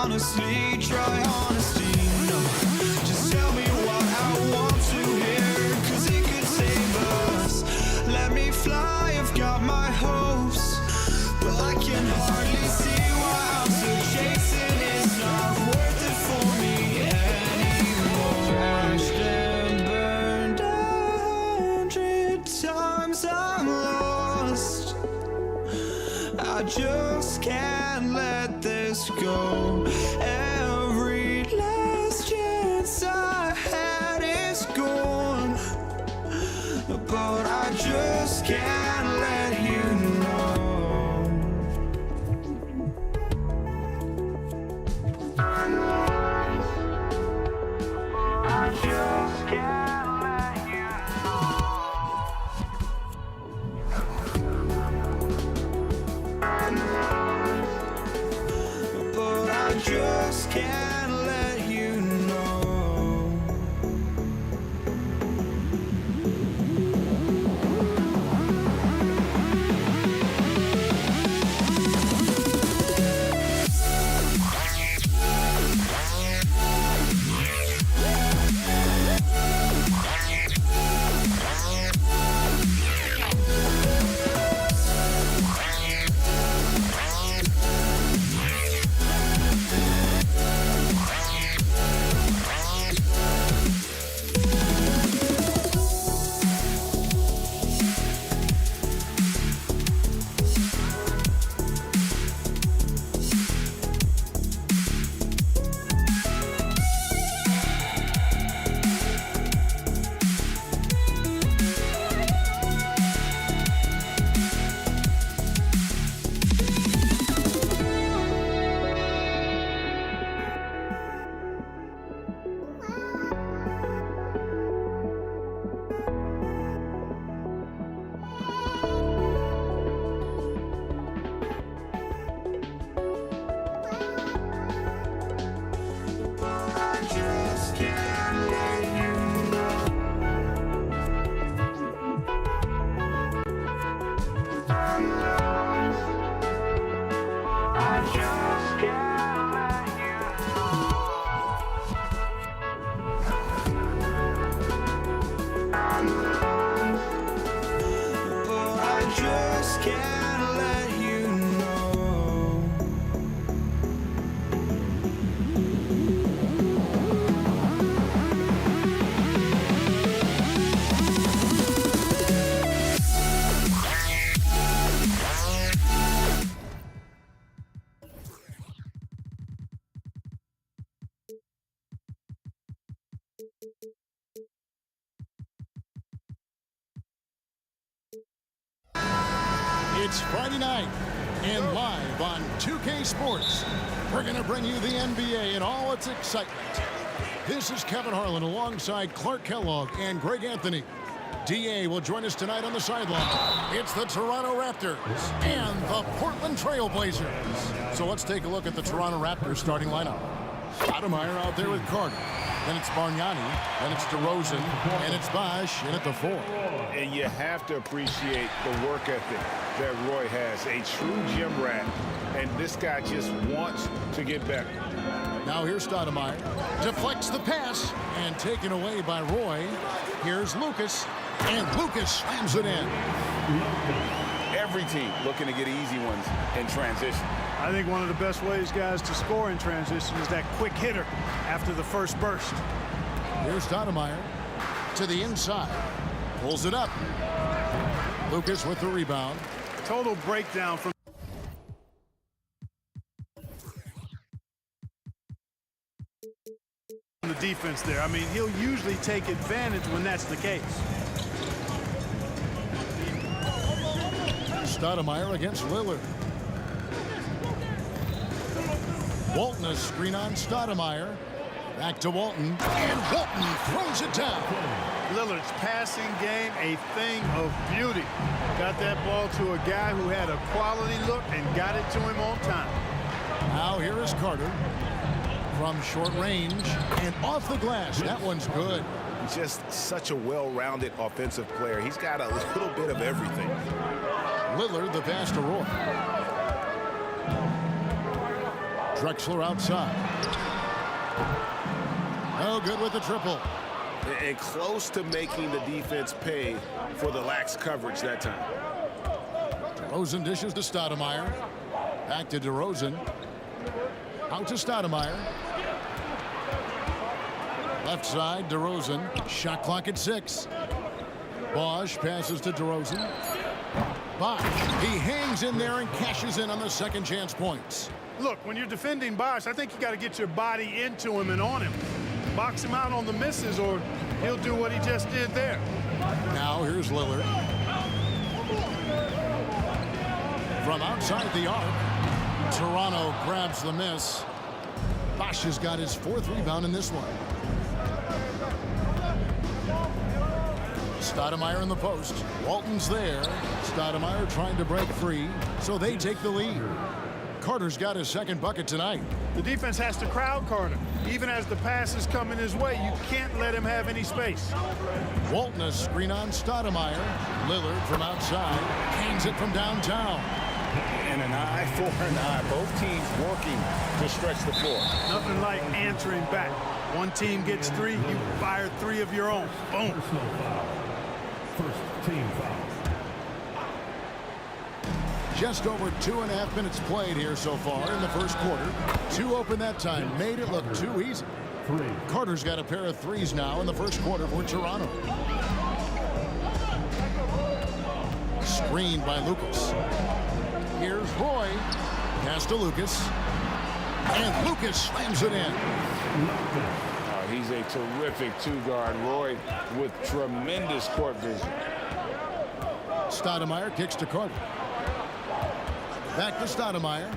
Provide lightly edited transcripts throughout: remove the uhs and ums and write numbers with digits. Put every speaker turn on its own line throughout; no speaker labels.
honestly, try honesty, no. Just tell me what I want to hear, 'cause it could save us. Let me fly, I've got my hopes, but I can hardly see why I'm still chasing. It's not worth it for me anymore. Crashed and burned 100 times I just can't let this go. Every last chance I had is gone, but I just can't let you know. I just can't let you know. But I just can't let you know.
It's Friday night, and live on 2K Sports, we're going to bring you the NBA in all its excitement. This is Kevin Harlan alongside Clark Kellogg and Greg Anthony. DA will join us tonight on the sideline. It's the Toronto Raptors and the Portland Trail Blazers. So let's take a look at the Toronto Raptors starting lineup. Stoudemire out there with Carter. Then it's Bargnani, then it's DeRozan, and it's Bosh in at the 4.
And you have to appreciate the work ethic that Roy has. A true gym rat, and this guy just wants to get better.
Now here's Stoudemire. Deflects the pass, and taken away by Roy. Here's Lucas, and Lucas slams it in.
Every team looking to get easy ones in transition.
I think one of the best ways, guys, to score in transition is that quick hitter after the first burst.
Here's Stoudemire to the inside. Pulls it up. Lucas with the rebound.
Total breakdown from the defense there. I mean, he'll usually take advantage when that's the case.
Stoudemire against Lillard. Walton a screen on Stoudemire. Back to Walton, and Walton throws it down.
Lillard's passing game, a thing of beauty. Got that ball to a guy who had a quality look and got it to him on time.
Now here is Carter from short range and off the glass. That one's good.
Just such a well-rounded offensive player. He's got a little bit of everything.
Lillard the pass to Roy. Drexler outside. No good with the triple.
And close to making the defense pay for the lax coverage that time.
DeRozan dishes to Stoudemire. Back to DeRozan. Out to Stoudemire. Left side, DeRozan. Shot clock at 6. Bosh passes to DeRozan. Bosch. He hangs in there and cashes in on the second chance points.
Look, when you're defending Bosch, I think you got to get your body into him and on him. Box him out on the misses or he'll do what he just did there.
Now here's Lillard. From outside the arc, Toronto grabs the miss. Bosch has got his 4th rebound in this one. Stoudemire in the post. Walton's there. Stoudemire trying to break free, so they take the lead. Carter's got his 2nd bucket tonight.
The defense has to crowd Carter. Even as the passes coming his way, you can't let him have any space.
Walton a screen on Stoudemire. Lillard from outside. Hangs it from downtown.
And an eye for an eye. Both teams working to stretch the floor.
Nothing like answering back. One team gets 3, you fire 3 of your own. Boom.
First team foul.
Just over 2.5 minutes played here so far in the first quarter. 2 open that time. Made it look too easy. Carter's got a pair of 3s now in the first quarter for Toronto. Screened by Lucas. Here's Roy. Pass to Lucas. And Lucas slams it in.
He's a terrific 2-guard. Roy with tremendous court vision.
Stoudemire kicks to Carter. Back to Stoudemire.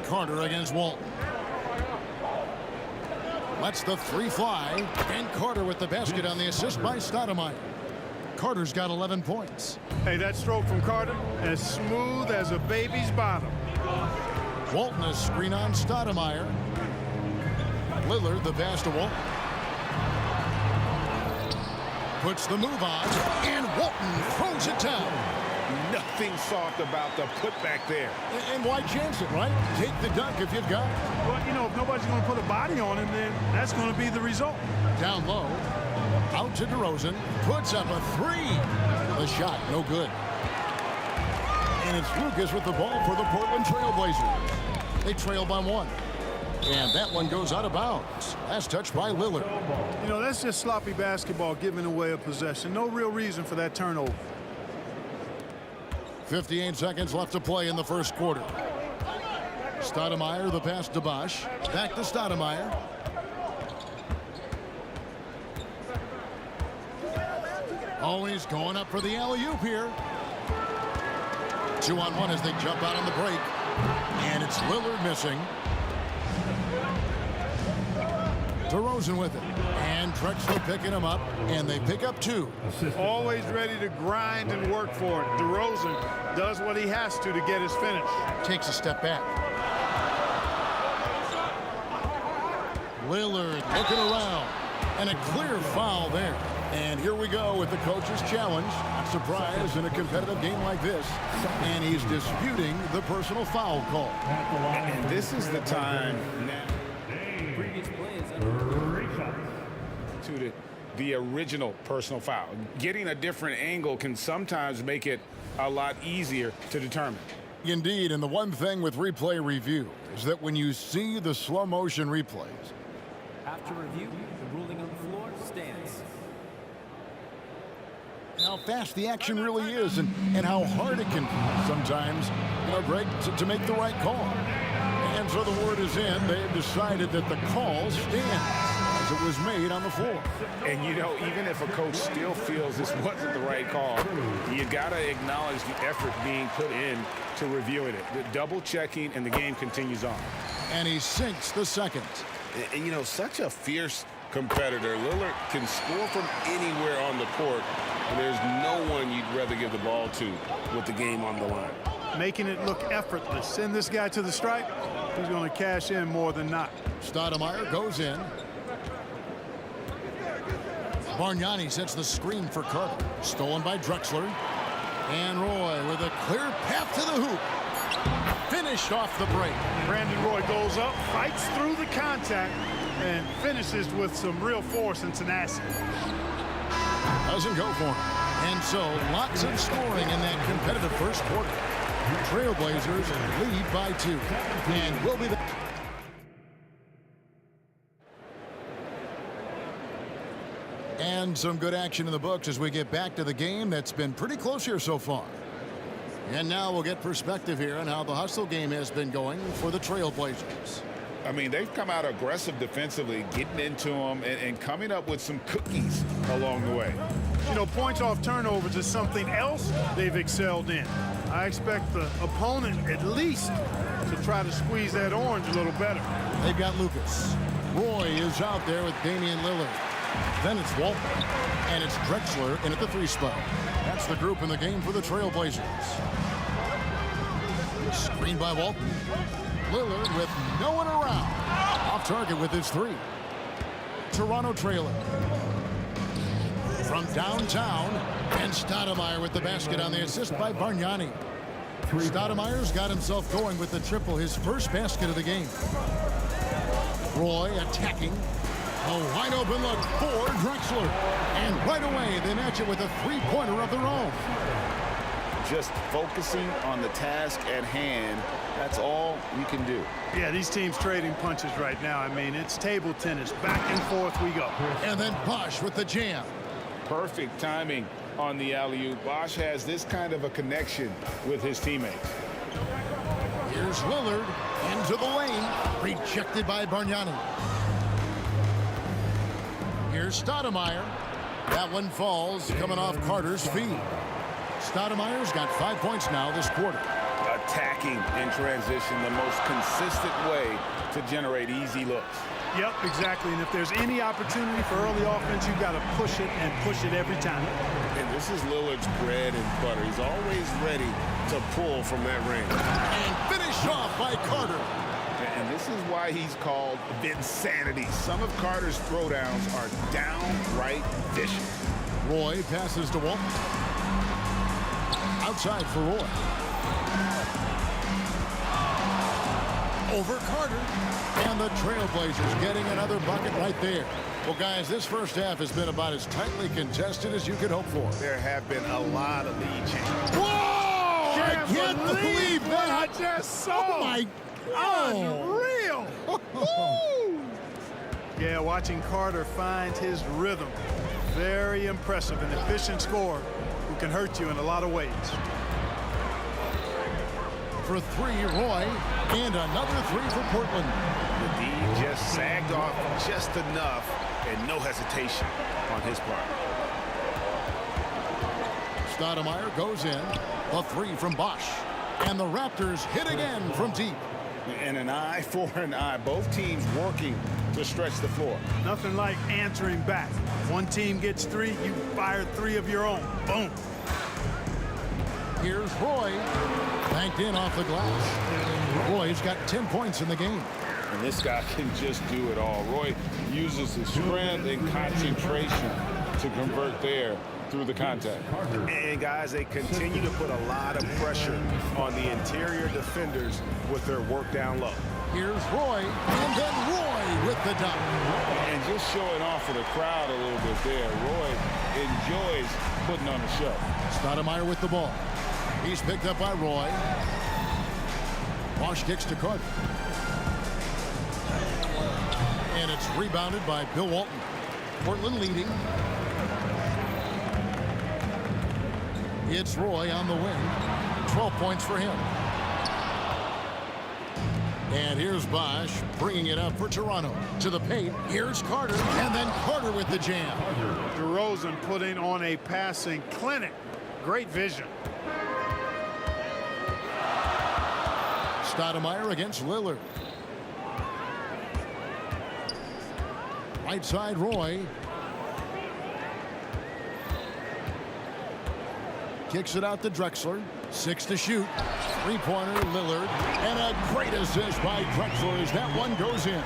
Carter against Walton. Lets the 3 fly. And Carter with the basket on the assist by Stoudemire. Carter's got 11 points.
Hey, that stroke from Carter, as smooth as a baby's bottom.
Walton a screen on Stoudemire. Lillard the pass to Walton. Puts the move on, and Walton throws it down.
Nothing soft about the putback there.
And why chance it, right? Take the dunk if you've got it.
Well, you know, if nobody's going to put a body on him, then that's going to be the result.
Down low. Out to DeRozan. Puts up a 3. The shot, no good. And it's Lucas with the ball for the Portland Trailblazers. They trail by 1. And that one goes out of bounds. Last touch by Lillard.
You know, that's just sloppy basketball, giving away a possession. No real reason for that turnover.
58 seconds left to play in the first quarter. Stoudemire the pass to Bosch. Back to Stoudemire. Oh, he's going up for the alley-oop here. 2-on-1 as they jump out on the break. And it's Lillard missing. DeRozan with it. And Drexler picking him up. And they pick up 2.
Always ready to grind and work for it. DeRozan does what he has to get his finish.
Takes a step back. Lillard looking around. And a clear foul there. And here we go with the coach's challenge. Not surprised in a competitive game like this. And he's disputing the personal foul call.
And this is the time now to the original personal foul. Getting a different angle can sometimes make it a lot easier to determine.
Indeed, and the one thing with replay review is that when you see the slow motion replays,
after review, the ruling on the floor stands.
how fast the action really is and how hard it can be sometimes, Greg, to make the right call. And so the word is in. They've decided that the call stands as it was made on the floor.
And, you know, even if a coach still feels this wasn't the right call, you got to acknowledge the effort being put in to reviewing it. The double checking, and the game continues on.
And he sinks the second.
And, you know, such a fierce competitor. Lillard can score from anywhere on the court. And there's no one you'd rather give the ball to with the game on the line.
Making it look effortless. Send this guy to the stripe. He's going to cash in more than not.
Stoudemire goes in. Bargnani sets the screen for Carter. Stolen by Drexler. And Roy with a clear path to the hoop. Finished off the break.
Brandon Roy goes up, fights through the contact, and finishes with some real force and tenacity.
Doesn't go for him. And so lots of scoring in that competitive first quarter. Trailblazers lead by 2. And will be the... And some good action in the books as we get back to the game that's been pretty close here so far. And now we'll get perspective here on how the hustle game has been going for the Trailblazers.
I mean, they've come out aggressive defensively, getting into them and coming up with some cookies along the way.
You know, points off turnovers is something else they've excelled in. I expect the opponent at least to try to squeeze that orange a little better.
They've got Lucas. Roy is out there with Damian Lillard. Then it's Walton. And it's Drexler in at the 3 spot. That's the group in the game for the Trailblazers. Screen by Walton. Lillard with no one around. Off target with his 3. Toronto trailing. From downtown, and Stoudemire with the basket on the assist by Bargnani. Stoudemire's got himself going with the triple, his first basket of the game. Roy attacking. A wide open look for Drexler. And right away, they match it with a 3-pointer of their own.
Just focusing on the task at hand, that's all you can do.
Yeah, these teams trading punches right now. I mean, it's table tennis. Back and forth we go.
And then Bosch with the jam.
Perfect timing on the alley-oop. Bosch has this kind of a connection with his teammates.
Here's Lillard into the lane. Rejected by Bargnani. Here's Stoudemire. That one falls coming off Carter's feet. Stoudemire's got 5 points now this quarter.
Attacking in transition, the most consistent way to generate easy looks.
Yep, exactly. And if there's any opportunity for early offense, you got to push it and push it every time.
And this is Lillard's bread and butter. He's always ready to pull from that range.
And finished off by Carter.
And this is why he's called Vinsanity. Some of Carter's throwdowns are downright vicious.
Roy passes to Walton. Outside for Roy. Over Carter. And the Trailblazers getting another bucket right there. Well, guys, this first half has been about as tightly contested as you could hope for.
There have been a lot of lead changes.
Whoa! I can't believe
what
that.
I just saw.
Oh, my
God. Unreal. Yeah, watching Carter find his rhythm. Very impressive. An efficient scorer who can hurt you in a lot of ways.
For 3, Roy. And another 3 for Portland.
The D just sagged off just enough and no hesitation on his part.
Stoudemire goes in. A 3 from Bosch. And the Raptors hit again from deep.
And an eye for an eye. Both teams working to stretch the floor.
Nothing like answering back. One team gets 3, you fire 3 of your own. Boom.
Here's Roy. Banked in off the glass. Roy's got 10 points in the game.
And this guy can just do it all. Roy uses his strength and concentration to convert there through the contact. And guys, they continue to put a lot of pressure on the interior defenders with their work down low.
Here's Roy, and then Roy with the dunk.
And just showing off for the crowd a little bit there. Roy enjoys putting on a show.
Stoudemire with the ball. He's picked up by Roy. Bosch kicks to Carter. And it's rebounded by Bill Walton. Portland leading. It's Roy on the wing. 12 points for him. And here's Bosch bringing it up for Toronto. To the paint. Here's Carter. And then Carter with the jam.
DeRozan putting on a passing clinic. Great vision.
Stoudemire against Lillard. Right side, Roy. Kicks it out to Drexler. 6 to shoot. 3-pointer, Lillard. And a great assist by Drexler as that one goes in.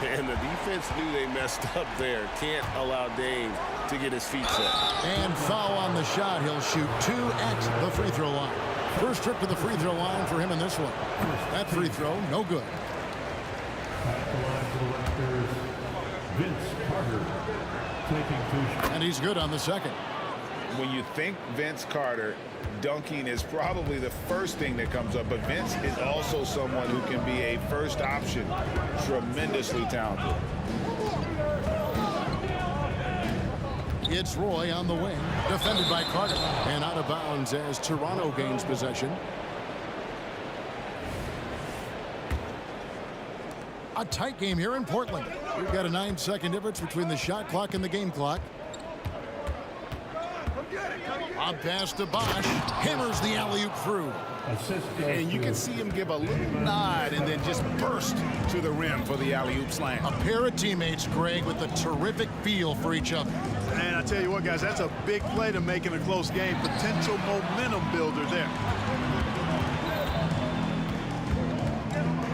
And the defense knew they messed up there. Can't allow Dame to get his feet set.
And foul on the shot. He'll shoot 2 at the free throw line. First trip to the free throw line for him in this one. That free throw, no good.
Vince Carter taking 2
And he's good on the second.
When you think Vince Carter, dunking is probably the first thing that comes up. But Vince is also someone who can be a first option. Tremendously talented.
It's Roy on the wing, defended by Carter, and out of bounds as Toronto gains possession. A tight game here in Portland. We've got a 9-second difference between the shot clock and the game clock. A pass to Bosch, hammers the alley-oop through.
And you can see him give a little nod and then just burst to the rim for the alley-oop slam.
A pair of teammates, Greg, with a terrific feel for each other.
And I tell you what, guys, that's a big play to make in a close game. Potential momentum builder there.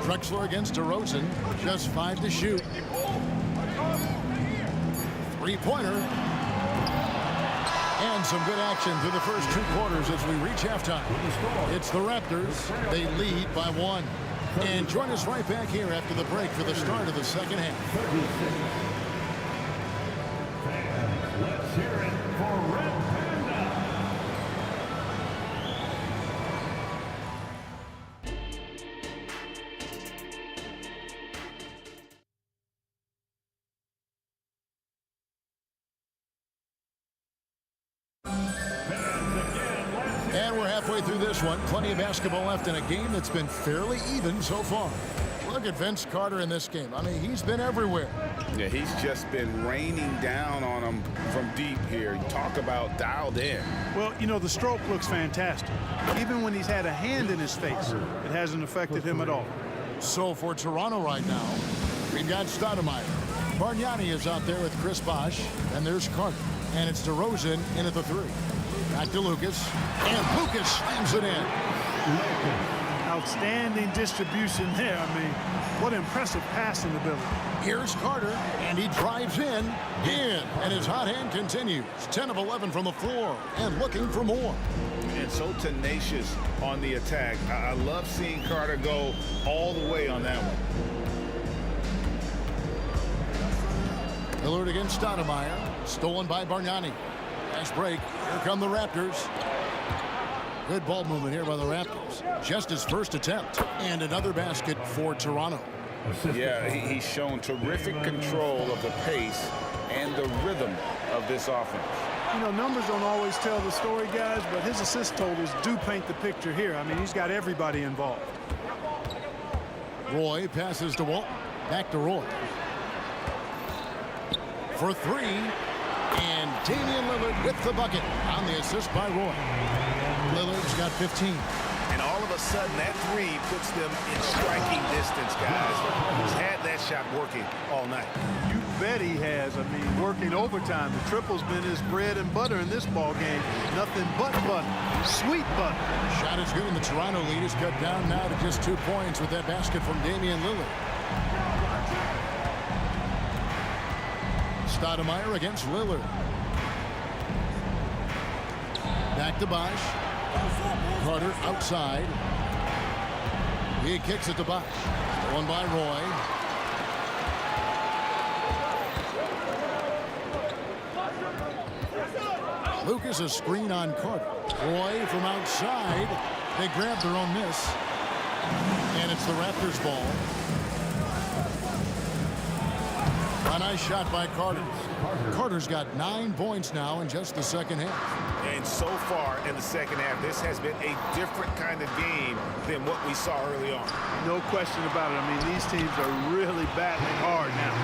Drexler against DeRozan, just 5 to shoot. Three-pointer. And some good action through the first 2 quarters as we reach halftime. It's the Raptors. They lead by 1. And join us right back here after the break for the start of the second half.
Let's hear it for Red Panda.
And we're halfway through this one. Plenty of basketball left in a game that's been fairly even so far. Look at Vince Carter in this game. I mean, he's been everywhere.
Yeah, he's just been raining down on him from deep here. You talk about dialed in.
Well, you know, the stroke looks fantastic. Even when he's had a hand in his face, it hasn't affected him at all.
So for Toronto right now, we've got Stoudemire. Bargnani is out there with Chris Bosh. And there's Carter. And it's DeRozan in at the 3. Back to Lucas. And Lucas slams it in.
Outstanding distribution there. I mean, what impressive passing ability.
Here's Carter, and he drives in, and his hot hand continues. 10 of 11 from the floor, and looking for more.
And so tenacious on the attack. I love seeing Carter go all the way on that one.
Lillard against Stoudemire, stolen by Bargnani. Last break, here come the Raptors. Good ball movement here by the Raptors. Just his first attempt, and another basket for Toronto.
Yeah, he's shown terrific control of the pace and the rhythm of this offense.
You know, numbers don't always tell the story, guys, but his assist totals do paint the picture here. I mean, he's got everybody involved.
Roy passes to Walton. Back to Roy. For 3, and Damian Lillard with the bucket on the assist by Roy. Lillard's got 15.
And all of a sudden, that 3 puts them in striking distance, guys. He's had that shot working all night.
You bet he has. I mean, working overtime. The triple's been his bread and butter in this ball game. Nothing but butter. Sweet butter.
Shot is good, and the Toronto lead is cut down now to just 2 points with that basket from Damian Lillard. Stoudemire against Lillard. Back to Bosh. Carter outside. He kicks it to Bosh. Stolen by Roy. Lucas a screen on Carter. Roy from outside. They grab their own miss. And it's the Raptors ball. A nice shot by Carter. Carter's got 9 points now in just the second half.
And so far in the second half, this has been a different kind of game than what we saw early on.
No question about it. I mean, these teams are really battling hard now.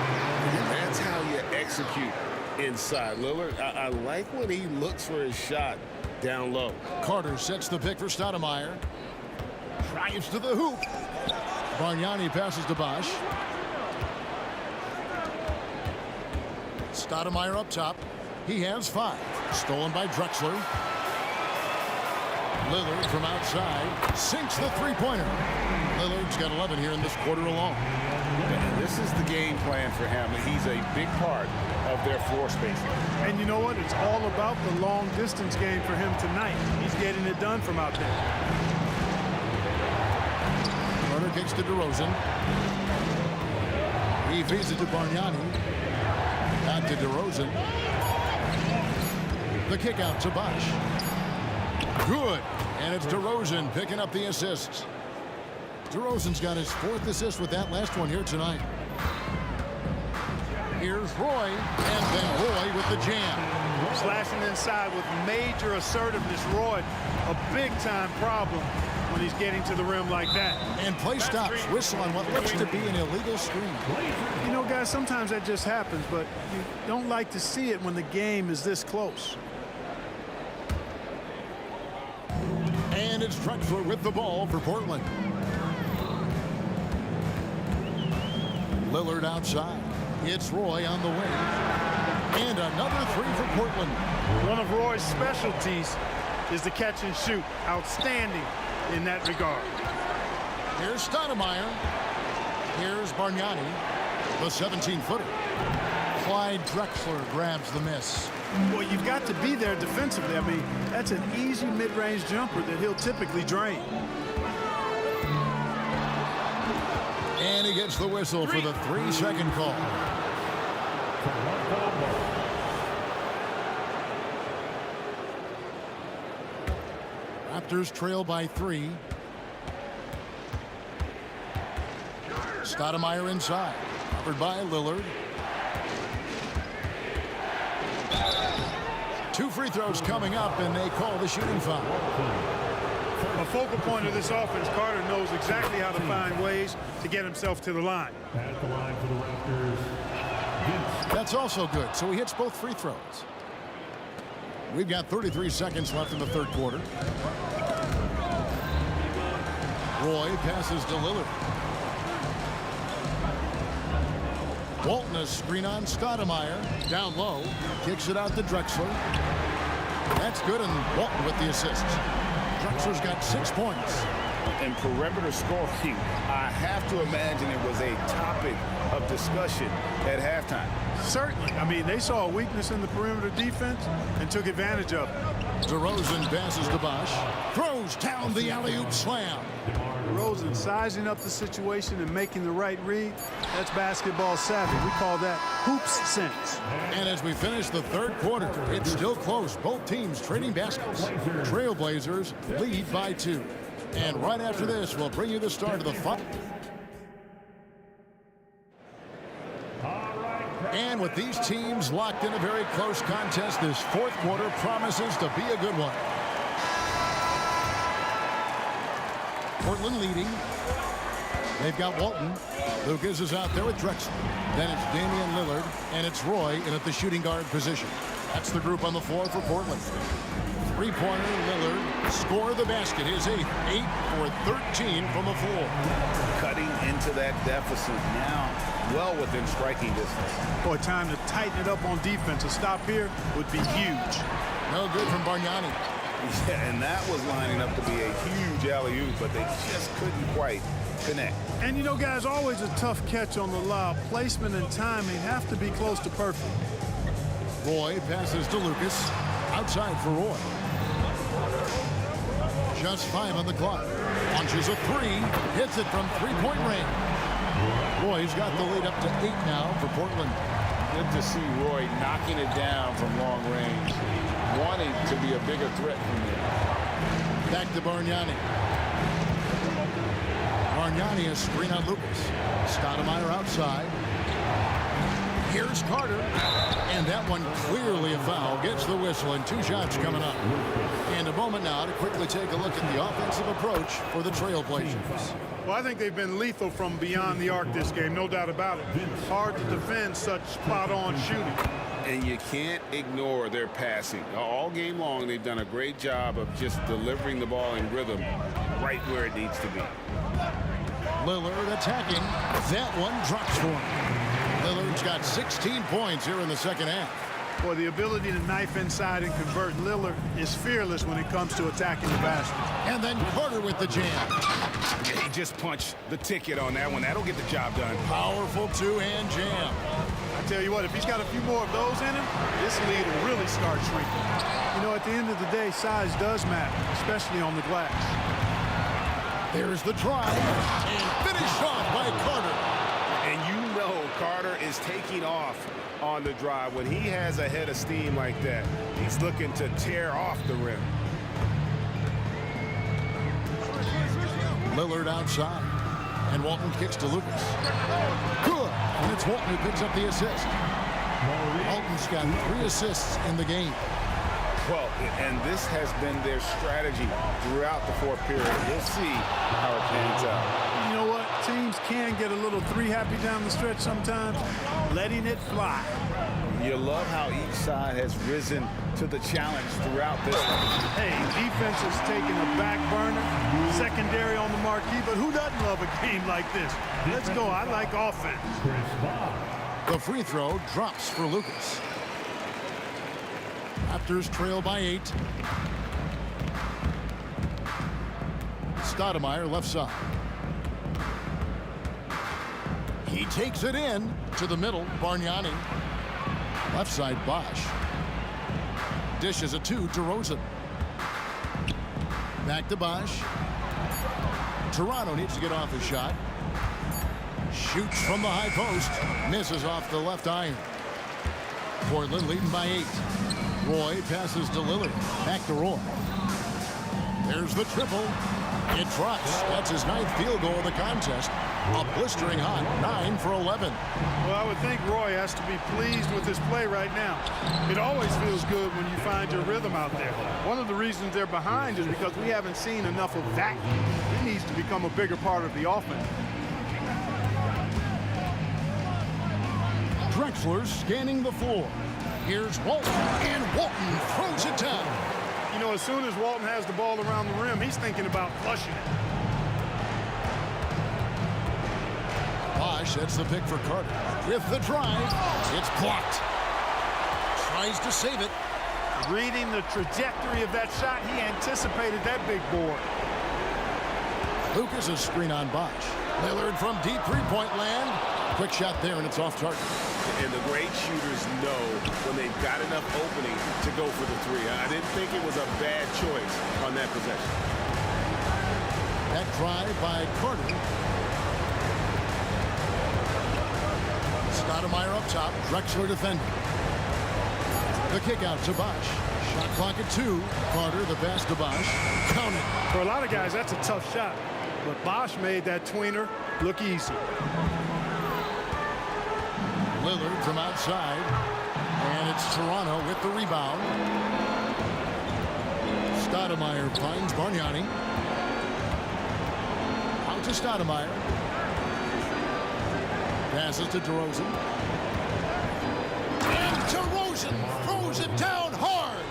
And that's how you execute inside. Lillard, I like when he looks for his shot down low.
Carter sets the pick for Stoudemire. Drives to the hoop. Bargnani passes to Bosh. Stoudemire up top. He has 5. Stolen by Drexler. Lillard from outside sinks the three-pointer. Lillard's got 11 here in this quarter alone.
And this is the game plan for him. He's a big part of their floor spacing.
And you know what? It's all about the long-distance game for him tonight. He's getting it done from out there.
Carter kicks to DeRozan. He feeds it to Bargnani. Back to DeRozan. The kick out to Bosh. Good. And it's DeRozan picking up the assists. DeRozan's got his 4th assist with that last one here tonight. Here's Roy, and then Roy with the jam.
Slashing inside with major assertiveness. Roy, a big-time problem when he's getting to the rim like that.
And play stops. Whistle on what looks to be an illegal screen.
You know, guys, sometimes that just happens, but you don't like to see it when the game is this close.
And it's Drexler with the ball for Portland. Lillard outside. It's Roy on the wing. And another three for Portland.
One of Roy's specialties is the catch and shoot. Outstanding in that regard.
Here's Stoudemire. Here's Bargnani, the 17-footer. Clyde Drexler grabs the miss.
Well, you've got to be there defensively. I mean, that's an easy mid-range jumper that he'll typically drain.
And he gets the whistle for the 3-second call. Raptors trail by 3. Stoudemire inside, covered by Lillard. 2 free throws coming up, and they call the shooting foul.
A focal point of this offense, Carter knows exactly how to find ways to get himself to the line.
At the line for the Raptors,
That's also good, so he hits both free throws. We've got 33 seconds left in the third quarter. Roy passes to Lillard. Walton a screen on Stoudemire. Down low. Kicks it out to Drexler. That's good, and Walton with the assists. Drexler's got 6 points.
And perimeter scoring, I have to imagine it was a topic of discussion at halftime.
Certainly. I mean, they saw a weakness in the perimeter defense and took advantage of it.
DeRozan passes to Bosh. Throws down the alley-oop slam.
DeRozan sizing up the situation and making the right read. That's basketball savvy. We call that hoops sense.
And as we finish the third quarter, it's still close. Both teams trading baskets. Trailblazers lead by 2. And right after this, we'll bring you the start of the fight. And with these teams locked in a very close contest, this fourth quarter promises to be a good one. Portland leading. They've got Walton. Lucas is out there with Drexler. Then it's Damian Lillard, and it's Roy in at the shooting guard position. That's the group on the floor for Portland. Three-pointer, Lillard score the basket. His 8th, 8 for 13 from the floor.
Cutting into that deficit now, well within striking distance.
Boy, time to tighten it up on defense. A stop here would be huge.
No good from Bargnani.
Yeah, and that was lining up to be a huge alley-oop, but they just couldn't quite connect.
And you know, guys, always a tough catch on the lob. Placement and timing have to be close to perfect.
Roy passes to Lucas. Outside for Roy. Just 5 on the clock. Launches a 3. Hits it from three-point range. Roy's got the lead up to 8 now for Portland.
Good to see Roy knocking it down from long range, wanting to be a bigger threat from there.
Back to Bargnani. Bargnani a screen on Lucas. Stoudemire outside. Here's Carter. And that one clearly a foul. Gets the whistle, and 2 shots coming up. And a moment now to quickly take a look at the offensive approach for the Trailblazers.
Well, I think they've been lethal from beyond the arc this game, no doubt about it. Hard to defend such spot-on shooting.
And you can't ignore their passing. All game long, they've done a great job of just delivering the ball in rhythm right where it needs to be.
Lillard attacking. That one drops for him. Lillard's got 16 points here in the second half.
Boy, the ability to knife inside and convert Lillard is fearless when it comes to attacking the basket.
And then Carter with the jam.
He just punched the ticket on that one. That'll get the job done.
Powerful 2-hand jam.
I tell you what, if he's got a few more of those in him, this lead will really start shrinking. You know, at the end of the day, size does matter, especially on the glass.
There's the drive. And finished off by Carter.
And you know Carter is taking off on the drive. When he has a head of steam like that, he's looking to tear off the rim.
Lillard outside. And Walton kicks to Lucas. Good. And it's Walton who picks up the assist. Walton's got 3 assists in the game.
Well, and this has been their strategy throughout the fourth period. We'll see how it pans out.
You know what? Teams can get a little three-happy down the stretch sometimes, letting it fly.
You love how each side has risen to the challenge throughout this one.
Hey, defense is taking a back burner, secondary on the marquee, but who doesn't love a game like this? Let's go. I like offense.
The free throw drops for Lucas. Raptors trail by 8. Stoudemire left side. He takes it in to the middle. Bargnani. Left side, Bosch. Dishes it to DeRozan. Back to Bosch. Toronto needs to get off his shot. Shoots from the high post. Misses off the left iron. Portland leading by 8. Roy passes to Lillard. Back to Roy. There's the triple. It drops. That's his 9th field goal of the contest. A blistering hot 9 for 11.
Well, I would think Roy has to be pleased with his play right now. It always feels good when you find your rhythm out there. One of the reasons they're behind is because we haven't seen enough of that. He needs to become a bigger part of the offense.
Drexler scanning the floor. Here's Walton, and Walton throws it down.
You know, as soon as Walton has the ball around the rim, he's thinking about flushing it.
Bosch sets the pick for Carter. With the drive, it's blocked. Tries to save it.
Reading the trajectory of that shot, he anticipated that big board.
Lucas' screen on Bosch. Lillard from deep three-point land. Quick shot there, and it's off target.
And the great shooters know when they've got enough opening to go for the 3. I didn't think it was a bad choice on that possession.
That drive by Carter. Stoudemire up top. Drexler defending. The kick out to Bosch. Shot clock at 2. Carter, the pass to Bosch. Count it.
For a lot of guys, that's a tough shot. But Bosch made that tweener look easy.
Lillard from outside. And it's Toronto with the rebound. Stoudemire finds Bargnani. Out to Stoudemire. Passes to DeRozan. And DeRozan throws it down hard.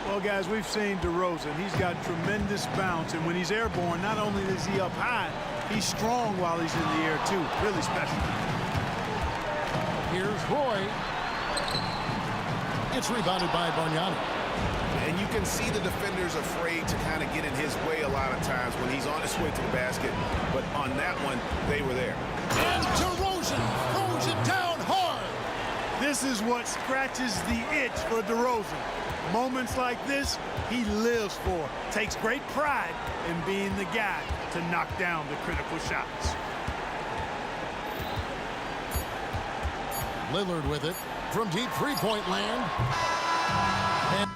Well, guys, we've seen DeRozan. He's got tremendous bounce. And when he's airborne, not only is he up high, he's strong while he's in the air, too. Really special.
Here's Roy. It's rebounded by Bargnani.
And you can see the defenders afraid to kind of get in his way a lot of times when he's on his way to the basket. But on that one, they were there.
And DeRozan throws it down hard.
This is what scratches the itch for DeRozan. Moments like this, he lives for. Takes great pride in being the guy to knock down the critical shots.
Lillard with it from deep three-point land. And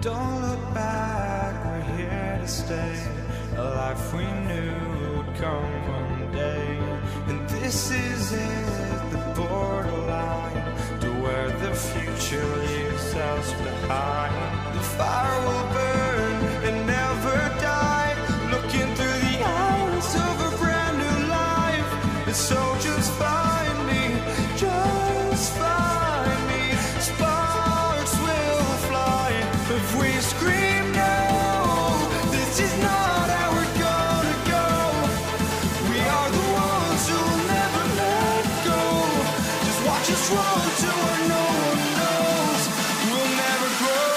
Don't look back, we're here to stay. A life we knew would come one day. And this is it, the borderline to where the future leaves us behind. The fire will burn and never where no one knows. We'll never grow.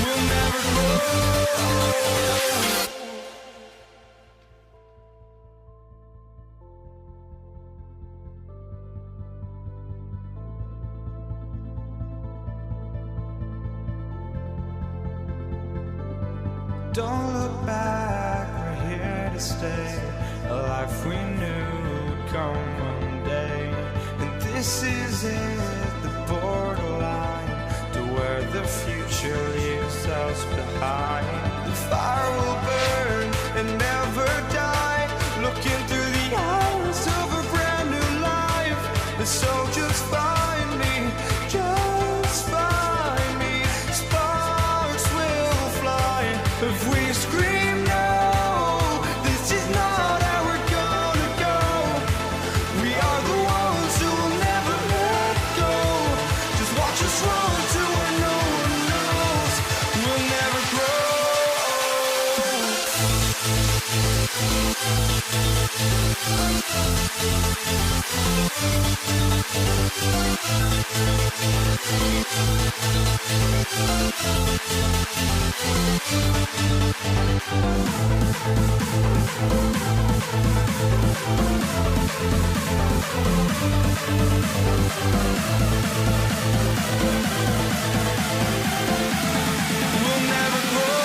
We'll never grow. Don't look back, we're here to stay. A life we knew would come one day. And this is it, the borderline to where the future leaves us behind. The fire will burn and never die, looking through the eyes of a brand new life. And so just find me, just find me. Sparks will fly if we scream no. This is not how we're gonna go. We are the ones who will never let go. Just watch us run to where no one knows. We'll never grow. We'll never grow.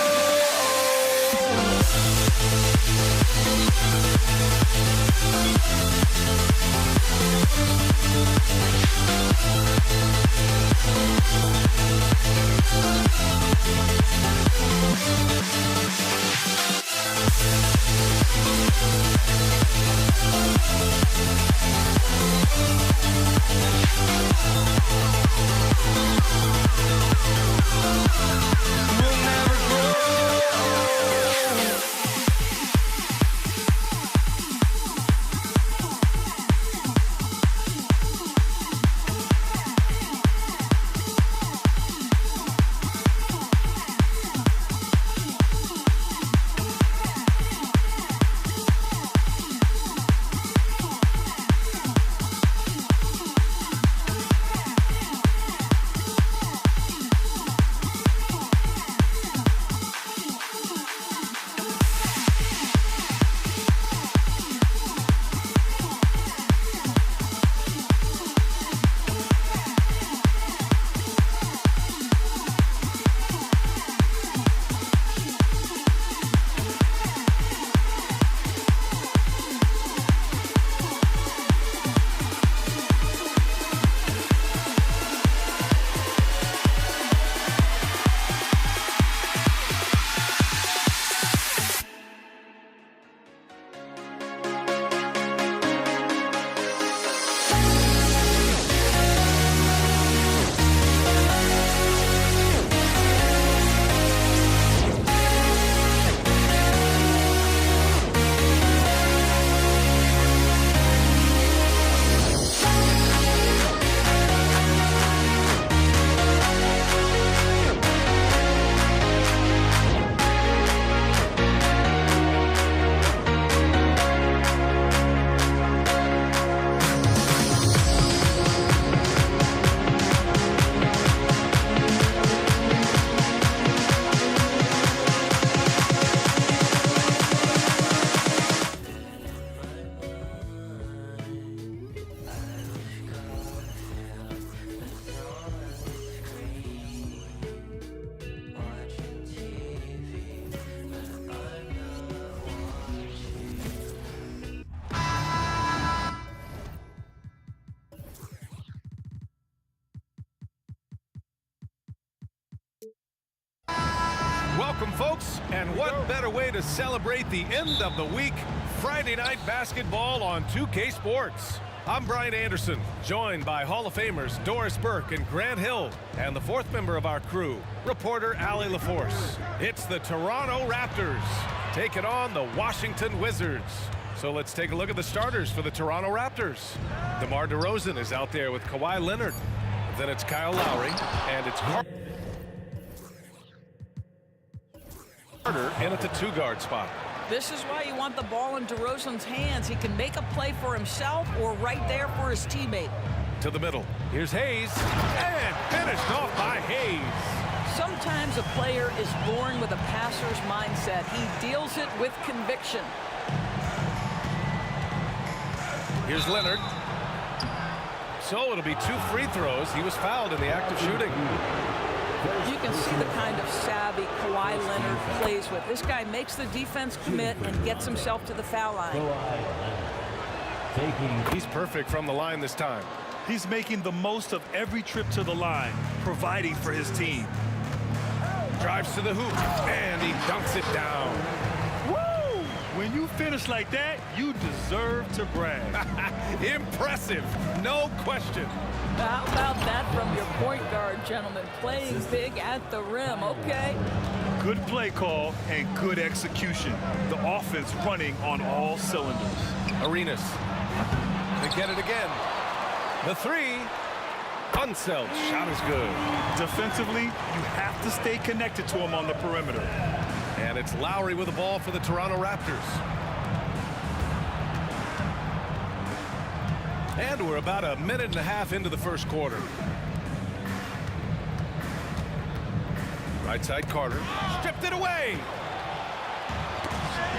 We'll never grow.
Welcome, folks, and what better way to celebrate the end of the week? Friday night basketball on 2K Sports. I'm Brian Anderson, joined by Hall of Famers Doris Burke and Grant Hill, and the fourth member of our crew, reporter Allie LaForce. It's the Toronto Raptors taking on the Washington Wizards. So let's take a look at the starters for the Toronto Raptors. DeMar DeRozan is out there with Kawhi Leonard. Then it's Kyle Lowry, and it's Carter in at the two-guard spot.
This is why you want the ball in DeRozan's hands. He can make a play for himself or right there for his teammate.
To the middle. Here's Hayes. And finished off by Hayes.
Sometimes a player is born with a passer's mindset. He deals it with conviction.
Here's Leonard. So it'll be 2 free throws. He was fouled in the act of shooting.
You can see the kind of savvy Kawhi Leonard plays with. This guy makes the defense commit and gets himself to the foul line.
He's perfect from the line this time.
He's making the most of every trip to the line, providing for his team.
Drives to the hoop, and he dunks it down.
Woo! When you finish like that, you deserve to brag.
Impressive, no question.
How about that from your point guard, gentlemen? Playing big at the rim, okay?
Good play call and good execution. The offense running on all cylinders.
Arenas. They get it again. The three. Unseld. Shot is good.
Defensively, you have to stay connected to him on the perimeter.
And it's Lowry with the ball for the Toronto Raptors. And we're about a minute and a half into the first quarter. Right side Carter. Stripped it away.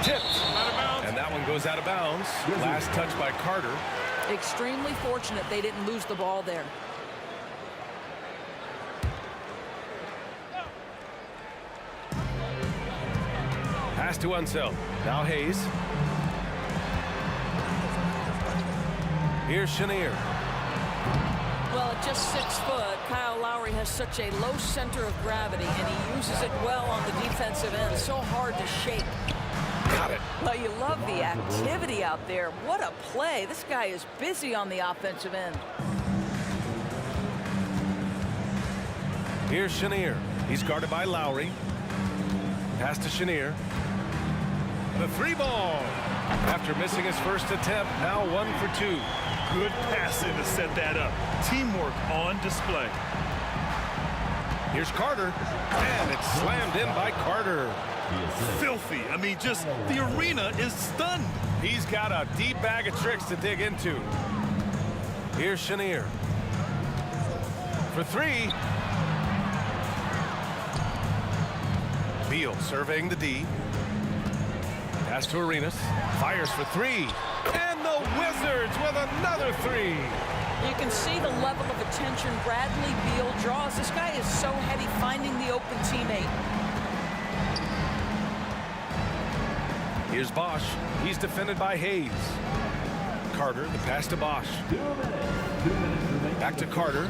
Tipped. And that one goes out of bounds. Last touch by Carter.
Extremely fortunate they didn't lose the ball there.
Pass to Unseld. Now Hayes. Here's Chenier.
Well, at just 6 foot, Kyle Lowry has such a low center of gravity, and he uses it well on the defensive end. So hard to shake.
Got it.
Well, you love the activity out there. What a play. This guy is busy on the offensive end.
Here's Chenier. He's guarded by Lowry. Pass to Chenier. The 3-ball. After missing his first attempt, now 1 for 2.
Good passing to set that up. Teamwork on display.
Here's Carter, and it's slammed in by Carter.
Filthy. I mean, just the arena is stunned.
He's got a deep bag of tricks to dig into. Here's Chenier. For 3. Beal surveying the D. Pass to Arenas. Fires for 3. And the Wizards with another 3.
You can see the level of attention Bradley Beal draws. This guy is so heavy finding the open teammate.
Here's Bosch. He's defended by Hayes. Carter, the pass to Bosch. Back to Carter.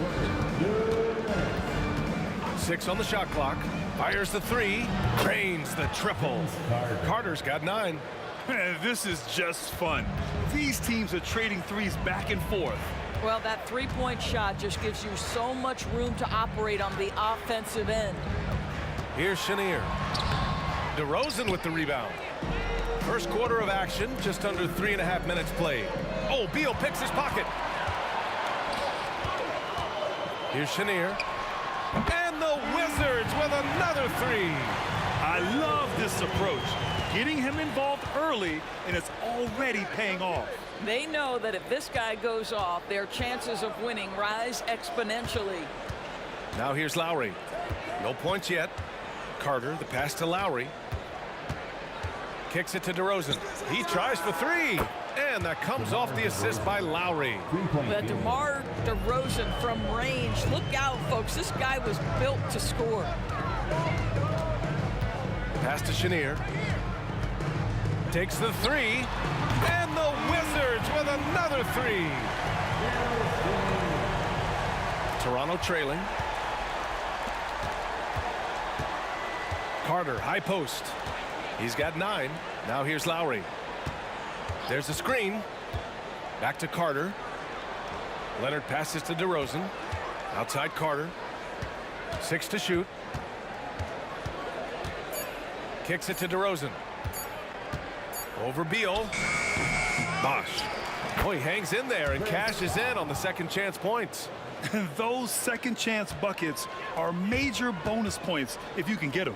6 on the shot clock. Fires the 3. Drains the triple. Carter's got 9.
This is just fun. These teams are trading threes back and forth.
Well, that three-point shot just gives you so much room to operate on the offensive end.
Here's Chenier. DeRozan with the rebound. First quarter of action, just under 3.5 minutes played. Oh, Beal picks his pocket. Here's Chenier. And the Wizards with another 3.
I love this approach. Getting him involved early, and it's already paying off.
They know that if this guy goes off, their chances of winning rise exponentially.
Now here's Lowry. No points yet. Carter, the pass to Lowry. Kicks it to DeRozan. He tries for 3. And that comes off the assist by Lowry.
But DeMar DeRozan from range. Look out, folks. This guy was built to score.
Pass to Chenier. Takes the 3. And the Wizards with another 3. Toronto trailing. Carter, high post. He's got 9. Now here's Lowry. There's a screen. Back to Carter. Leonard passes to DeRozan. Outside Carter. 6 to shoot. Kicks it to DeRozan. Over Beal. Bosh. Oh, he hangs in there and cashes in on the second chance points.
Those second chance buckets are major bonus points if you can get them.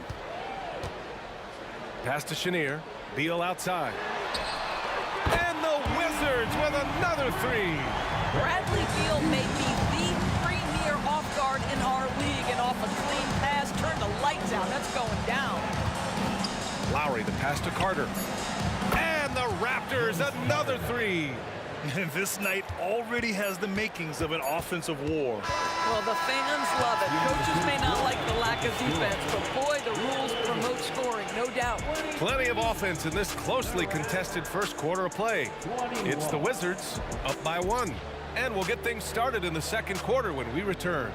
Pass to Chenier. Beal outside. And the Wizards with another three.
Bradley Beal may be the premier off guard in our league, and off a clean pass, turn the lights out. That's going down.
Lowry, the pass to Carter. And the Raptors, another three.
And this night already has the makings of an offensive war.
Well, the fans love it. Coaches may not like the lack of defense, but boy, the rules promote scoring, no doubt.
Plenty of offense in this closely contested first quarter of play. It's the Wizards up by 1. And we'll get things started in the second quarter when we return.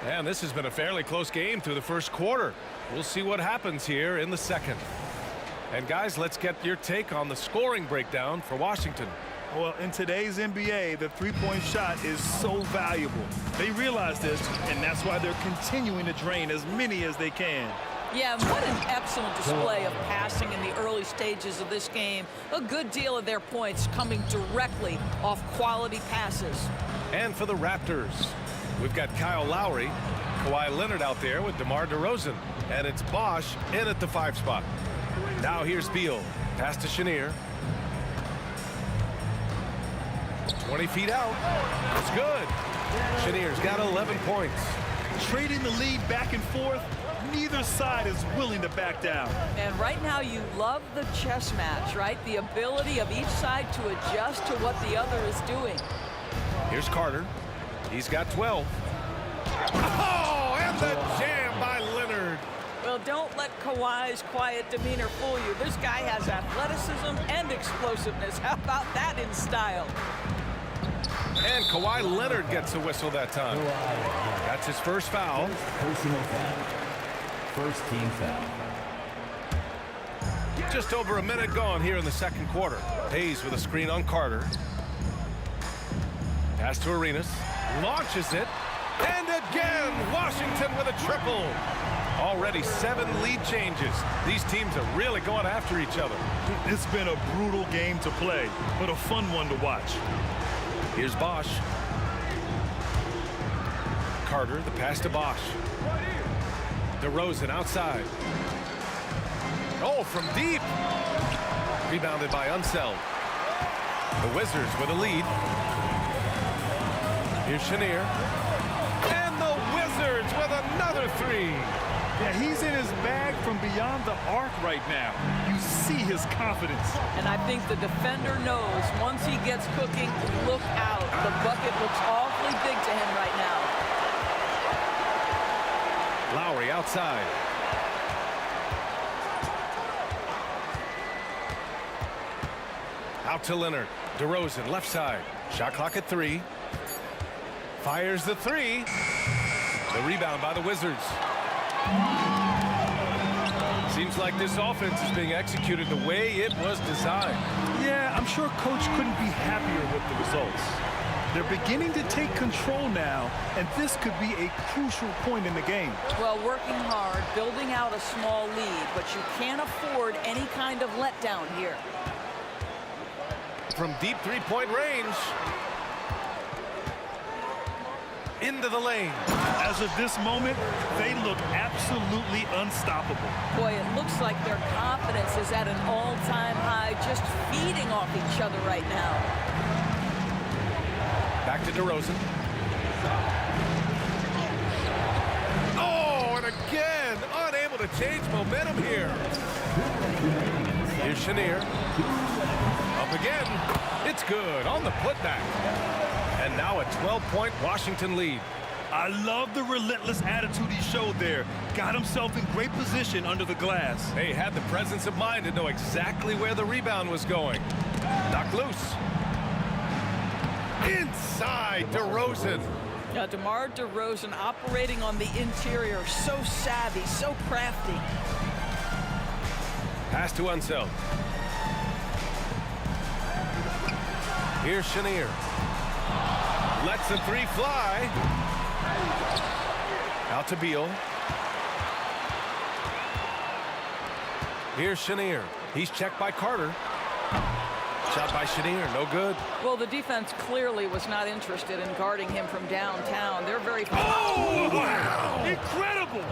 And this has been a fairly close game through the first quarter. We'll see what happens here in the second. And guys, let's get your take on the scoring breakdown for Washington.
Well, in today's NBA, the three-point shot is so valuable. They realize this, and that's why they're continuing to drain as many as they can.
Yeah, what an excellent display of passing in the early stages of this game. A good deal of their points coming directly off quality passes.
And for the Raptors, we've got Kyle Lowry, Kawhi Leonard out there with DeMar DeRozan, and it's Bosh in at the 5 spot. Now here's Beal. Pass to Chenier. 20 feet out. It's good. Chenier's got 11 points.
Trading the lead back and forth, neither side is willing to back down.
And right now you love the chess match, right? The ability of each side to adjust to what the other is doing.
Here's Carter. He's got 12. Oh, and the jam by Leonard.
Well, don't let Kawhi's quiet demeanor fool you. This guy has athleticism and explosiveness. How about that in style?
And Kawhi Leonard gets a whistle that time. That's his first foul.
Personal foul. First team foul.
Just over a minute gone here in the second quarter. Hayes with a screen on Carter. Pass to Arenas. Launches it. And again, Washington with a triple. Already 7 lead changes. These teams are really going after each other.
It's been a brutal game to play, but a fun one to watch.
Here's Bosh. Carter, the pass to Bosh. DeRozan outside. Oh, from deep. Rebounded by Unseld. The Wizards with a lead. Here's Chenier. And the Wizards with another three.
Yeah, he's in his bag from beyond the arc right now. You see his confidence.
And I think the defender knows once he gets cooking, look out. The bucket looks awfully big to him right now.
Lowry outside. Out to Leonard. DeRozan left side. Shot clock at 3. Fires the 3. The rebound by the Wizards. Seems like this offense is being executed the way it was designed.
Yeah, I'm sure Coach couldn't be happier with the results. They're beginning to take control now, and this could be a crucial point in the game.
Well, working hard, building out a small lead, but you can't afford any kind of letdown here.
From deep three-point range. Into the lane.
As of this moment, they look absolutely unstoppable.
Boy, it looks like their confidence is at an all-time high, just feeding off each other right now.
Back to DeRozan. Oh, and again, unable to change momentum here. Here's Chenier. Up again. It's good on the putback. And now a 12-point Washington lead.
I love the relentless attitude he showed there. Got himself in great position under the glass.
They had the presence of mind to know exactly where the rebound was going. Knocked loose. Inside DeRozan.
Now, DeMar DeRozan operating on the interior, so savvy, so crafty.
Pass to Unseld. Here's Chenier. Lets the three fly. Out to Beal. Here's Chenier. He's checked by Carter. Shot by Chenier, no good.
Well, the defense clearly was not interested in guarding him from downtown. They're very...
Oh, wow! Incredible!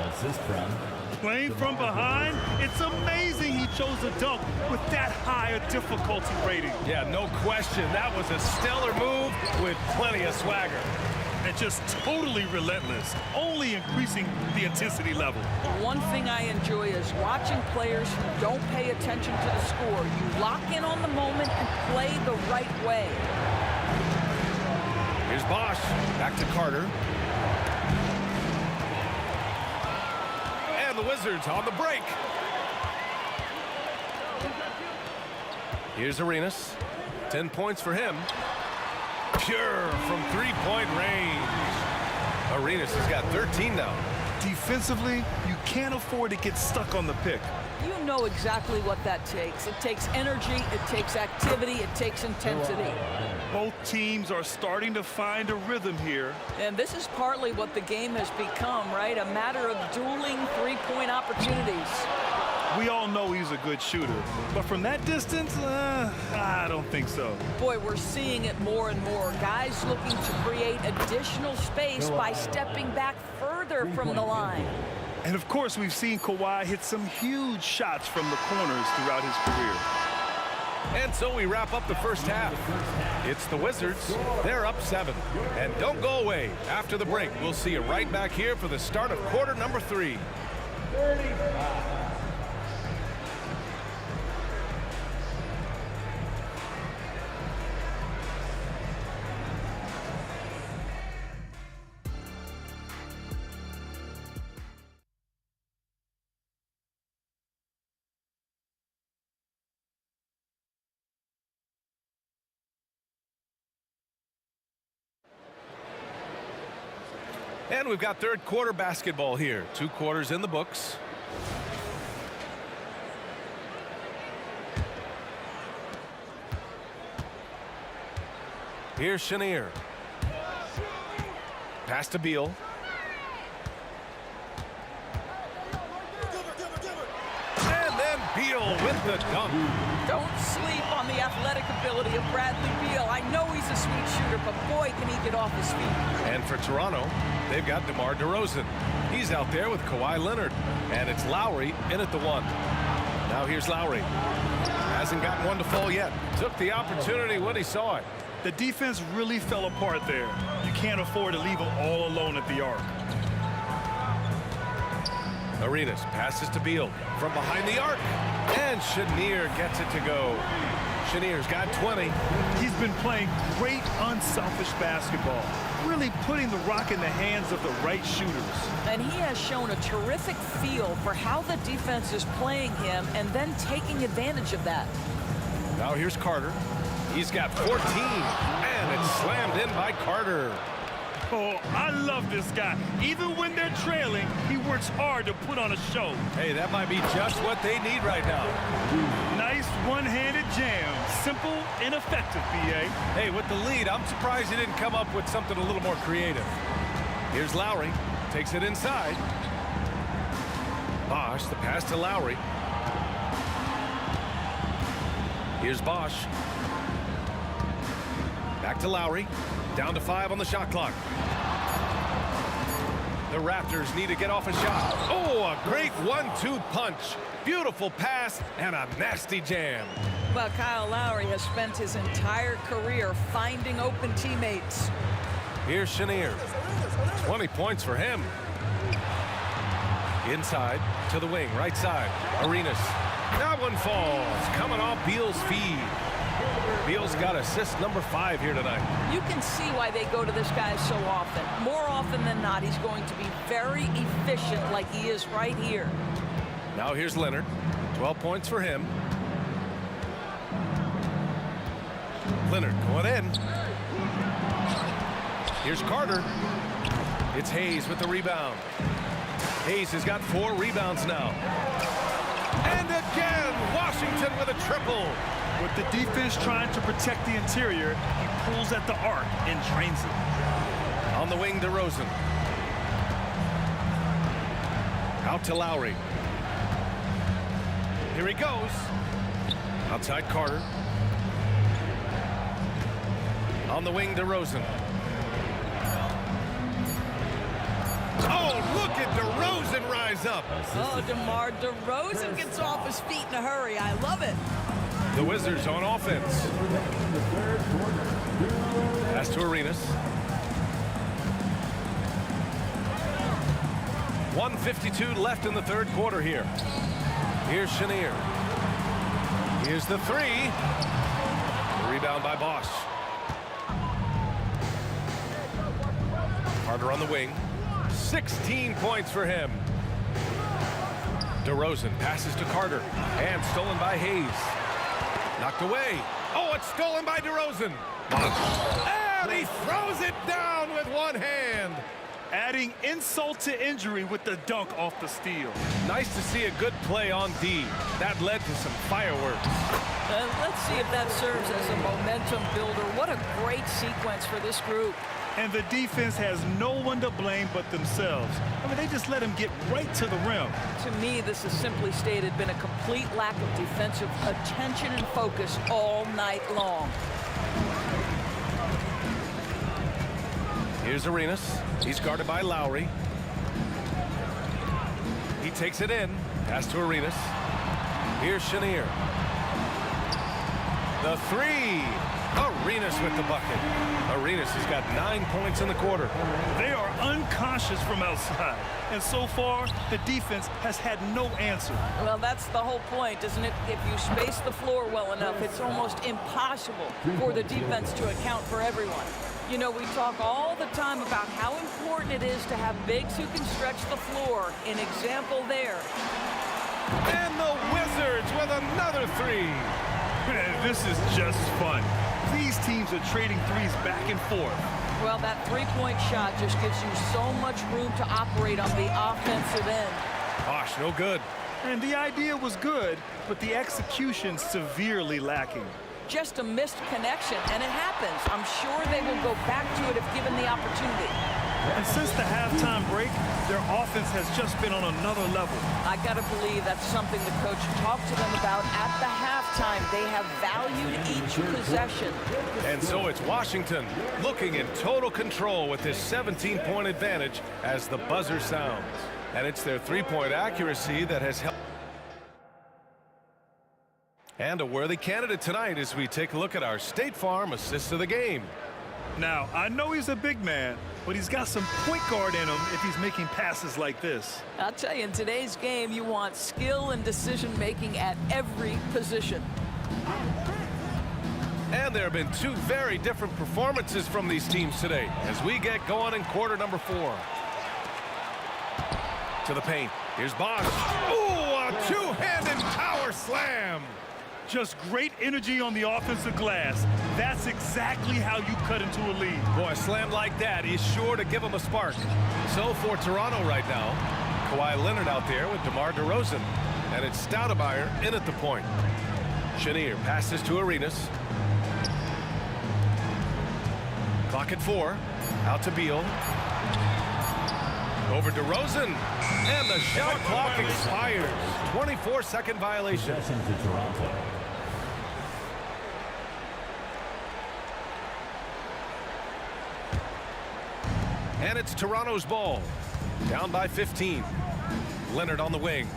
Playing from behind, it's amazing he chose a dunk with that higher difficulty rating.
Yeah, no question. That was a stellar move with plenty of swagger.
And just totally relentless, only increasing the intensity level.
One thing I enjoy is watching players who don't pay attention to the score. You lock in on the moment and play the right way.
Here's Bosch. Back to Carter. And the Wizards on the break. Here's Arenas. 10 points for him. Pure from three-point range. Arenas has got 13 now.
Defensively, you can't afford to get stuck on the pick.
You know exactly what that takes. It takes energy, it takes activity, it takes intensity.
Both teams are starting to find a rhythm here.
And this is partly what the game has become, right? A matter of dueling three-point opportunities.
We all know he's a good shooter, but from that distance, I don't think so.
Boy, we're seeing it more and more. Guys looking to create additional space by stepping back further from the line.
And of course, we've seen Kawhi hit some huge shots from the corners throughout his career.
And so we wrap up the first half. It's the Wizards. They're up 7. And don't go away. After the break, we'll see you right back here for the start of quarter number 3.
35.
And we've got third quarter basketball here. 2 quarters in the books. Here's Chenier. Pass to Beal. And then Beal with the dunk.
Don't sleep on the athletic ability of Bradley Beal. I know he's a sweet shooter, but boy, can he get off his feet.
And for Toronto, they've got DeMar DeRozan. He's out there with Kawhi Leonard. And it's Lowry in at the 1. Now here's Lowry. Hasn't gotten one to fall yet. Took the opportunity when he saw it.
The defense really fell apart there. You can't afford to leave them all alone at the arc.
Arenas passes to Beal from behind the arc. And Chenier gets it to go. Chenier's got 20.
He's been playing great unselfish basketball, really putting the rock in the hands of the right shooters.
And he has shown a terrific feel for how the defense is playing him and then taking advantage of that.
Now here's Carter. He's got 14, and it's slammed in by Carter.
Oh, I love this guy. Even when they're trailing, he works hard to put on a show.
Hey, that might be just what they need right now.
Nice one-handed jam. Simple and effective, B.A.
Hey, with the lead, I'm surprised he didn't come up with something a little more creative. Here's Lowry. Takes it inside. Bosch, the pass to Lowry. Here's Bosch. Back to Lowry. Down to 5 on the shot clock. The Raptors need to get off a shot. Oh, a great 1-2 punch. Beautiful pass and a nasty jam.
Well, Kyle Lowry has spent his entire career finding open teammates.
Here's Chenier. 20 points for him. Inside to the wing, right side. Arenas. That one falls. Coming off Beal's feed. Beal's got assist number 5 here tonight. You
can see why they go to this guy so often. More often than not, he's going to be very efficient like he is right here.
Now here's Leonard. 12 points for him. Leonard going in. Here's Carter. It's Hayes with the rebound. Hayes has got 4 rebounds now. And again, Washington with a triple.
With the defense trying to protect the interior, he pulls at the arc and drains it.
On the wing, DeRozan. Out to Lowry. Here he goes. Outside Carter. On the wing, DeRozan. Oh, look at DeRozan rise up.
Oh, DeMar DeRozan gets off his feet in a hurry. I love it.
The Wizards on offense. Pass to Arenas. 1:52 left in the third quarter here. Here's Chenier. Here's the three. Rebound by Bosch. Carter on the wing. 16 points for him. DeRozan passes to Carter. And stolen by Hayes. Knocked away. Oh, it's stolen by DeRozan. And he throws it down with one hand.
Adding insult to injury with the dunk off the steal.
Nice to see a good play on D. That led to some fireworks.
Let's see if that serves as a momentum builder. What a great sequence for this group.
And the defense has no one to blame but themselves. I mean, they just let him get right to the rim.
To me, this has simply stated been a complete lack of defensive attention and focus all night long.
Here's Arenas. He's guarded by Lowry. He takes it in. Pass to Arenas. Here's Chenier. The three. Arenas with the bucket. Arenas has got 9 points in the quarter.
They are unconscious from outside. And so far, the defense has had no answer.
Well, that's the whole point, isn't it? If you space the floor well enough, it's almost impossible for the defense to account for everyone. You know, we talk all the time about how important it is to have bigs who can stretch the floor. An example there.
And the Wizards with another three.
Man, this is just fun. These teams are trading threes back and forth.
Well, that three-point shot just gives you so much room to operate on the offensive end.
Gosh, no good.
And the idea was good, but the execution severely lacking.
Just a missed connection, and it happens. I'm sure they will go back to it if given the opportunity.
And since the halftime break, their offense has just been on another level.
I got to believe that's something the coach talked to them about at the halftime. They have valued each possession.
And so it's Washington looking in total control with this 17-point advantage as the buzzer sounds. And it's their three-point accuracy that has helped. And a worthy candidate tonight as we take a look at our State Farm assist of the game.
Now, I know he's a big man, but he's got some point guard in him if he's making passes like this.
I'll tell you, in today's game, you want skill and decision-making at every position.
And there have been two very different performances from these teams today as we get going in quarter number 4. To the paint. Here's Bosch. Ooh, a two-handed power slam.
Just great energy on the offensive glass. That's exactly how you cut into a lead.
Boy, a slam like that is sure to give them a spark. So for Toronto right now, Kawhi Leonard out there with DeMar DeRozan. And it's Stoudemire in at the point. Chenier passes to Arenas. Clock at 4. Out to Beal. Over DeRozan. And the shot clock expires. 24-second violation. And it's Toronto's ball. Down by 15. Leonard on the wing.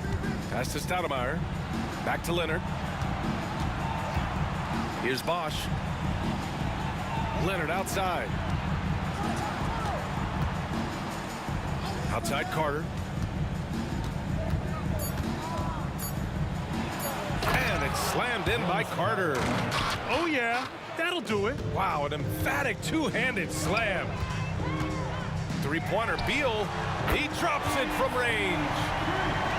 Pass to Stoudemire. Back to Leonard. Here's Bosch. Leonard outside. Outside Carter. And it's slammed in by Carter.
Oh, yeah. That'll do it.
Wow, an emphatic two-handed slam. Three-pointer, Beal. He drops it from range.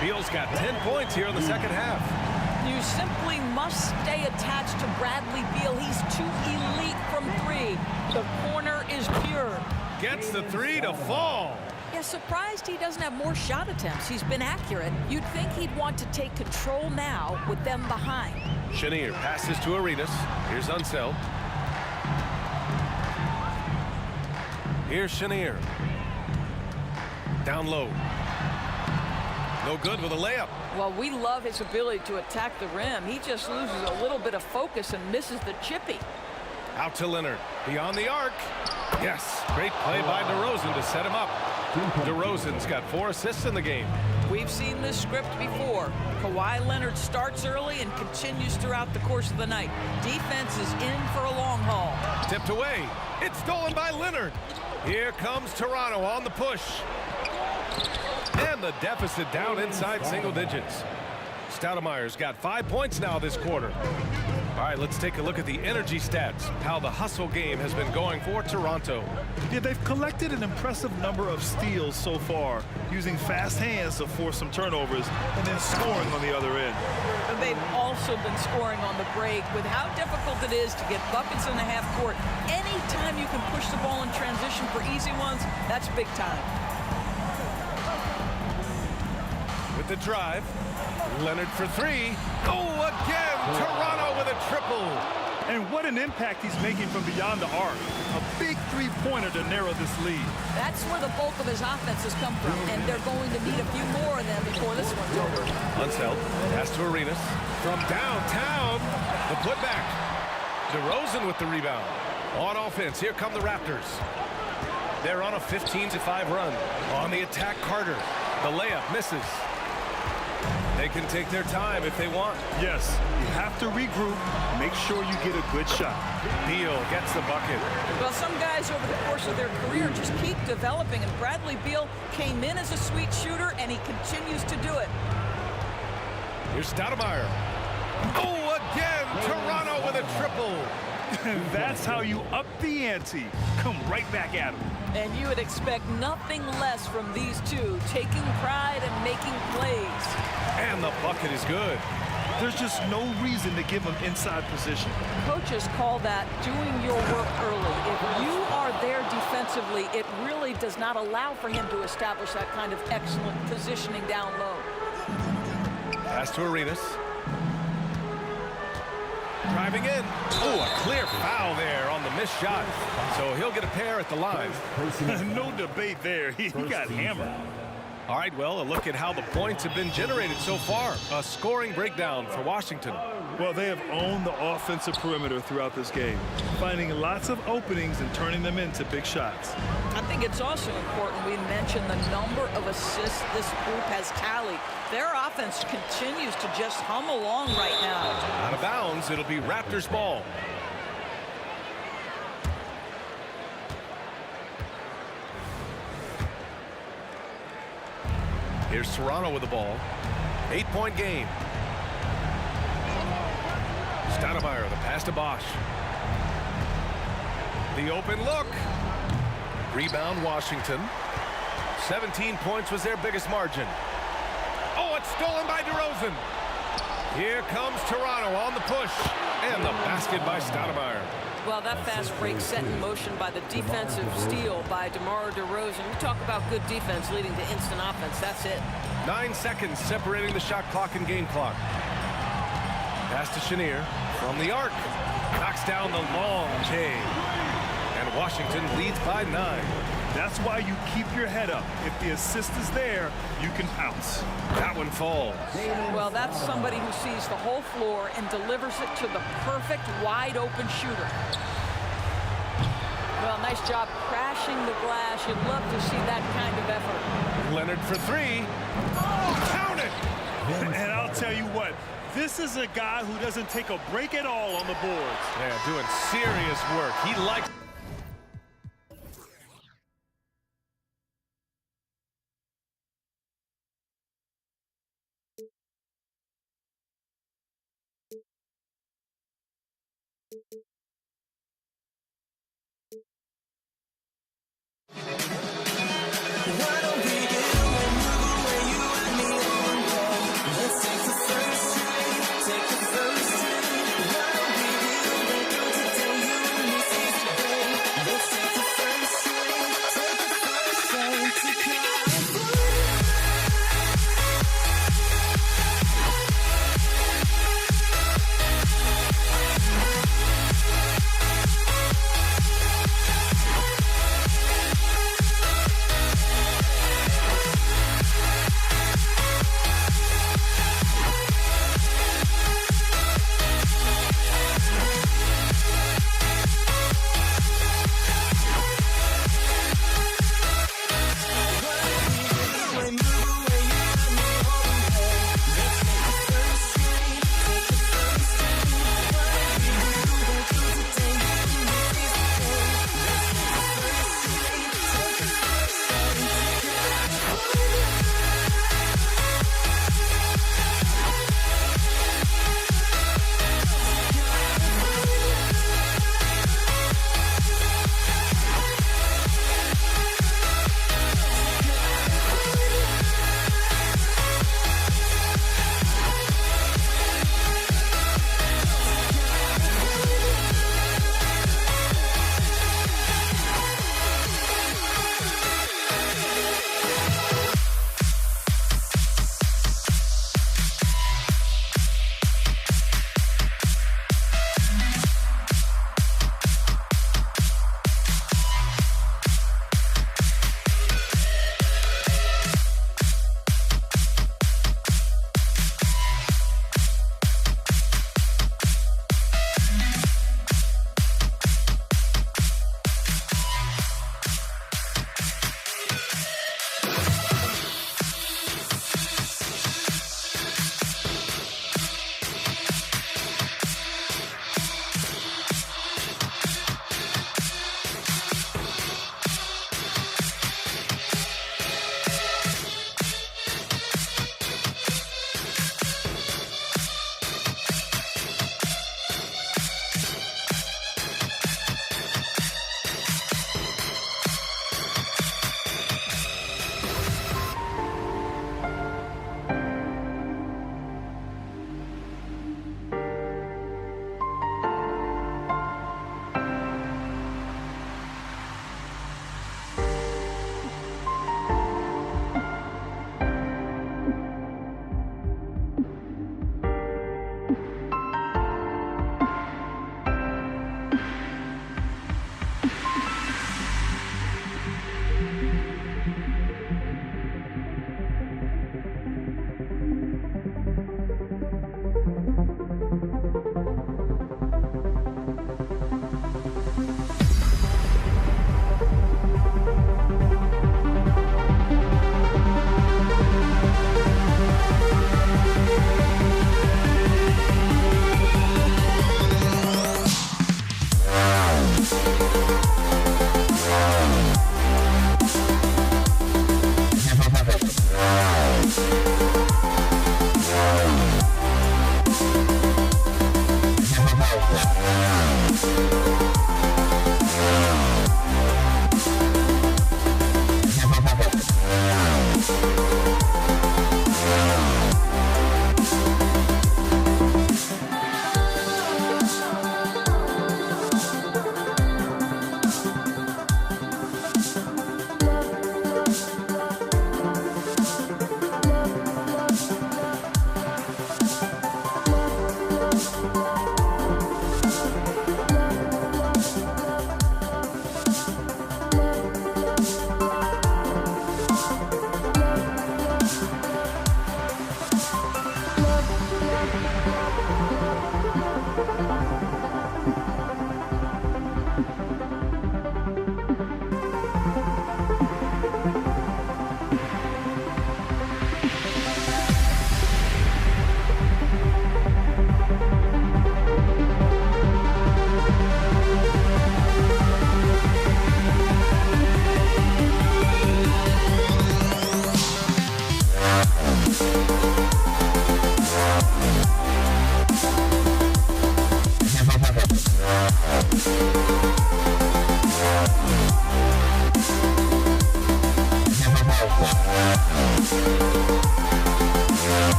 Beal's got 10 points here in the second half.
You simply must stay attached to Bradley Beal. He's too elite from 3. The corner is pure.
Gets the 3 to fall.
Yeah, Yeah, surprised he doesn't have more shot attempts. He's been accurate. You'd think he'd want to take control now with them behind.
Chenier passes to Arenas. Here's Unseld. Here's Chenier. Down low. No good with a layup.
Well, we love his ability to attack the rim. He just loses a little bit of focus and misses the chippy.
Out to Leonard. Beyond the arc. Yes, great play by DeRozan to set him up. DeRozan's got 4 assists in the game.
We've seen this script before. Kawhi Leonard starts early and continues throughout the course of the night. Defense is in for a long haul.
Tipped away. It's stolen by Leonard. Here comes Toronto on the push. And the deficit down inside single digits. Stoudemire's got 5 points now this quarter. All right, let's take a look at the energy stats, how the hustle game has been going for Toronto.
Yeah, they've collected an impressive number of steals so far, using fast hands to force some turnovers and then scoring on the other end.
And they've also been scoring on the break. With how difficult it is to get buckets in the half court, anytime you can push the ball in transition for easy ones, that's big time.
With the drive, Leonard for 3. Oh, again, Toronto with a triple.
And what an impact he's making from beyond the arc. A big three-pointer to narrow this lead.
That's where the bulk of his offense has come from, and they're going to need a few more of them before this one's over.
Unseld, pass to Arenas. From downtown, the putback. DeRozan with the rebound. On offense, here come the Raptors. They're on a 15-5 run. On the attack, Carter. The layup misses. They can take their time if they want.
Yes, you have to regroup, make sure you get a good shot.
Beal gets the bucket.
Well, some guys over the course of their career just keep developing, and Bradley Beal came in as a sweet shooter, and he continues to do it.
Here's Stoudemire. Oh, again, Toronto with a triple.
That's how you up the ante. Come right back at him.
And you would expect nothing less from these two, taking pride and making plays.
And the bucket is good.
There's just no reason to give him inside position.
Coaches call that doing your work early. If you are there defensively, it really does not allow for him to establish that kind of excellent positioning down low.
Pass to Arenas. Driving in. Oh, a clear foul there on the missed shot. So he'll get a pair at the line.
No debate there. He got hammered.
All right, well, a look at how the points have been generated so far. A scoring breakdown for Washington.
Well, they have owned the offensive perimeter throughout this game, finding lots of openings and turning them into big shots.
I think it's also important we mention the number of assists this group has tallied. Their offense continues to just hum along right now.
Out of bounds, it'll be Raptors ball. Here's Toronto with the ball. 8-point game. Stoudemire, the pass to Bosch. The open look. Rebound, Washington. 17 points was their biggest margin. Oh, it's stolen by DeRozan. Here comes Toronto on the push. And the basket by Stoudemire.
Well, that fast break set in motion by the defensive steal by DeMar DeRozan. You talk about good defense leading to instant offense. That's it.
9 seconds separating the shot clock and game clock. Pass to Chenier from the arc. Knocks down the long J. And Washington leads by 9.
That's why you keep your head up. If the assist is there, you can pounce.
That one falls.
Well, that's somebody who sees the whole floor and delivers it to the perfect wide-open shooter. Well, nice job crashing the glass. You'd love to see that kind of effort.
Leonard for 3. Count it!
And I'll tell you what, this is a guy who doesn't take a break at all on the boards.
Yeah, doing serious work. He likes...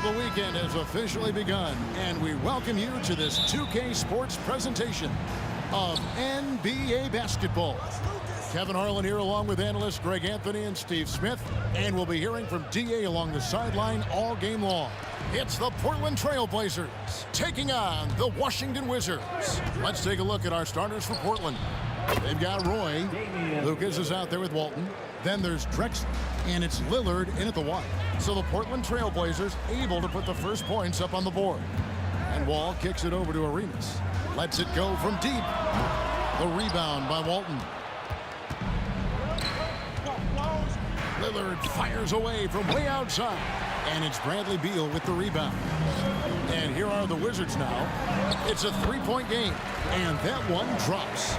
the weekend has officially begun, and we welcome you to this 2K Sports presentation of NBA basketball. Kevin Harlan here along with analysts Greg Anthony and Steve Smith, and we'll be hearing from DA along the sideline all game long. It's the Portland Trail Blazers taking on the Washington Wizards. Let's take a look at our starters for Portland. They've got Roy. Lucas is out there with Walton. Then there's Drexler, and it's Lillard in at the one. So the Portland Trail Blazers able to put the first points up on the board. And Wall kicks it over to Arenas. Lets it go from deep. The rebound by Walton. Lillard fires away from way outside. And it's Bradley Beal with the rebound. And here are the Wizards now. It's a three-point game. And that one drops.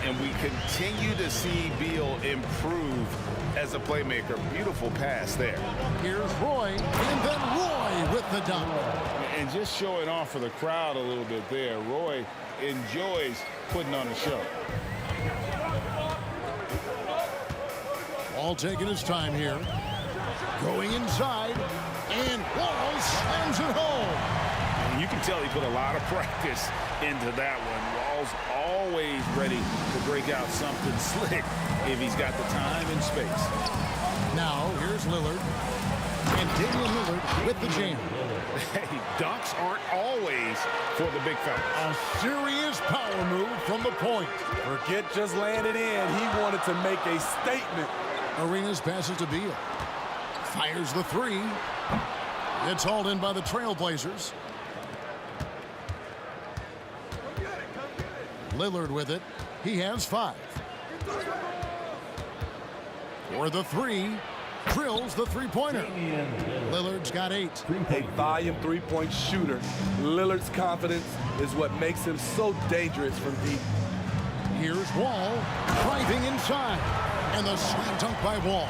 And we continue to see Beal improve as a playmaker. Beautiful pass there.
Here's Roy, and then Roy with the dunk.
And just showing off for the crowd a little bit there. Roy enjoys putting on a show.
All taking his time here. Going inside, and Wall slams it home.
And you can tell he put a lot of practice into that one. Wall's always ready to break out something slick if he's got the time and space.
Now, here's Lillard. And Damian Lillard with the jam.
Hey, dunks aren't always for the big fella.
A serious power move from the point.
Forget just laying it in. He wanted to make a statement.
Arenas passes to Beal. Fires the three. It's hauled in by the Trailblazers. Lillard with it. He has 5. For the three. Drills the three-pointer. Lillard's got 8.
A volume three-point shooter. Lillard's confidence is what makes him so dangerous from deep.
Here's Wall driving inside. And the slam dunk by Wall.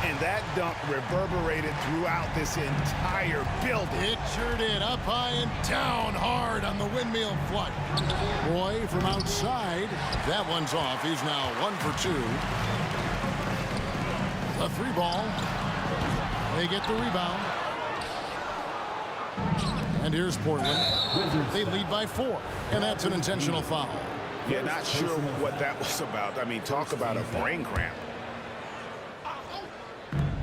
And that dunk reverberated throughout this entire building.
It sure did. Up high and down hard on the windmill flush. Roy from outside. That one's off. He's now 1 for 2. The 3 ball. They get the rebound. And here's Portland. They lead by 4. And that's an intentional foul.
Yeah, not sure what that was about. I mean, talk about a brain cramp.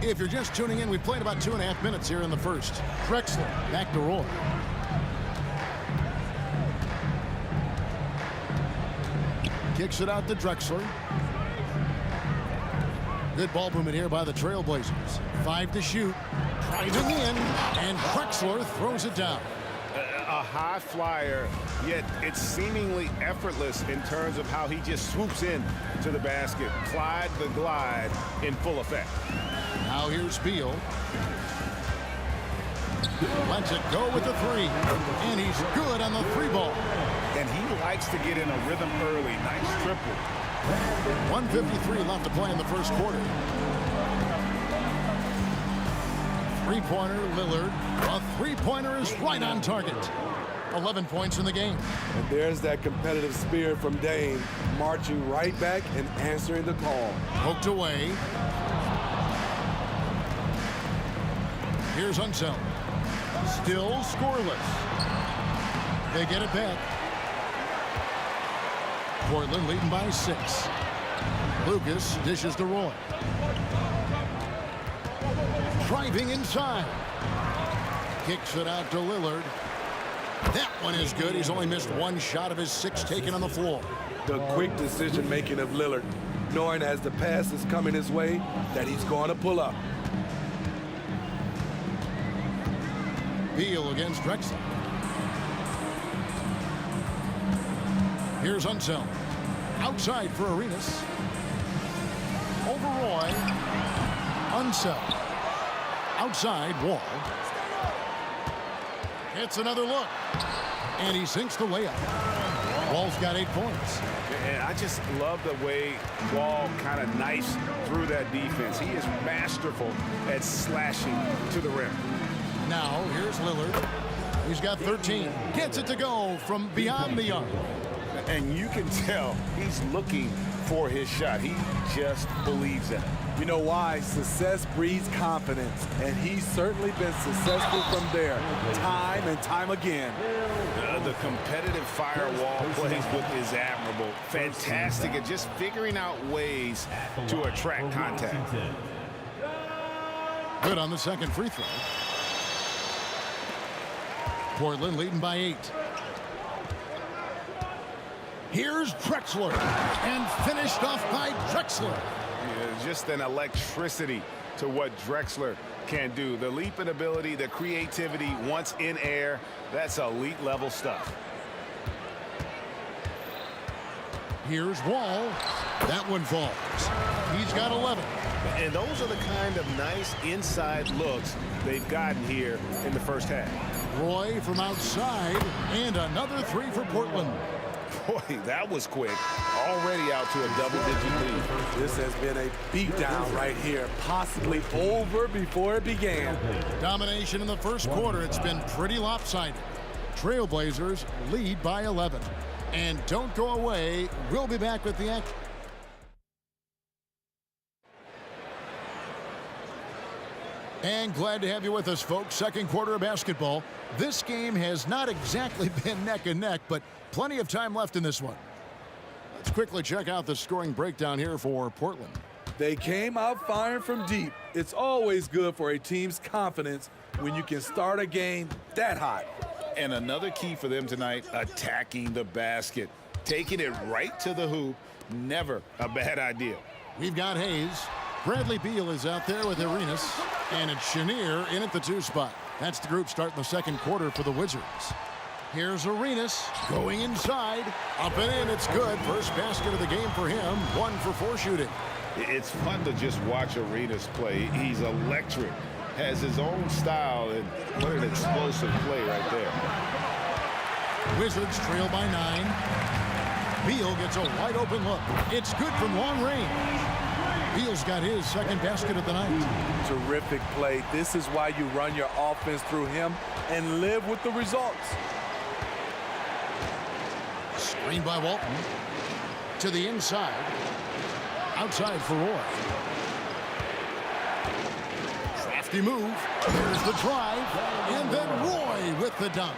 If you're just tuning in, we've played about 2.5 minutes here in the first. Drexler back to Roy. Kicks it out to Drexler. Good ball movement here by the Trailblazers. 5 to shoot. Driving in, and Drexler throws it down.
A high flyer, yet it's seemingly effortless in terms of how he just swoops in to the basket. Clyde the glide in full effect.
Now here's Beal. Lets it go with the 3. And he's good on the 3 ball.
And he likes to get in a rhythm early. Nice triple.
1:53 left to play in the first quarter. 3-pointer, Lillard. A 3-pointer is right on target. 11 points in the game.
And there's that competitive spirit from Dame, marching right back and answering the call.
Poked away. Here's Unseld. Still scoreless. They get it back. Portland leading by 6. Lucas dishes to Roy. Driving inside. Kicks it out to Lillard. That one is good. He's only missed 1 shot of his 6 taken on the floor.
The quick decision-making of Lillard, knowing as the pass is coming his way that he's going to pull up.
Beal against Drexler. Here's Unseld. Outside for Arenas. Over Roy. Unseld. Outside, Wall. It's another look. And he sinks the layup. Wall's got 8 points.
And I just love the way Wall kind of knifes through that defense. He is masterful at slashing to the rim.
Now, here's Lillard. He's got 13. Gets it to go from beyond the arc.
And you can tell he's looking for his shot. He just believes in it.
You know why? Success breeds confidence, and he's certainly been successful from there, time and time again.
The competitive firewall plays with is admirable. Fantastic at just figuring out ways to attract contact.
Good on the second free throw. Portland leading by 8. Here's Drexler, and finished off by Drexler.
Yeah, just an electricity to what Drexler can do. The leaping ability, the creativity once in air, that's elite level stuff.
Here's Wall. That one falls. He's got 11.
And those are the kind of nice inside looks they've gotten here in the first half.
Roy from outside, and another 3 for Portland.
Boy, that was quick. Already out to a double-digit lead.
This has been a beatdown right here, possibly over before it began.
Domination in the first quarter. It's been pretty lopsided. Trailblazers lead by 11. And don't go away. We'll be back with the action. And glad to have you with us, folks. Second quarter of basketball. This game has not exactly been neck and neck, but plenty of time left in this one. Let's quickly check out the scoring breakdown here for Portland.
They came out firing from deep. It's always good for a team's confidence when you can start a game that hot.
And another key for them tonight, attacking the basket. Taking it right to the hoop, never a bad idea.
We've got Hayes. Bradley Beal is out there with Arenas. And it's Chenier in at the 2 spot. That's the group starting the second quarter for the Wizards. Here's Arenas going inside. Up and in, it's good. First basket of the game for him. 1 for 4 shooting.
It's fun to just watch Arenas play. He's electric. Has his own style, and what an explosive play right there.
Wizards trail by 9. Beal gets a wide open look. It's good from long range. Beal's got his second basket of the night.
Terrific play. This is why you run your offense through him and live with the results.
Screen by Walton. To the inside. Outside for Roy. Crafty move. There's the drive. And then Roy with the dunk.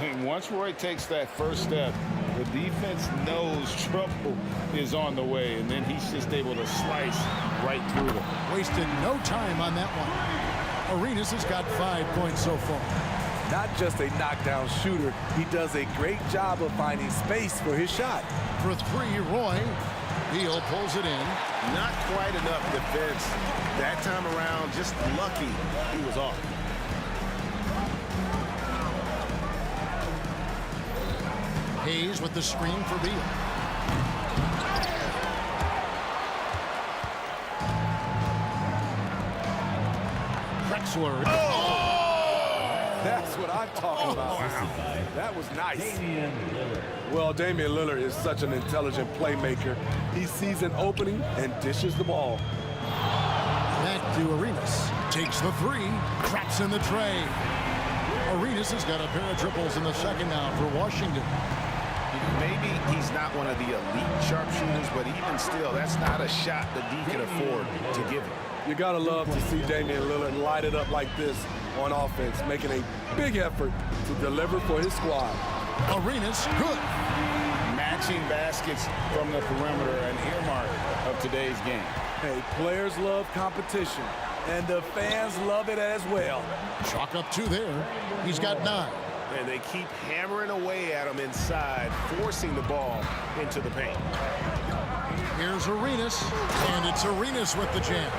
And once Roy takes that first step, the defense knows trouble is on the way, and then he's just able to slice right through them.
Wasted no time on that one. Arenas has got 5 points so far.
Not just a knockdown shooter, he does a great job of finding space for his shot.
For 3, Roy. Beal pulls it in.
Not quite enough defense. That time around, just lucky he was off.
Hayes with the screen for Beal. Drexler.
Oh! That's what I'm talking about. Wow. That was nice. Well, Damian Lillard is such an intelligent playmaker. He sees an opening and dishes the ball.
Back to Arenas. Takes the 3. Traps in the tray. Arenas has got a pair of triples in the second now for Washington.
Maybe he's not one of the elite sharpshooters, but even still, that's not a shot that he can afford to give him.
You gotta love to see Damian Lillard light it up like this on offense, making a big effort to deliver for his squad.
Arenas, good.
Matching baskets from the perimeter, an earmark of today's game.
Hey, players love competition, and the fans love it as well.
Chalk up 2 there. He's got 9.
And they keep hammering away at him inside, forcing the ball into the paint.
Here's Arenas, and it's Arenas with the jam.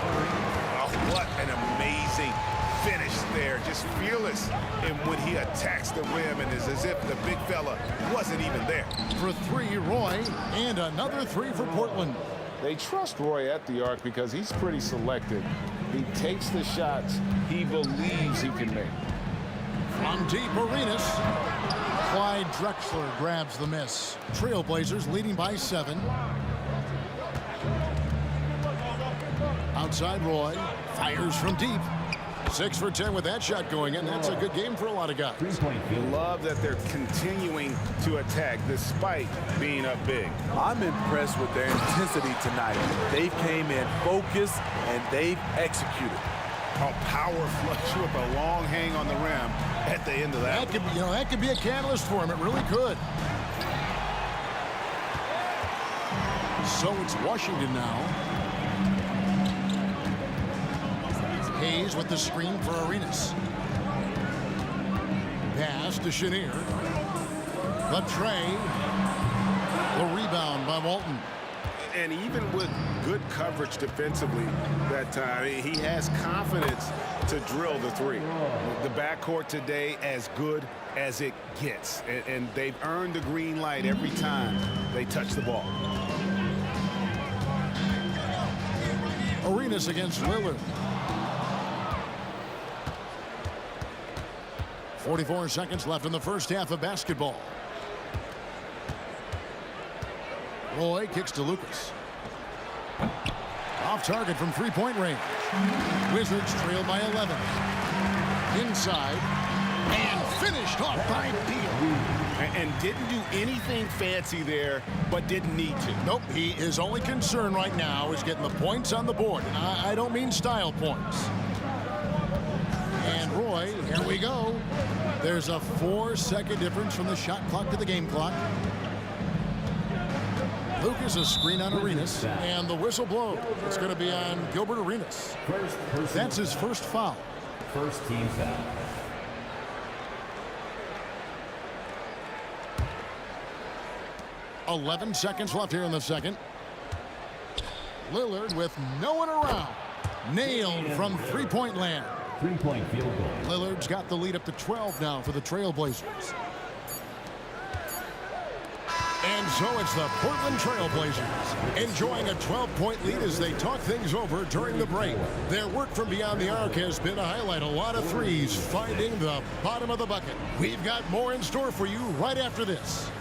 Oh, what an amazing finish there. Just fearless in when he attacks the rim, and it's as if the big fella wasn't even there.
For 3, Roy, and another 3 for Portland.
They trust Roy at the arc because he's pretty selective. He takes the shots he believes he can make.
From deep, Arenas. Clyde Drexler grabs the miss. Trailblazers leading by 7. Outside Roy. Fires from deep. 6 for 10 with that shot going in. That's a good game for a lot of guys.
Love that they're continuing to attack despite being up big.
I'm impressed with their intensity tonight. They've came in focused and they've executed.
A power flush with a long hang on the rim at the end of that.
That could be, that could be a catalyst for him. It really could. So it's Washington now. Hayes with the screen for Arenas. Pass to Chenier. The tray. The rebound by Walton.
And even with good coverage defensively that time, he has confidence to drill the three. The backcourt today as good as it gets. And they've earned the green light every time they touch the ball.
Arenas against Lillard. 44 seconds left in the first half of basketball. Roy kicks to Lucas. Off target from three-point range. Wizards trail by 11. Inside. And finished off by Beal.
And didn't do anything fancy there, but didn't need to.
Nope, his only concern right now is getting the points on the board. And I don't mean style points. And Roy, here we go. There's a 4-second difference from the shot clock to the game clock. Lucas a screen on Arenas, and the whistle blows. It's going to be on Gilbert Arenas. That's his first foul.
First team foul.
.11 seconds left here in the second. Lillard with no one around. Nailed from three-point land.
Three-point field goal.
Lillard's got the lead up to 12 now for the Trailblazers. And so it's the Portland Trailblazers enjoying a 12-point lead as they talk things over during the break. Their work from beyond the arc has been to highlight a lot of threes, finding the bottom of the bucket. We've got more in store for you right after this.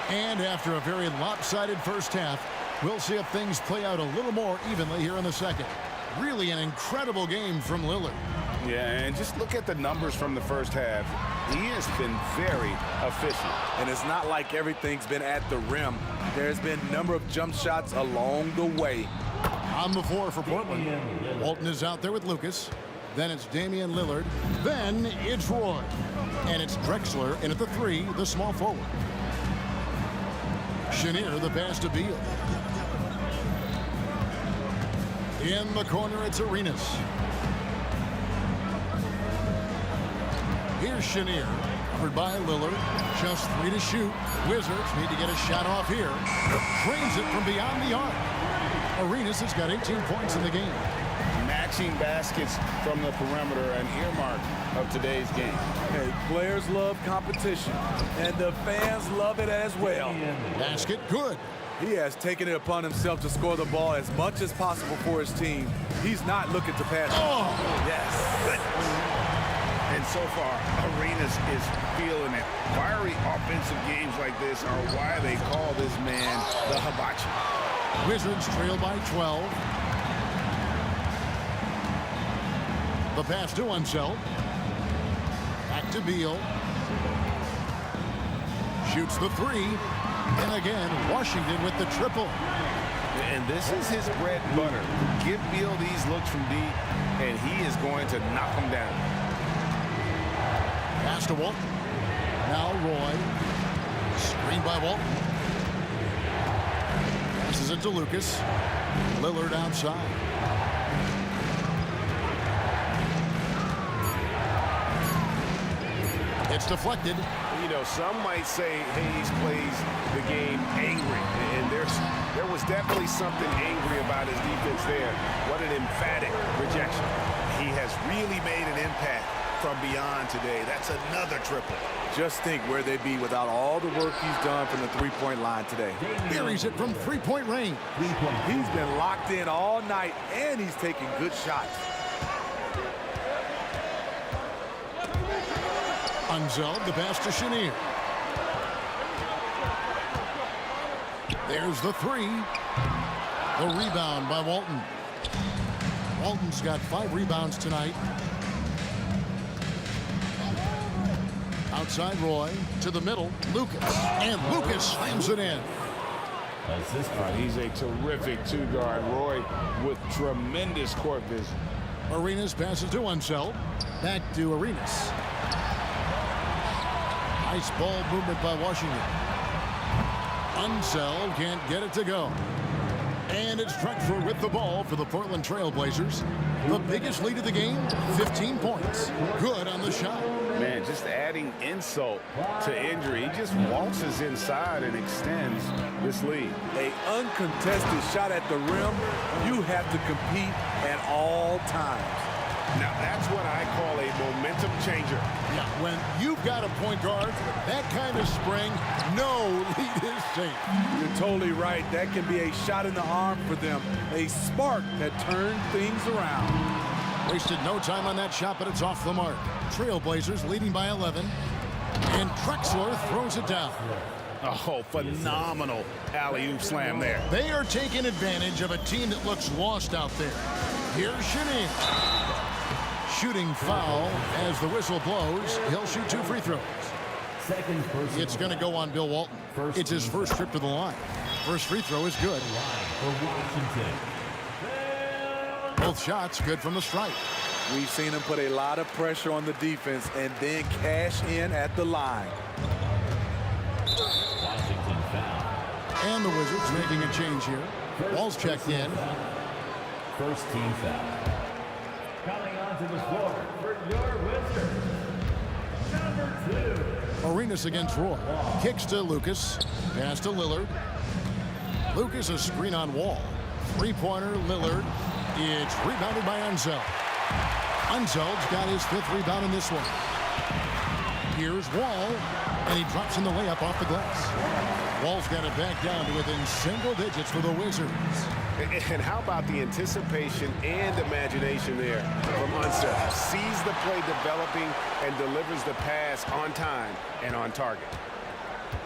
And after a very lopsided first half, we'll see if things play out a little more evenly here in the second. Really an incredible game from Lillard.
Yeah, and just look at the numbers from the first half. He has been very efficient.
And it's not like everything's been at the rim. There's been a number of jump shots along the way.
On the floor for Portland. Walton is out there with Lucas. Then it's Damian Lillard. Then it's Roy. And it's Drexler in at the 3, the small forward. Chenier, the pass to Beal. In the corner, it's Arenas. Here's Chenier, covered by Lillard. Just 3 to shoot. Wizards need to get a shot off here. Drains it from beyond the arc. Arenas has got 18 points in the game.
Matching baskets from the perimeter, an earmark of today's game.
Hey, players love competition, and the fans love it as well.
Basket good.
He has taken it upon himself to score the ball as much as possible for his team. He's not looking to pass.
Oh!
Yes. And so far, Arenas is feeling it. Fiery offensive games like this are why they call this man the hibachi.
Wizards trail by 12. The pass to Unseld. Back to Beal. Shoots the 3. And again, Washington with the triple.
And this is his bread and butter. Give Beal these looks from deep, and he is going to knock them down.
Pass to Walton. Now Roy. Screen by Walton. Passes it to Lucas. Lillard outside. It's deflected.
You know, some might say Hayes plays the game angry, and there was definitely something angry about his defense there. What an emphatic rejection. He has really made an impact from beyond today. That's another triple.
Just think where they'd be without all the work he's done from the three-point line today.
Buries it from three-point range.
He's been locked in all night, and he's taking good shots.
Unzeld, the pass to Chenier. There's the three. The rebound by Walton. Walton's got 5 rebounds tonight. Outside Roy to the middle. Lucas. And Lucas slams it in.
He's a terrific two-guard. Roy with tremendous court vision.
Arenas passes to Unseld. Back to Arenas. Nice ball movement by Washington. Unseld can't get it to go. And it's Drexler with the ball for the Portland Trail Blazers. The biggest lead of the game, 15 points. Good on the shot.
Man, just adding insult to injury. He just waltzes inside and extends this lead.
An uncontested shot at the rim, you have to compete at all times.
Now, that's what I call a momentum changer.
Yeah, when you've got a point guard, that kind of spring, no lead is safe.
You're totally right. That can be a shot in the arm for them. A spark that turned things around.
Wasted no time on that shot, but it's off the mark. Trailblazers leading by 11. And Drexler throws it down.
Oh, phenomenal alley-oop slam there.
They are taking advantage of a team that looks lost out there. Here's Chenier. Shooting foul as the whistle blows. He'll shoot 2 free throws. It's going to go on Bill Walton. It's his first trip to the line. First free throw is good. Both shots good from the stripe.
We've seen him put a lot of pressure on the defense and then cash in at the line.
And the Wizards making a change here. Ball's checked in.
First team foul. Coming onto the floor for your Wizards, number 2.
Arenas against Roy. Kicks to Lucas. Pass to Lillard. Lucas a screen on Wall. Three-pointer, Lillard. It's rebounded by Unseld. Unzeld's got his 5th rebound in this one. Here's Wall, and he drops in the layup off the glass. Wall's got it back down to within single digits for the Wizards.
And how about the anticipation and imagination there from Unseld? Sees the play developing and delivers the pass on time and on target.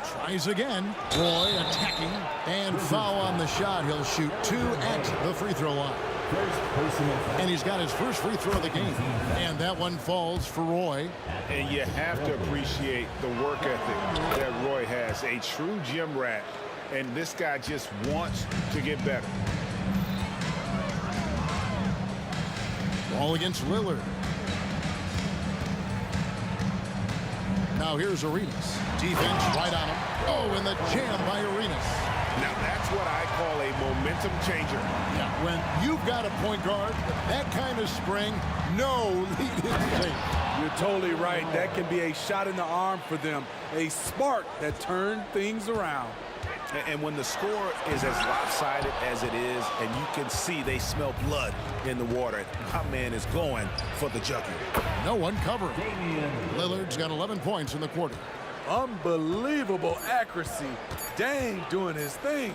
Tries again. Roy attacking and foul on the shot. He'll shoot 2 at the free throw line. And he's got his first free throw of the game. And that one falls for Roy.
And you have to appreciate the work ethic that Roy has. A true gym rat. And this guy just wants to get better.
Ball against Lillard. Now here's Arenas. Defense right on him. Oh, and the jam by Arenas.
Now that's what I call a momentum changer.
Yeah, when you've got a point guard, that kind of spring, no lead is safe.
You're totally right. That can be a shot in the arm for them. A spark that turned things around.
And when the score is as lopsided as it is, and you can see they smell blood in the water, my man is going for the jugular.
No one covering. Lillard's got 11 points in the quarter.
Unbelievable accuracy. Dang, doing his thing.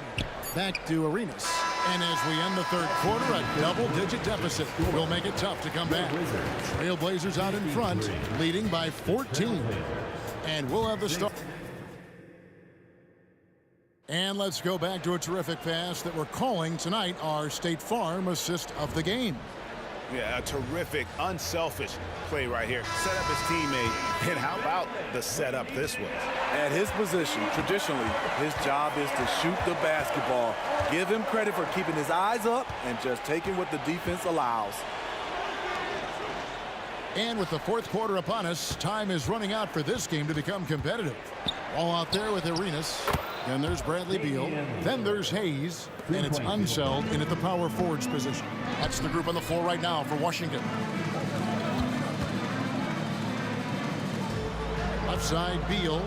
Back to Arenas. And as we end the third quarter, a double-digit deficit will make it tough to come back. Trailblazers out in front, leading by 14. And we'll have the start. And let's go back to a terrific pass that we're calling tonight our State Farm assist of the game.
Yeah, a terrific, unselfish play right here. Set up his teammate, and how about the setup this was?
At his position, traditionally, his job is to shoot the basketball. Give him credit for keeping his eyes up and just taking what the defense allows.
And with the fourth quarter upon us, time is running out for this game to become competitive. All out there with Arenas. Then there's Bradley Beal. Then there's Hayes. And it's Unseld in at the power forwards position. That's the group on the floor right now for Washington. Left side, Beal.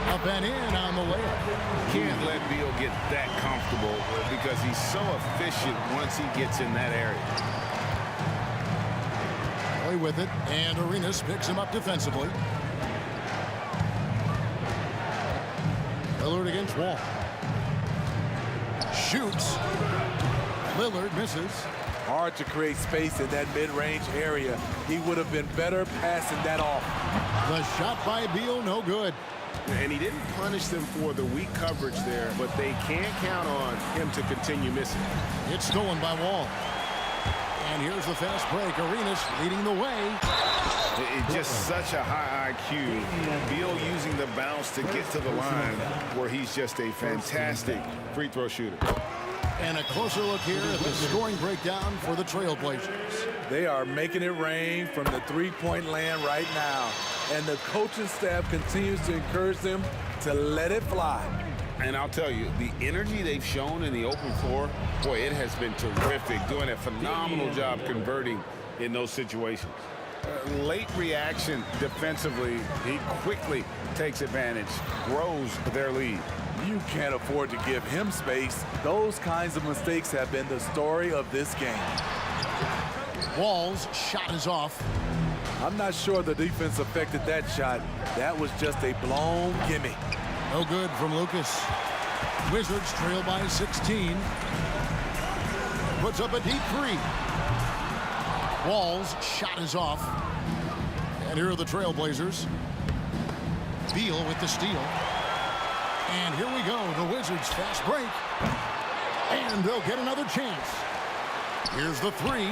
Up and in on the layup.
Can't let Beal get that comfortable because he's so efficient once he gets in that area.
Play with it, and Arenas picks him up defensively. Lillard against Wall. Shoots. Lillard misses.
Hard to create space in that mid-range area. He would have been better passing that off.
The shot by Beal, no good.
And he didn't punish them for the weak coverage there, but they can't count on him to continue missing.
It's stolen by Wall. And here's the fast break. Arenas leading the way.
It's just such a high IQ. Beal using the bounce to get to the line where he's just a fantastic free throw shooter.
And a closer look here at the scoring breakdown for the Trailblazers.
They are making it rain from the three-point land right now. And the coaching staff continues to encourage them to let it fly.
And I'll tell you, the energy they've shown in the open floor, boy, it has been terrific. Doing a phenomenal job converting in those situations. Late reaction defensively, he quickly takes advantage, grows their lead.
You can't afford to give him space. Those kinds of mistakes have been the story of this game.
Wall's shot is off.
I'm not sure the defense affected that shot. That was just a blown gimme.
No good from Lucas. Wizards trail by 16. Puts up a deep three. Wall's shot is off. And here are the Trailblazers. Beal with the steal. And here we go, the Wizards fast break. And they'll get another chance. Here's the three.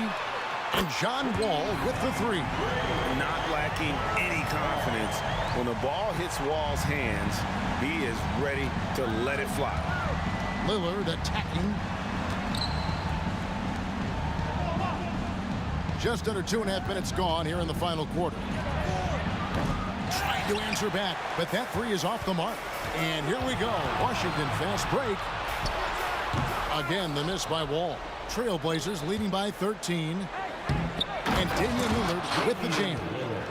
And John Wall with the three.
Not lacking any confidence. When the ball hits Wall's hands, he is ready to let it fly.
Lillard attacking. Just under 2.5 minutes gone here in the final quarter. Trying to answer back, but that three is off the mark. And here we go. Washington fast break. Again, the miss by Wall. Trailblazers leading by 13. And Damian Lillard with the jam.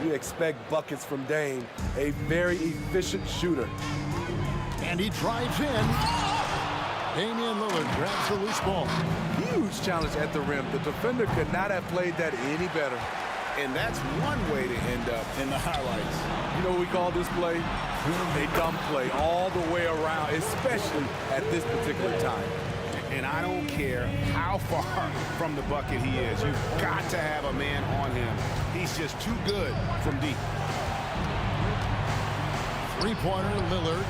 You expect buckets from Dame, a very efficient shooter.
And he drives in. Damian Lillard grabs the loose ball.
Huge challenge at the rim. The defender could not have played that any better.
And that's one way to end up in the highlights.
You know what we call this play? A dumb play all the way around, especially at this particular time.
And I don't care how far from the bucket he is. You've got to have a man on him. He's just too good from deep.
Three-pointer, Lillard.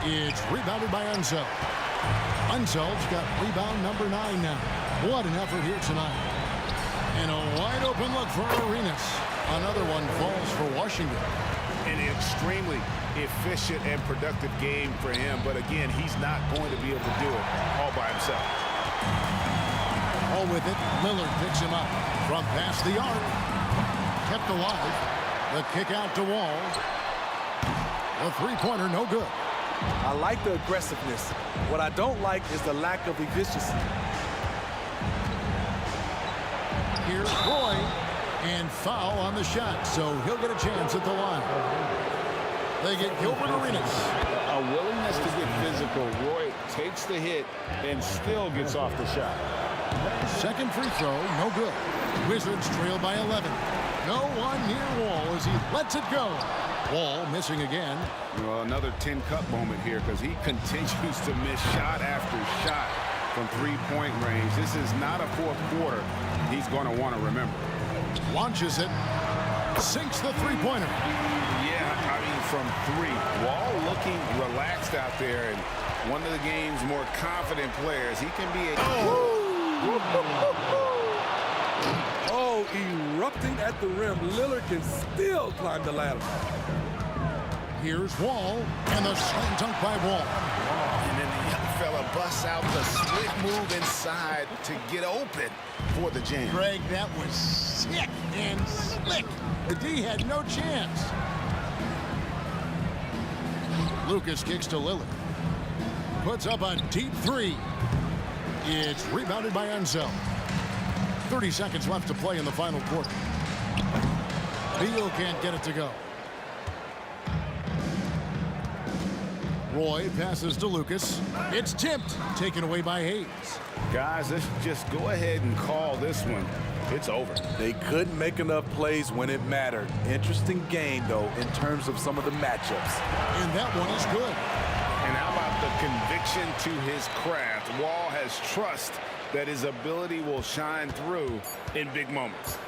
It's rebounded by Unseld. Unseld's got rebound number 9 now. What an effort here tonight. And a wide-open look for Arenas. Another one falls for Washington.
An extremely efficient and productive game for him. But again, he's not going to be able to do it all by himself.
All with it, Lillard picks him up from past the arc. Kept alive. The kick out to Wall. The three-pointer, no good.
I like the aggressiveness. What I don't like is the lack of efficiency.
Here's Roy, and foul on the shot, so he'll get a chance at the line. They get Gilbert Arenas.
A willingness to get physical. Roy takes the hit and still gets off the shot.
Second free throw, no good. Wizards trail by 11. No one near Wall as he lets it go. Wall missing again.
Well, another tin cup moment here because he continues to miss shot after shot from three-point range. This is not a fourth quarter he's going to want to remember.
Launches it. Sinks the three-pointer.
Yeah, I mean, from three. Wall looking relaxed out there, and one of the game's more confident players. He can be a...
Oh, erupting at the rim. Lillard can still climb the ladder.
Here's Wall, and the slam dunk by Wall.
And then the young fella busts out the split move inside to get open for the jam.
Greg, that was sick and slick. The D had no chance. Lucas kicks to Lillard. Puts up a deep three. It's rebounded by Unseld. 30 seconds left to play in the final quarter. Beal can't get it to go. Roy passes to Lucas. It's tipped, taken away by Hayes.
Guys, let's just go ahead and call this one. It's over.
They couldn't make enough plays when it mattered. Interesting game, though, in terms of some of the matchups.
And that one is good.
And how about the conviction to his craft? Wall has trust that his ability will shine through in big moments.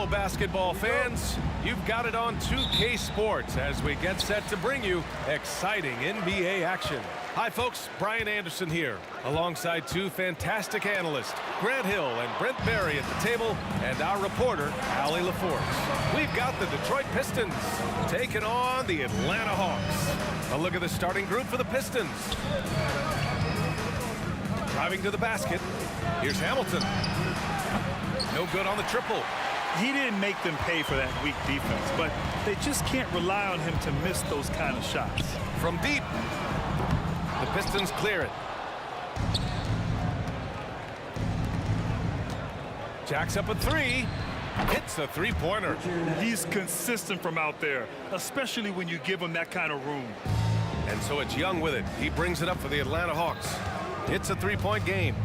Basketball fans, you've got it on 2K Sports as we get set to bring you exciting NBA action. Hi folks, Brian Anderson here, alongside two fantastic analysts, Grant Hill and Brent Barry at the table, and our reporter, Allie LaForce. We've got the Detroit Pistons taking on the Atlanta Hawks. A look at the starting group for the Pistons. Driving to the basket, here's Hamilton. No good on the triple.
He didn't make them pay for that weak defense, but they just can't rely on him to miss those kind of shots.
From deep, the Pistons clear it. Jacks up a three, hits a three-pointer.
He's consistent from out there, especially when you give him that kind of room.
And so it's Young with it. He brings it up for the Atlanta Hawks. It's a three-point game.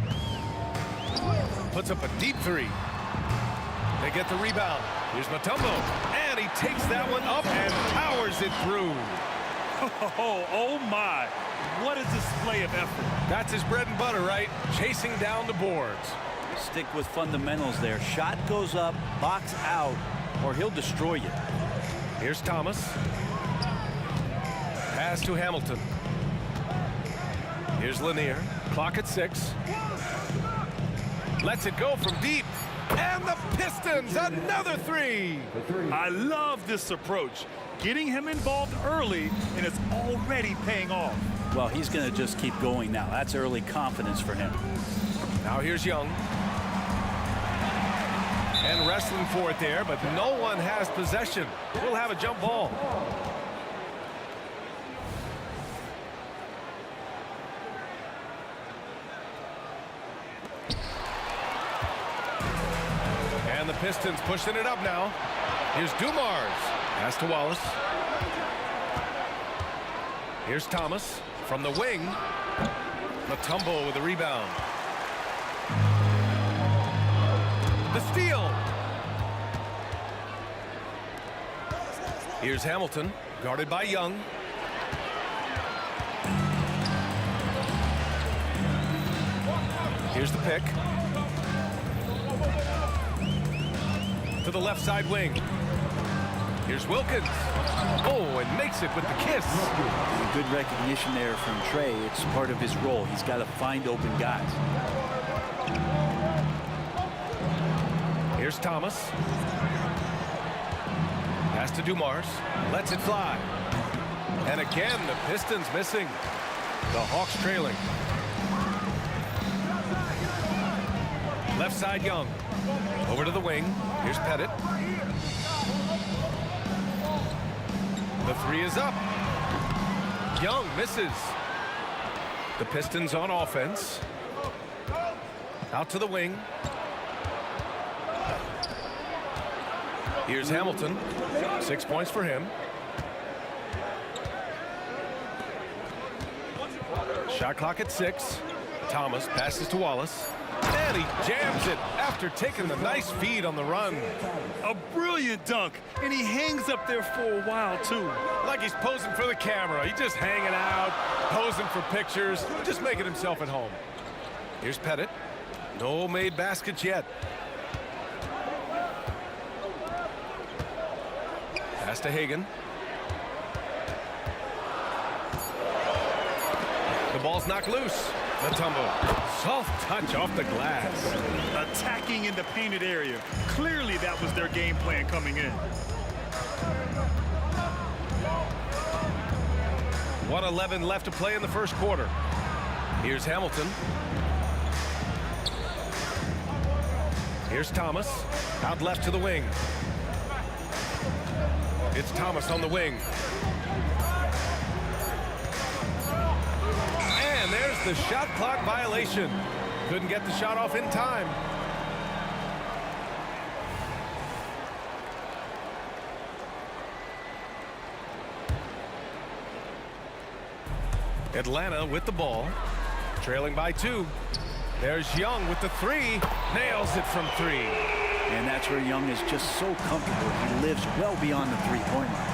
Puts up a deep three. They get the rebound. Here's Mutombo, and he takes that one up and powers it through.
Oh my, what a display of effort.
That's his bread and butter, right? Chasing down the boards.
Stick with fundamentals there. Shot goes up, box out, or he'll destroy you.
Here's Thomas. Pass to Hamilton. Here's Lanier. Clock at 6. Lets it go from deep. And the Pistons, another three.
I love this approach. Getting him involved early, and it's already paying off.
Well, he's going to just keep going now. That's early confidence for him.
Now here's Young. And wrestling for it there, but no one has possession. We'll have a jump ball. And the Pistons pushing it up now. Here's Dumars. Pass to Wallace. Here's Thomas from the wing. Mutombo with the rebound. The steal. Here's Hamilton, guarded by Young. Here's the pick. To the left side wing. Here's Wilkins. Oh, and makes it with the kiss.
Good recognition there from Trey. It's part of his role. He's got to find open guys.
Here's Thomas. Pass to Dumars. Lets it fly. And again, the Pistons missing. The Hawks trailing. Left side Young. Over to the wing. Here's Pettit. The three is up. Young misses. The Pistons on offense. Out to the wing. Here's Hamilton. 6 points for him. Shot clock at 6. Thomas passes to Wallace. And he jams it after taking the nice feed on the run.
A brilliant dunk, and he hangs up there for a while, too.
Like he's posing for the camera. He's just hanging out, posing for pictures, just making himself at home. Here's Pettit. No made baskets yet. Pass to Hagan. The ball's knocked loose. Mutombo. Soft touch off the glass.
Attacking in the painted area. Clearly that was their game plan coming in.
1:11 left to play in the first quarter. Here's Hamilton. Here's Thomas. Out left to the wing. It's Thomas on the wing. And there's the shot clock violation. Couldn't get the shot off in time. Atlanta with the ball, trailing by 2. There's Young with the 3, nails it from 3.
And that's where Young is just so comfortable. He lives well beyond the three-point line.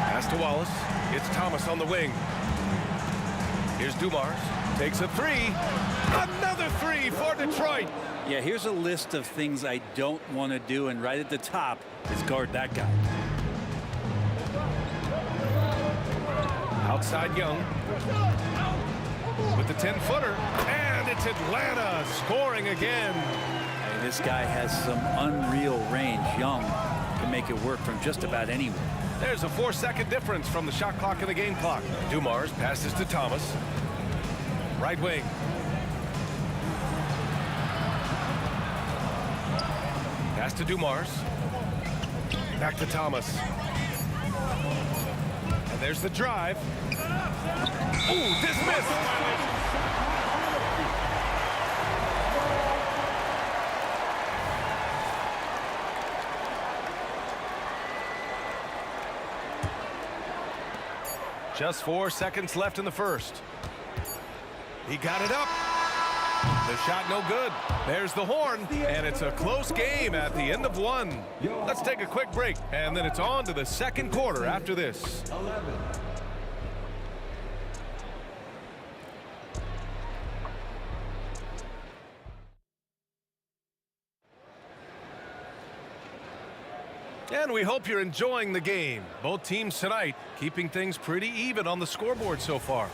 Pass to Wallace. It's Thomas on the wing. Here's Dumars, takes a 3. Another 3 for Detroit.
Yeah, here's a list of things I don't want to do, and right at the top is guard that guy.
Outside Young with the 10-footer, and it's Atlanta scoring again.
And this guy has some unreal range. Young can make it work from just about anywhere.
There's a 4-second difference from the shot clock and the game clock. Dumars passes to Thomas. Right wing. Pass to Dumars. Back to Thomas. And there's the drive. Ooh, dismissed. Just 4 seconds left in the first. He got it up. The shot no good. There's the horn, and it's a close game at the end of 1. Let's take a quick break, and then it's on to the second quarter after this.
11.
And we hope you're enjoying the game. Both teams tonight keeping things pretty even on the scoreboard so far.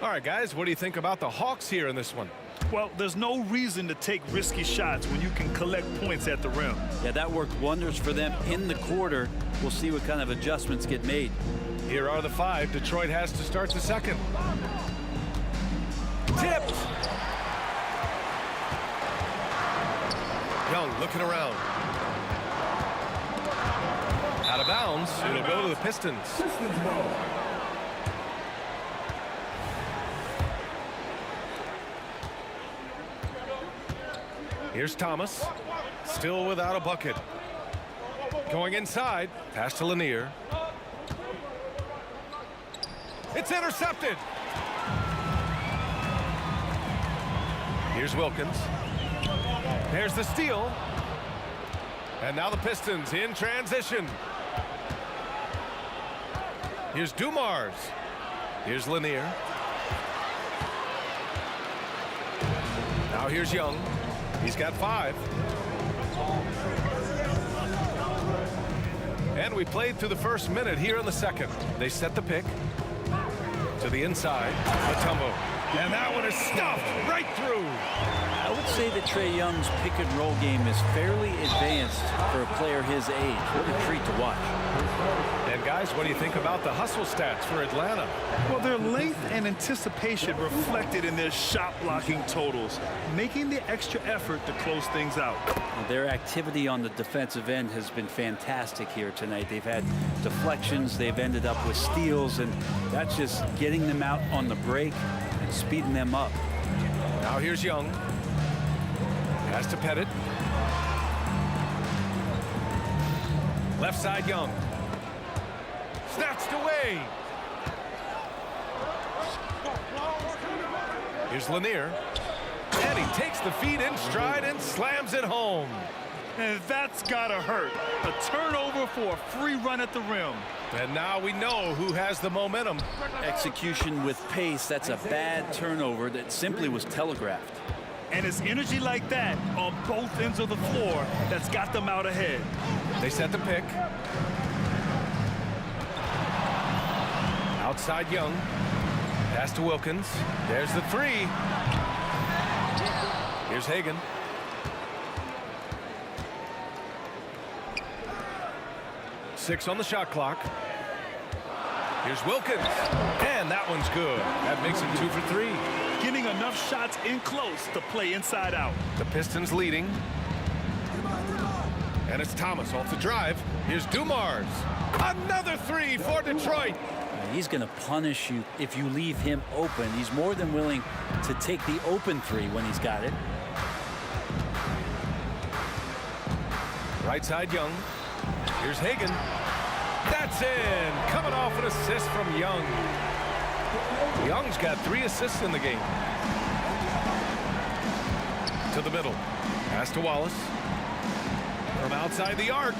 All right, guys, what do you think about the Hawks here in this one?
Well, there's no reason to take risky shots when you can collect points at the rim.
Yeah, that worked wonders for them in the quarter. We'll see what kind of adjustments get made.
Here are the 5 Detroit has to start the second. Tipped. Young looking around. Out of bounds. It'll go to the Pistons. Here's Thomas. Still without a bucket. Going inside. Pass to Lanier. It's intercepted. Here's Wilkins. There's the steal. And now the Pistons in transition. Here's Dumars. Here's Lanier. Now here's Young. He's got 5. And we played through the first minute here in the second. They set the pick to the inside. Matumbo. And that one is stuffed right through.
I would say that Trae Young's pick and roll game is fairly advanced for a player his age. What a treat to watch.
And guys, what do you think about the hustle stats for Atlanta?
Well, their length and anticipation reflected in their shot blocking totals, making the extra effort to close things out.
Their activity on the defensive end has been fantastic here tonight. They've had deflections, they've ended up with steals, and that's just getting them out on the break and speeding them up.
Now here's Young. Pass to Pettit. Left side Young. Snatched away. Here's Lanier. And he takes the feet in stride and slams it home.
And that's gotta hurt. A turnover for a free run at the rim.
And now we know who has the momentum.
Execution with pace, that's a bad turnover that simply was telegraphed.
And it's energy like that on both ends of the floor that's got them out ahead.
They set the pick. Outside Young. Pass to Wilkins. There's the 3. Here's Hagan. Six on the shot clock. Here's Wilkins. And that one's good. That makes him 2 for 3.
Getting enough shots in close to play inside out.
The Pistons leading. And it's Thomas off the drive. Here's Dumars. Another three for Detroit.
He's going to punish you if you leave him open. He's more than willing to take the open three when he's got it.
Right side, Young. Here's Hagan. That's in. Coming off an assist from Young. Young's got 3 assists in the game. To the middle. Pass to Wallace. From outside the arc.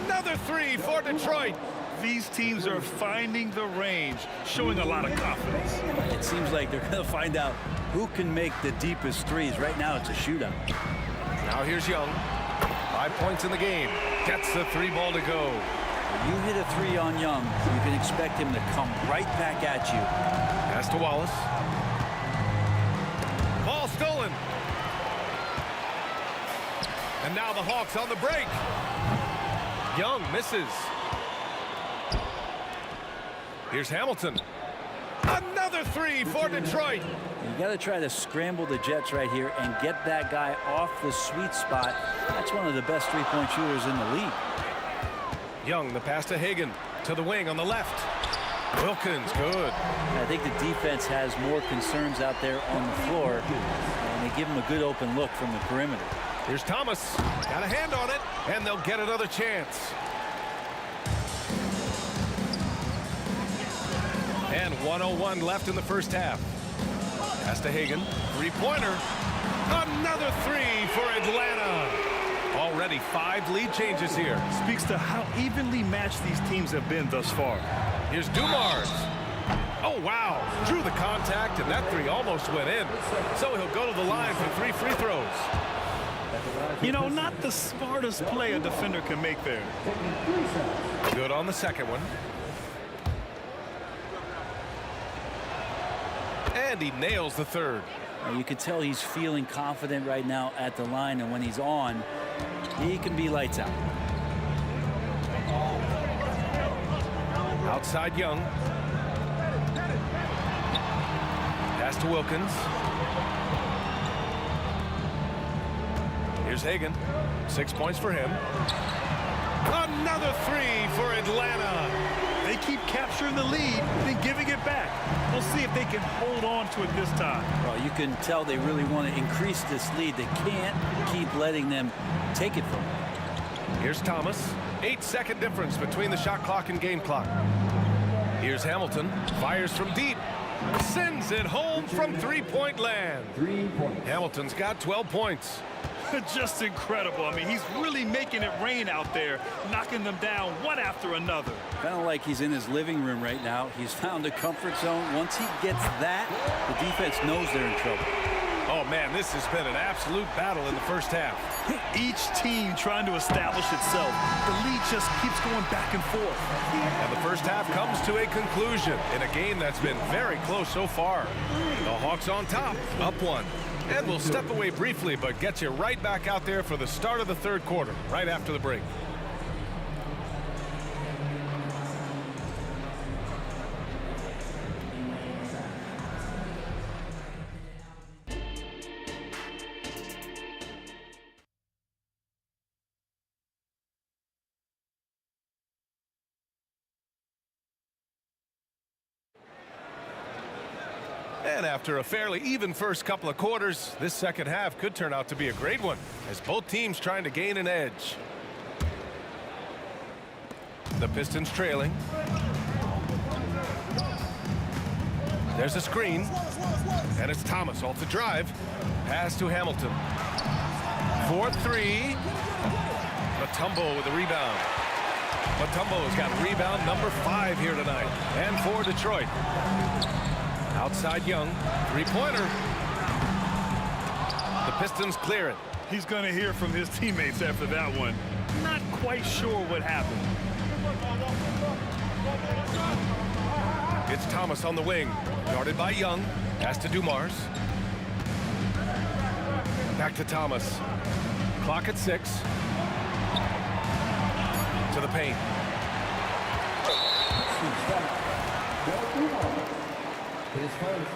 Another three for Detroit.
These teams are finding the range, showing a lot of confidence.
It seems like they're going to find out who can make the deepest threes. Right now, it's a shootout.
Now here's Young. 5 points in the game. Gets the 3 ball to go.
When you hit a 3 on Young, you can expect him to come right back at you.
Pass to Wallace. Ball stolen. And now the Hawks on the break. Young misses. Here's Hamilton. Another 3 for Detroit.
You got to try to scramble the Jets right here and get that guy off the sweet spot. That's one of the best three-point shooters in the league.
Young, the pass to Hagan. To the wing on the left. Wilkins, good.
I think the defense has more concerns out there on the floor, and they give him a good open look from the perimeter.
Here's Thomas. Got a hand on it, and they'll get another chance. And 1:01 left in the first half. Pass to Hagan. 3-pointer. Another 3 for Atlanta. Already 5 lead changes here.
Speaks to how evenly matched these teams have been thus far.
Here's Dumars. Oh, wow. Drew the contact, and that 3 almost went in. So he'll go to the line for 3 free throws.
You know, not the smartest play a defender can make there.
Good on the second one. And he nails the third.
You can tell he's feeling confident right now at the line, and when he's on, he can be lights out.
Outside Young. Pass to Wilkins. Here's Hagan. 6 points for him. Another 3 for Atlanta.
They keep capturing the lead, then giving it back. We'll see if they can hold on to it this time.
Well, you can tell they really want to increase this lead. They can't keep letting them take it from them.
Here's Thomas. 8-second difference between the shot clock and game clock. Here's Hamilton. Fires from deep. Sends it home from three-point land.
3 points.
Hamilton's got 12 points.
Just incredible. I mean, he's really making it rain out there, knocking them down one after another.
Kind of like he's in his living room right now. He's found a comfort zone. Once he gets that, the defense knows they're in trouble.
Oh, man, this has been an absolute battle in the first half.
Each team trying to establish itself. The lead just keeps going back and forth.
And the first half comes to a conclusion in a game that's been very close so far. The Hawks on top, up 1. And we'll step away briefly, but get you right back out there for the start of the third quarter, right after the break. And after a fairly even first couple of quarters, this second half could turn out to be a great one, as both teams trying to gain an edge. The Pistons trailing. There's a screen, and it's Thomas off the drive. Pass to Hamilton. 4-3. Mutombo with the rebound. Mutombo's got rebound number 5 here tonight, and for Detroit. Outside Young, 3-pointer. The Pistons clear it.
He's going to hear from his teammates after that one. Not quite sure what happened.
It's Thomas on the wing, guarded by Young. Pass to Dumars. Back to Thomas. Clock at 6. To the paint.
His first,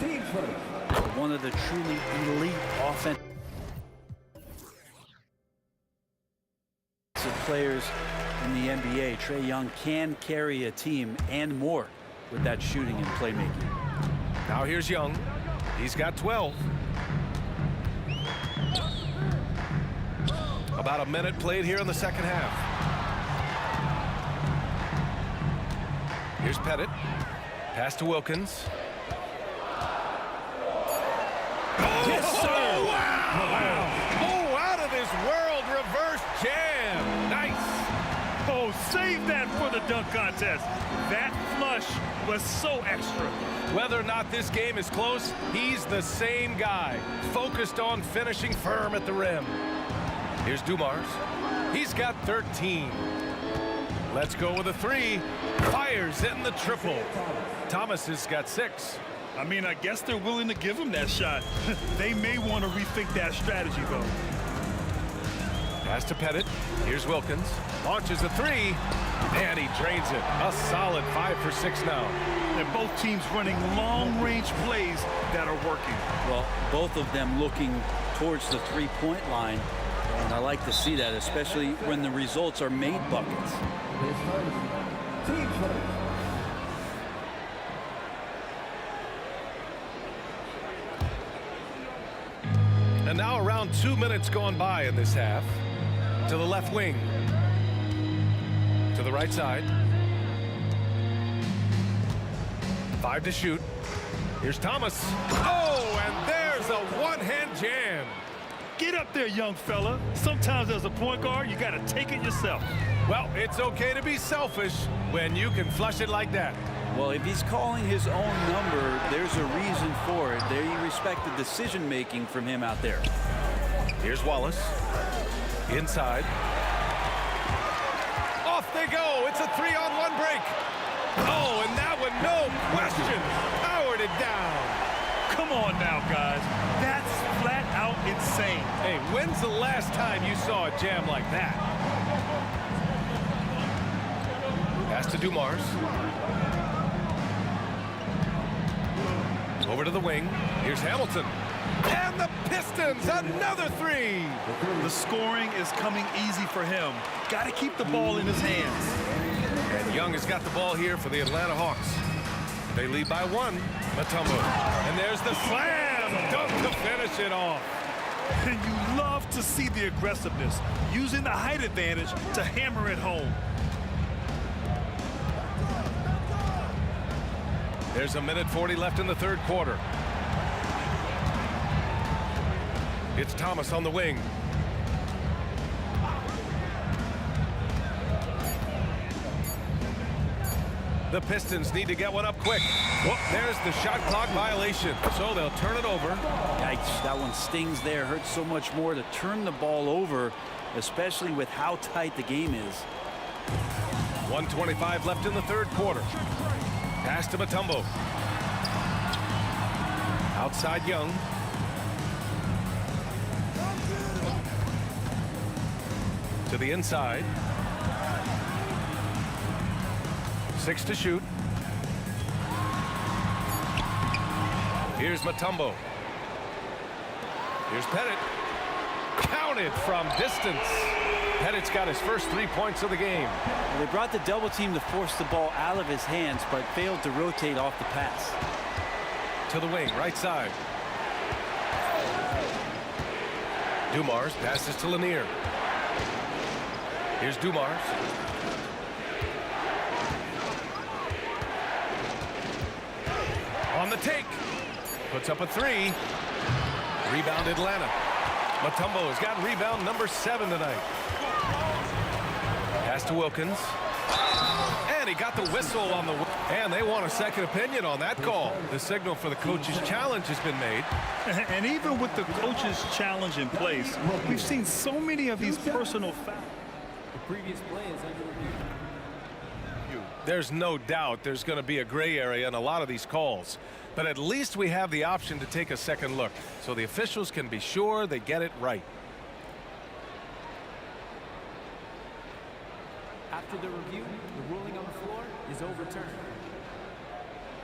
team's first.
One of the truly elite offensive players in the NBA. Trae Young can carry a team and more with that shooting and playmaking.
Now here's Young. He's got 12. About a minute played here in the second half. Here's Pettit. Pass to Wilkins. Oh,
yes, sir.
Oh, wow. Oh, out of this world reverse jam. Nice.
Oh, save that for the dunk contest. That flush was so extra.
Whether or not this game is close, he's the same guy, focused on finishing firm at the rim. Here's Dumars. He's got 13. Let's go with a 3. Fires in the triple. Thomas has got 6.
I mean, I guess they're willing to give him that shot. They may want to rethink that strategy, though.
Pass to Pettit. Here's Wilkins. Launches a 3. And he drains it. A solid 5 for 6 now.
And both teams running long-range plays that are working.
Well, both of them looking towards the three-point line. And I like to see that, especially when the results are made buckets.
And now around 2 minutes gone by in this half. To the left wing. To the right side. 5 to shoot. Here's Thomas. Oh, and there's a one-hand jam.
Get up there, young fella. Sometimes as a point guard, you got to take it yourself.
Well, it's okay to be selfish when you can flush it like that.
Well, if he's calling his own number, there's a reason for it. They respect the decision-making from him out there.
Here's Wallace. Inside. Off they go. It's a 3-on-1 break. Oh, and that one, no question. Powered it down.
Come on now, guys. That's flat out insane.
Hey, when's the last time you saw a jam like that? Pass to Dumars. Over to the wing. Here's Hamilton. And the Pistons, another 3.
The scoring is coming easy for him. Got to keep the ball in his hands.
And Young has got the ball here for the Atlanta Hawks. They lead by 1. Mutombo. And there's the slam dunk to finish it off.
And you love to see the aggressiveness, using the height advantage to hammer it home.
There's a minute 40 left in the third quarter. It's Thomas on the wing. The Pistons need to get one up quick. Whoop, there's the shot clock violation. So they'll turn it over.
Yikes, that one stings there. Hurts so much more to turn the ball over, especially with how tight the game is.
1:25 left in the third quarter. Pass to Mutombo. Outside Young. To the inside. 6 to shoot. Here's Mutombo. Here's Pettit. Counted from distance. Pettit's got his first 3 points of the game.
Well, they brought the double team to force the ball out of his hands, but failed to rotate off the pass.
To the wing, right side. Dumars passes to Lanier. Here's Dumars. On the take. Puts up a 3. Rebound Atlanta. Mutombo has got rebound number 7 tonight. Pass to Wilkins. And he got the whistle on the... And they want a second opinion on that call. The signal for the coach's challenge has been made.
And even with the coach's challenge in place, we've seen so many of these personal fouls.
The previous play is under review.
There's no doubt there's going to be a gray area in a lot of these calls. But at least we have the option to take a second look, so the officials can be sure they get it right.
After the review, the ruling on the floor is overturned.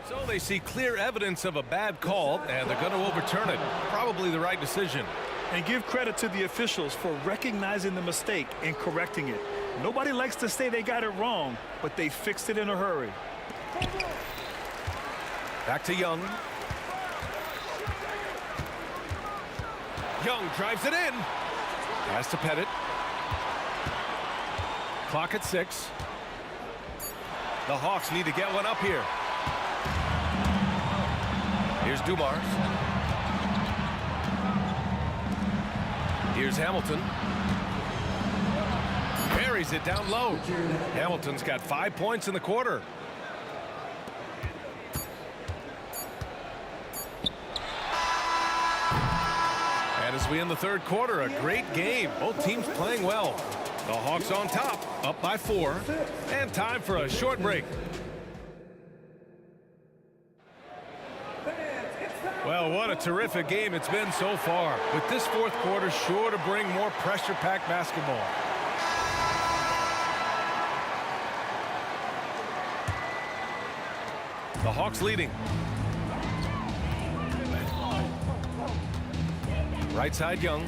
So they see clear evidence of a bad call, and they're going to overturn it. Probably the right decision.
And give credit to the officials for recognizing the mistake and correcting it. Nobody likes to say they got it wrong, but they fixed it in a hurry.
Back to Young. Young drives it in. Pass to Pettit. Clock at 6. The Hawks need to get one up here. Here's Dumars. Here's Hamilton. Buries it down low. Hamilton's got 5 points in the quarter. And as we end the third quarter, a great game. Both teams playing well. The Hawks on top, up by 4. And time for a short break. Well, what a terrific game it's been so far. With this fourth quarter sure to bring more pressure-packed basketball. The Hawks leading. Right side, Young.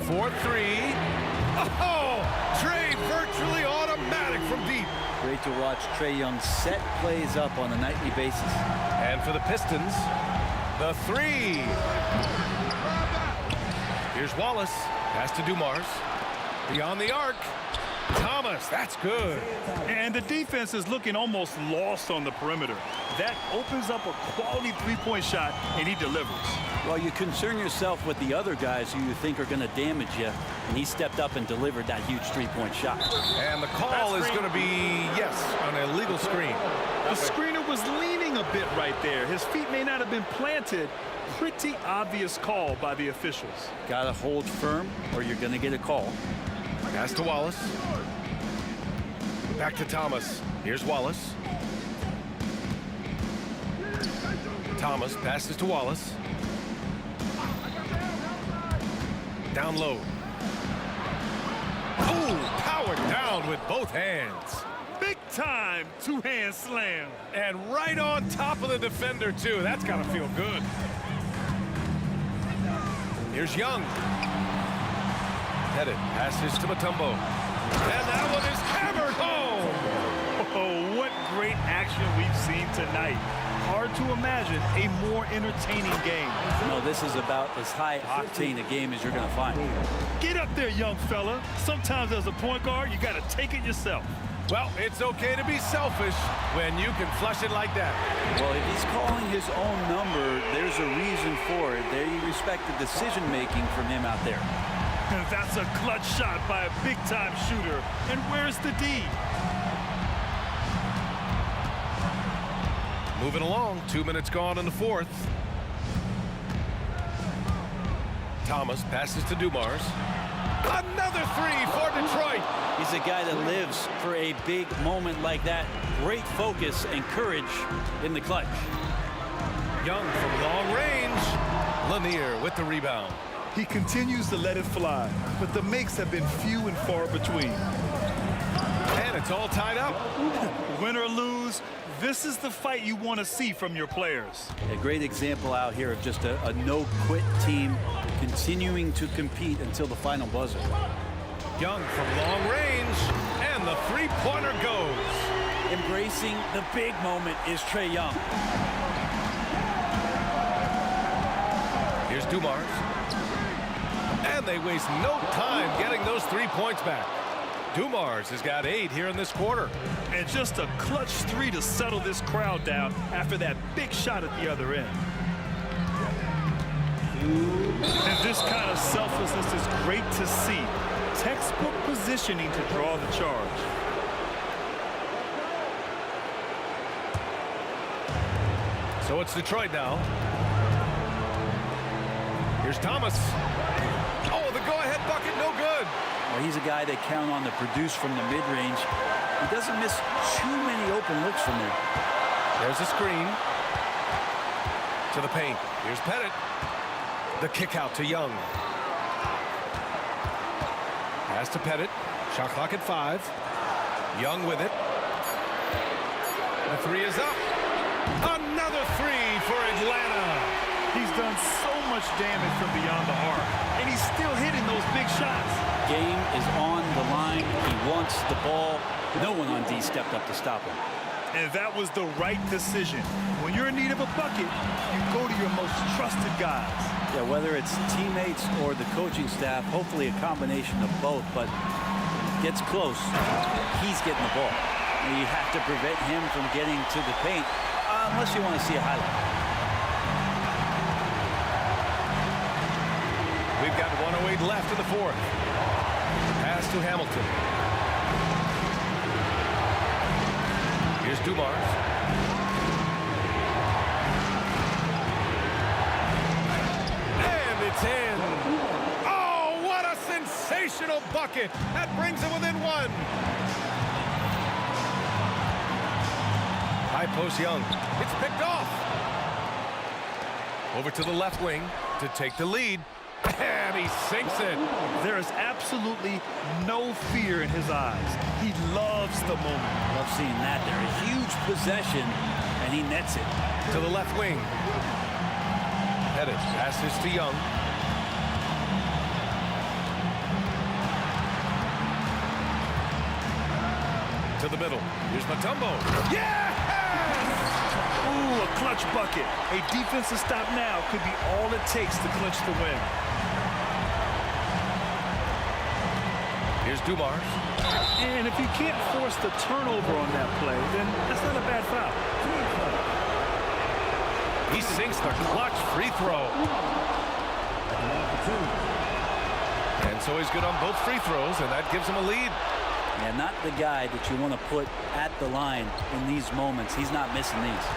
For 3. Oh! Trey virtually automatic from deep.
Great to watch Trae Young set plays up on a nightly basis.
And for the Pistons, the 3. Here's Wallace. Pass to Dumars. Beyond the arc. Thomas, that's good.
And the defense is looking almost lost on the perimeter. That opens up a quality three-point shot, and he delivers.
Well, you concern yourself with the other guys who you think are going to damage you, and he stepped up and delivered that huge three-point shot.
And the call is going to be, yes, an illegal screen.
The screener was leaning a bit right there. His feet may not have been planted. Pretty obvious call by the officials.
Got to hold firm, or you're going to get a call.
Pass to Wallace. Back to Thomas. Here's Wallace. Thomas passes to Wallace. Down low. Oh, powered down with both hands.
Big time two-hand slam.
And right on top of the defender, too. That's got to feel good. Here's Young. Pettit passes to Mutombo. And that one is hammered home.
Oh, what great action we've seen tonight. Hard to imagine a more entertaining game.
No, this is about as high-octane a game as you're going to find.
Get up there, young fella. Sometimes as a point guard, you got to take it yourself.
Well, it's okay to be selfish when you can flush it like that.
Well, if he's calling his own number, there's a reason for it. They respect the decision-making from him out there.
And that's a clutch shot by a big-time shooter. And where's the D?
Moving along, 2 minutes gone in the fourth. Thomas passes to Dumars. Another 3 for Detroit.
He's a guy that lives for a big moment like that. Great focus and courage in the clutch.
Young from long range. Lanier with the rebound.
He continues to let it fly, but the makes have been few and far between.
And it's all tied up.
Win or lose, this is the fight you want to see from your players.
A great example out here of just a no-quit team continuing to compete until the final buzzer.
Young from long range, and the three-pointer goes.
Embracing the big moment is Trae Young.
Here's Dumars. And they waste no time getting those 3 points back. Dumars has got 8 here in this quarter.
And just a clutch 3 to settle this crowd down after that big shot at the other end. And this kind of selflessness is great to see. Textbook positioning to draw the charge.
So it's Detroit now. Here's Thomas. Oh, the go-ahead bucket, no good.
Well, he's a guy they count on to produce from the mid-range. He doesn't miss too many open looks from there.
There's a screen. To the paint. Here's Pettit. The kick out to Young. Pass to Pettit. Shot clock at 5. Young with it. The 3 is up. Another 3 for Atlanta.
He's done so much damage from beyond the arc, and he's still hitting those big shots.
Game is on the line. He wants the ball. No one on D stepped up to stop him.
And that was the right decision. When you're in need of a bucket, you go to your most trusted guys.
Yeah, whether it's teammates or the coaching staff, hopefully a combination of both, but gets close, he's getting the ball. And you have to prevent him from getting to the paint, unless you want to see a highlight.
We've got 1:08 left in the fourth. Pass to Hamilton. Here's Dumars. And it's in. Oh, what a sensational bucket. That brings it within one. High post Young. It's picked off. Over to the left wing to take the lead. And he sinks it.
There is absolutely no fear in his eyes. He loves the moment.
Love seeing that there. A huge possession, and he nets it.
To the left wing. Headed. Passes to Young. To the middle. Here's Mutombo.
Yes! Ooh, a clutch bucket. A defensive stop now could be all it takes to clinch the win.
Here's Dumars.
And if you can't force the turnover on that play, then that's not a bad foul.
He sinks the clutch free throw. And so he's good on both free throws, and that gives him a lead.
Yeah, not the guy that you want to put at the line in these moments. He's not missing these.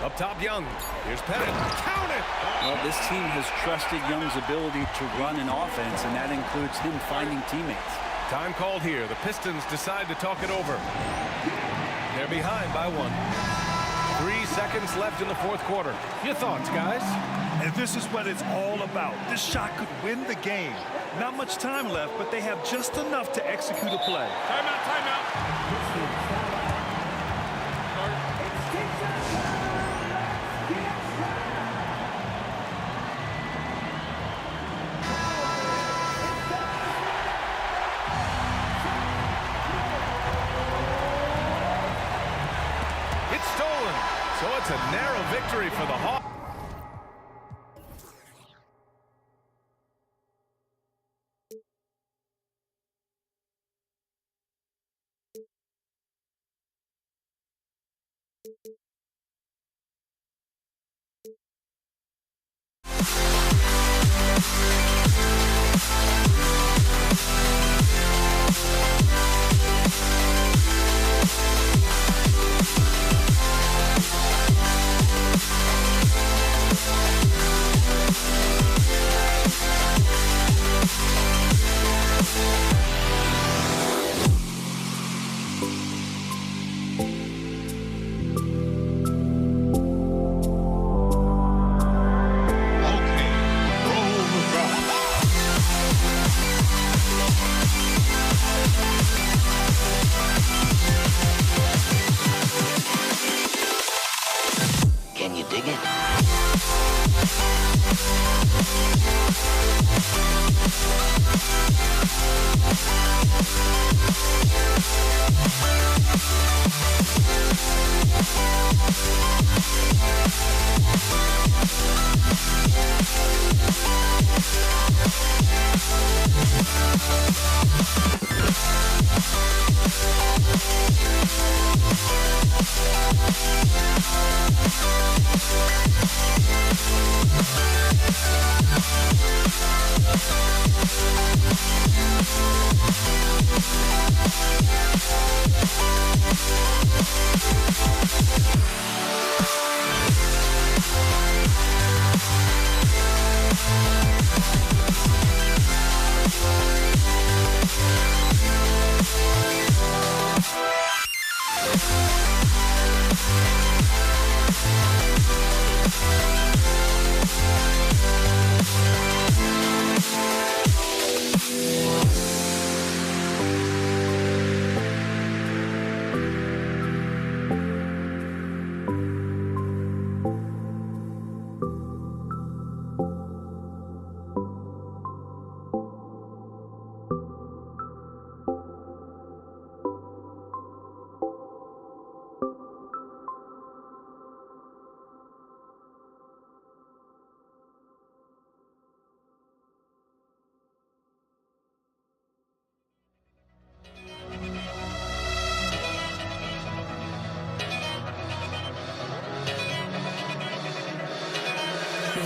Up top, Young. Here's Pettit. Count it!
Well, this team has trusted Young's ability to run an offense, and that includes him finding teammates.
Time called here. The Pistons decide to talk it over. They're behind by one. 3 seconds left in the fourth quarter. Your thoughts, guys?
And this is what it's all about. This shot could win the game. Not much time left, but they have just enough to execute a play.
Timeout, timeout.
It's stolen. So it's a narrow victory for the Hawks.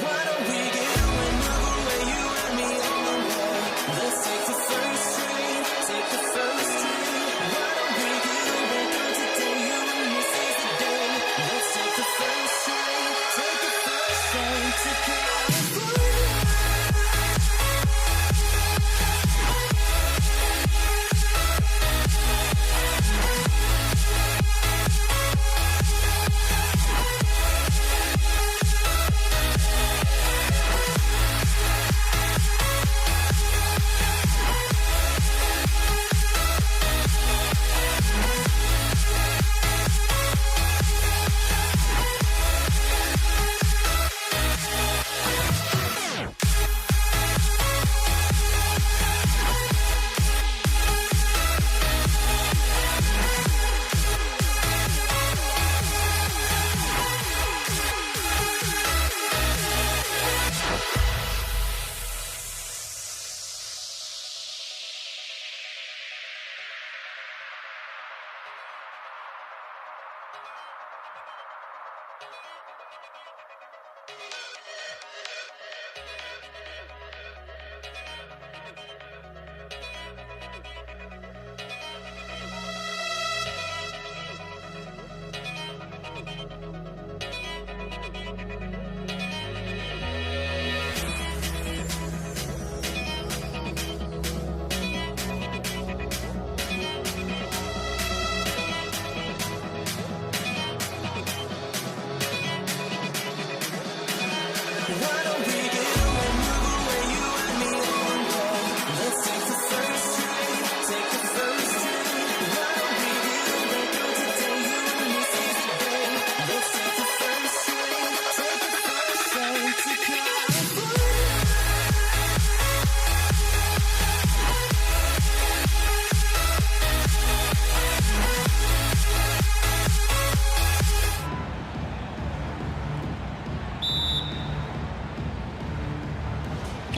Why don't we get another way, you and me on the way? Let's take the first train, take the first train. Why don't we get away from today, you and me seize the day? Let's take the first train, take the first train to California.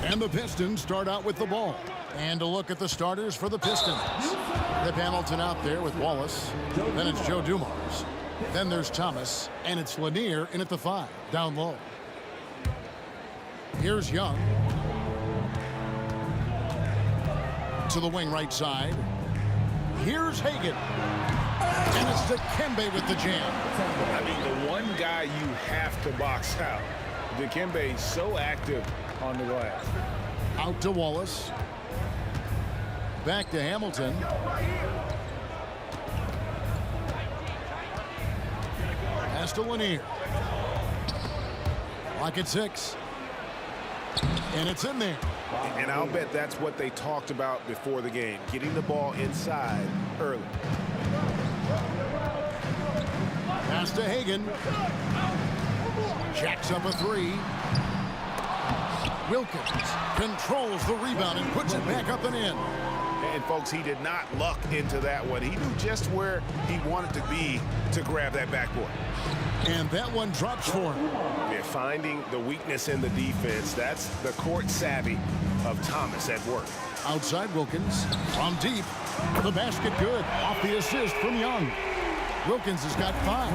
And the Pistons start out with the ball. And a look at the starters for the Pistons. Rip Hamilton out there with Wallace. Then it's Joe Dumars. Then there's Thomas. And it's Lanier in at the 5, down low. Here's Young. To the wing right side. Here's Hagan. And it's Dikembe with the jam.
I mean, the one guy you have to box out. Dikembe so active on the glass.
Out to Wallace. Back to Hamilton. Pass to Lanier. Lock at 6. And it's in there.
And I'll bet that's what they talked about before the game, getting the ball inside early.
Pass to Hagan. Jacks up a 3. Wilkins controls the rebound and puts it back up and in.
And folks, he did not luck into that one. He knew just where he wanted to be to grab that backboard.
And that one drops for him.
Yeah, finding the weakness in the defense. That's the court savvy of Thomas at work.
Outside Wilkins from deep. The basket good. Off the assist from Young. Wilkins has got 5.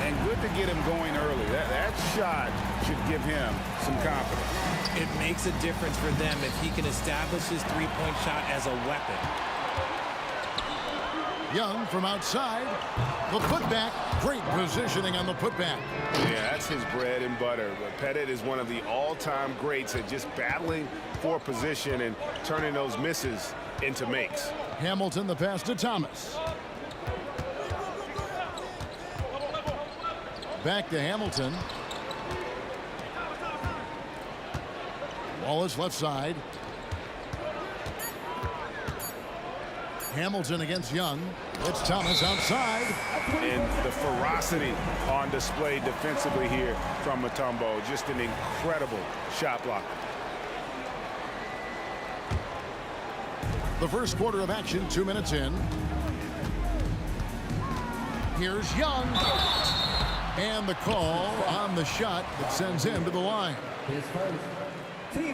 And good to get him going early. That shot should give him some confidence.
It makes a difference for them if he can establish his three-point shot as a weapon.
Young from outside. The putback. Great positioning on the putback.
Yeah, that's his bread and butter. But Pettit is one of the all-time greats at just battling for position and turning those misses into makes.
Hamilton, the pass to Thomas. Back to Hamilton. Wallace left side. Hamilton against Young. It's Thomas outside.
And the ferocity on display defensively here from Mutombo. Just an incredible shot blocker.
The first quarter of action, 2 minutes in. Here's Young. And the call on the shot that sends him to the line.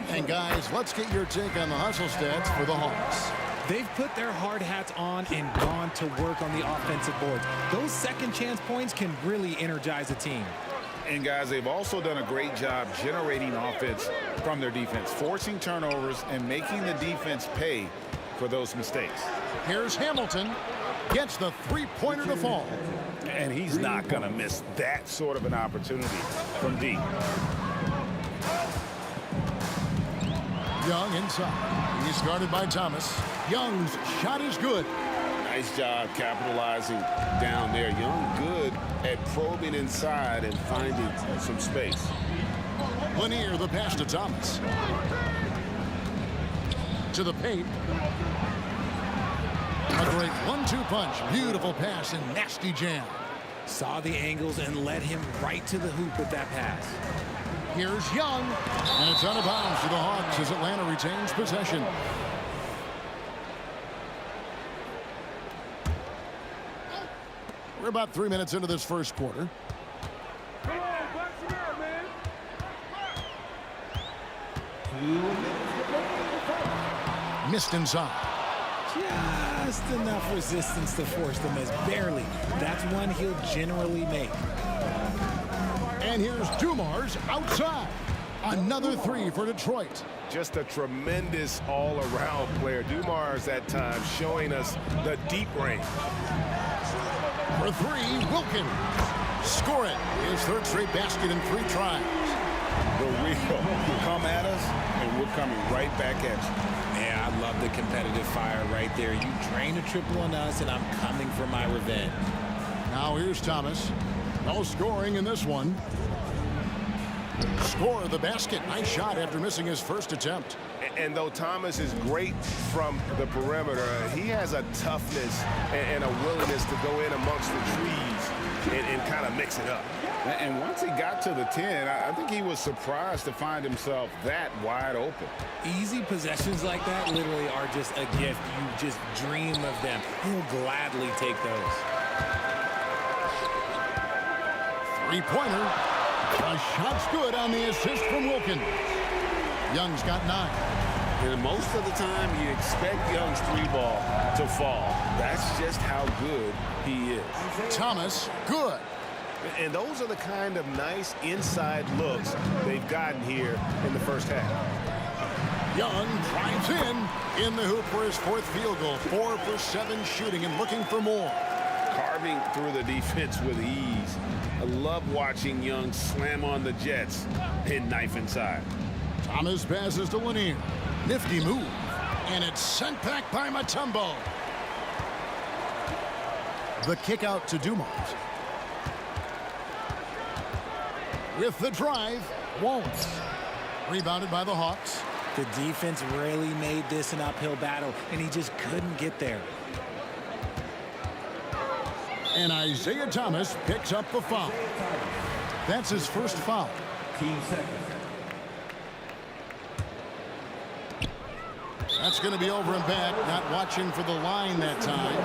And guys, let's get your take on the hustle stats for the Hawks.
They've put their hard hats on and gone to work on the offensive boards. Those second chance points can really energize a team.
And guys, they've also done a great job generating offense from their defense, forcing turnovers and making the defense pay for those mistakes.
Here's Hamilton. Gets the three-pointer to fall.
And he's not going to miss that sort of an opportunity from deep.
Young inside. He's guarded by Thomas. Young's shot is good.
Nice job capitalizing down there. Young good at probing inside and finding some space.
Lanier, the pass to Thomas. To the paint. A great 1-2 punch. Beautiful pass and nasty jam.
Saw the angles and led him right to the hoop with that pass.
Here's Young. And it's out of bounds to the Hawks as Atlanta retains possession. We're about 3 minutes into this first quarter. Missed inside.
Just enough resistance to force the miss. Barely. That's one he'll generally make.
And here's Dumars outside. Another three for Detroit.
Just a tremendous all-around player. Dumars at times showing us the deep range.
For three, Wilkins. Score it. His third straight basket in 3 tries.
The real come at us, and we're coming right back at you.
Yeah, I love the competitive fire right there. You drain a triple on us, and I'm coming for my revenge.
Now here's Thomas. No scoring in this one. Score the basket. Nice shot after missing his first attempt.
And though Thomas is great from the perimeter, he has a toughness and a willingness to go in amongst the trees and kind of mix it up. And once he got to the 10, I think he was surprised to find himself that wide open.
Easy possessions like that literally are just a gift. You just dream of them. He'll gladly take those.
Three-pointer. A shot's good on the assist from Wilkins. Young's got 9.
And most of the time, you expect Young's 3-ball to fall. That's just how good he is.
Thomas, good.
And those are the kind of nice inside looks they've gotten here in the first half.
Young drives in the hoop for his 4th field goal. 4 for 7 shooting and looking for more.
Carving through the defense with ease. I love watching Young slam on the Jets and knife inside.
Thomas passes to Lanier. Nifty move. And it's sent back by Mutombo. The kick out to Dumars. With the drive, won't. Rebounded by the Hawks.
The defense really made this an uphill battle, and he just couldn't get there.
And Isaiah Thomas picks up the foul. That's his first foul.
15 seconds.
That's going to be over and back. Not watching for the line that time.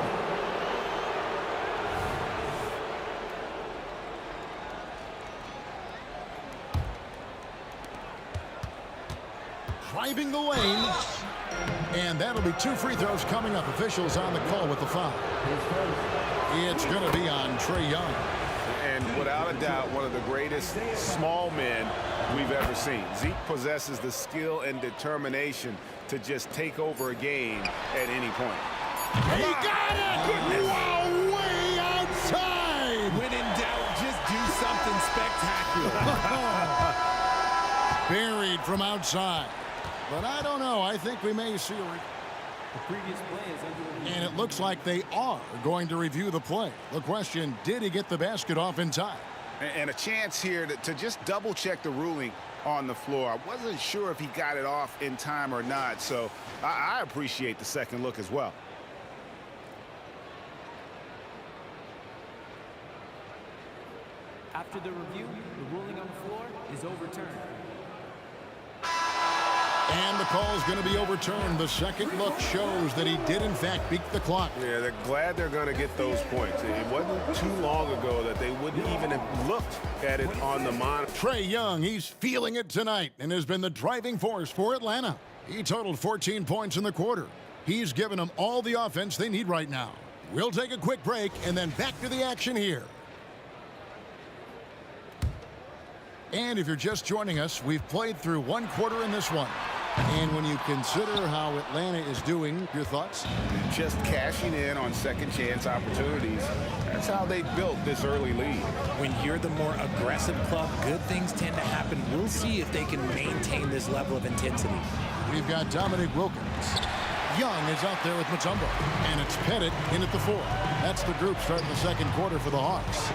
Driving the lane. And that'll be 2 free throws coming up. Officials on the call with the foul. It's going to be on Trae Young.
And without a doubt, one of the greatest small men we've ever seen. Zeke possesses the skill and determination to just take over a game at any point.
He got it! Wow, way outside!
When in doubt, just do something spectacular.
Buried from outside. But I don't know. I think we may see a...
The previous play is under review.
And it looks like they are going to review the play. The question, did he get the basket off in time?
And a chance here to just double-check the ruling on the floor. I wasn't sure if he got it off in time or not, so I appreciate the second look as well.
After the review, the ruling on the floor is overturned.
And the call is going to be overturned. The second look shows that he did, in fact, beat the clock.
Yeah, they're glad they're going to get those points. It wasn't too long ago that they wouldn't even have looked at it on the monitor.
Trae Young, he's feeling it tonight and has been the driving force for Atlanta. He totaled 14 points in the quarter. He's given them all the offense they need right now. We'll take a quick break and then back to the action here. And if you're just joining us, we've played through one quarter in this one. And when you consider how Atlanta is doing, your thoughts?
Just cashing in on second chance opportunities. That's how they built this early lead.
When you're the more aggressive club, good things tend to happen. We'll see if they can maintain this level of intensity.
We've got Dominic Wilkins. Young is out there with Mutombo. And it's Pettit in at the 4. That's the group starting the second quarter for the Hawks.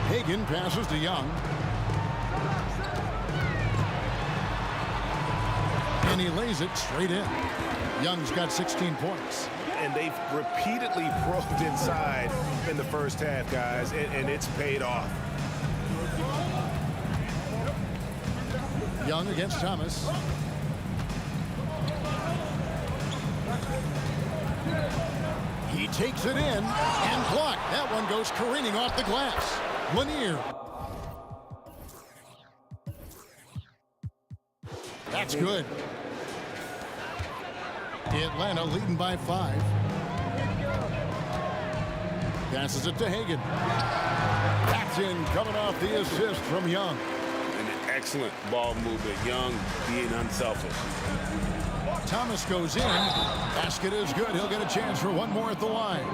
Hagan passes to Young. And he lays it straight in. Young's got 16 points.
And they've repeatedly probed inside in the first half, guys, and it's paid off.
Young against Thomas. He takes it in and blocked. That one goes careening off the glass. Lanier. That's good. Atlanta leading by 5. Passes it to Hagan. That's in, coming off the assist from Young.
An excellent ball movement. Young being unselfish.
Thomas goes in. Basket is good. He'll get a chance for one more at the line.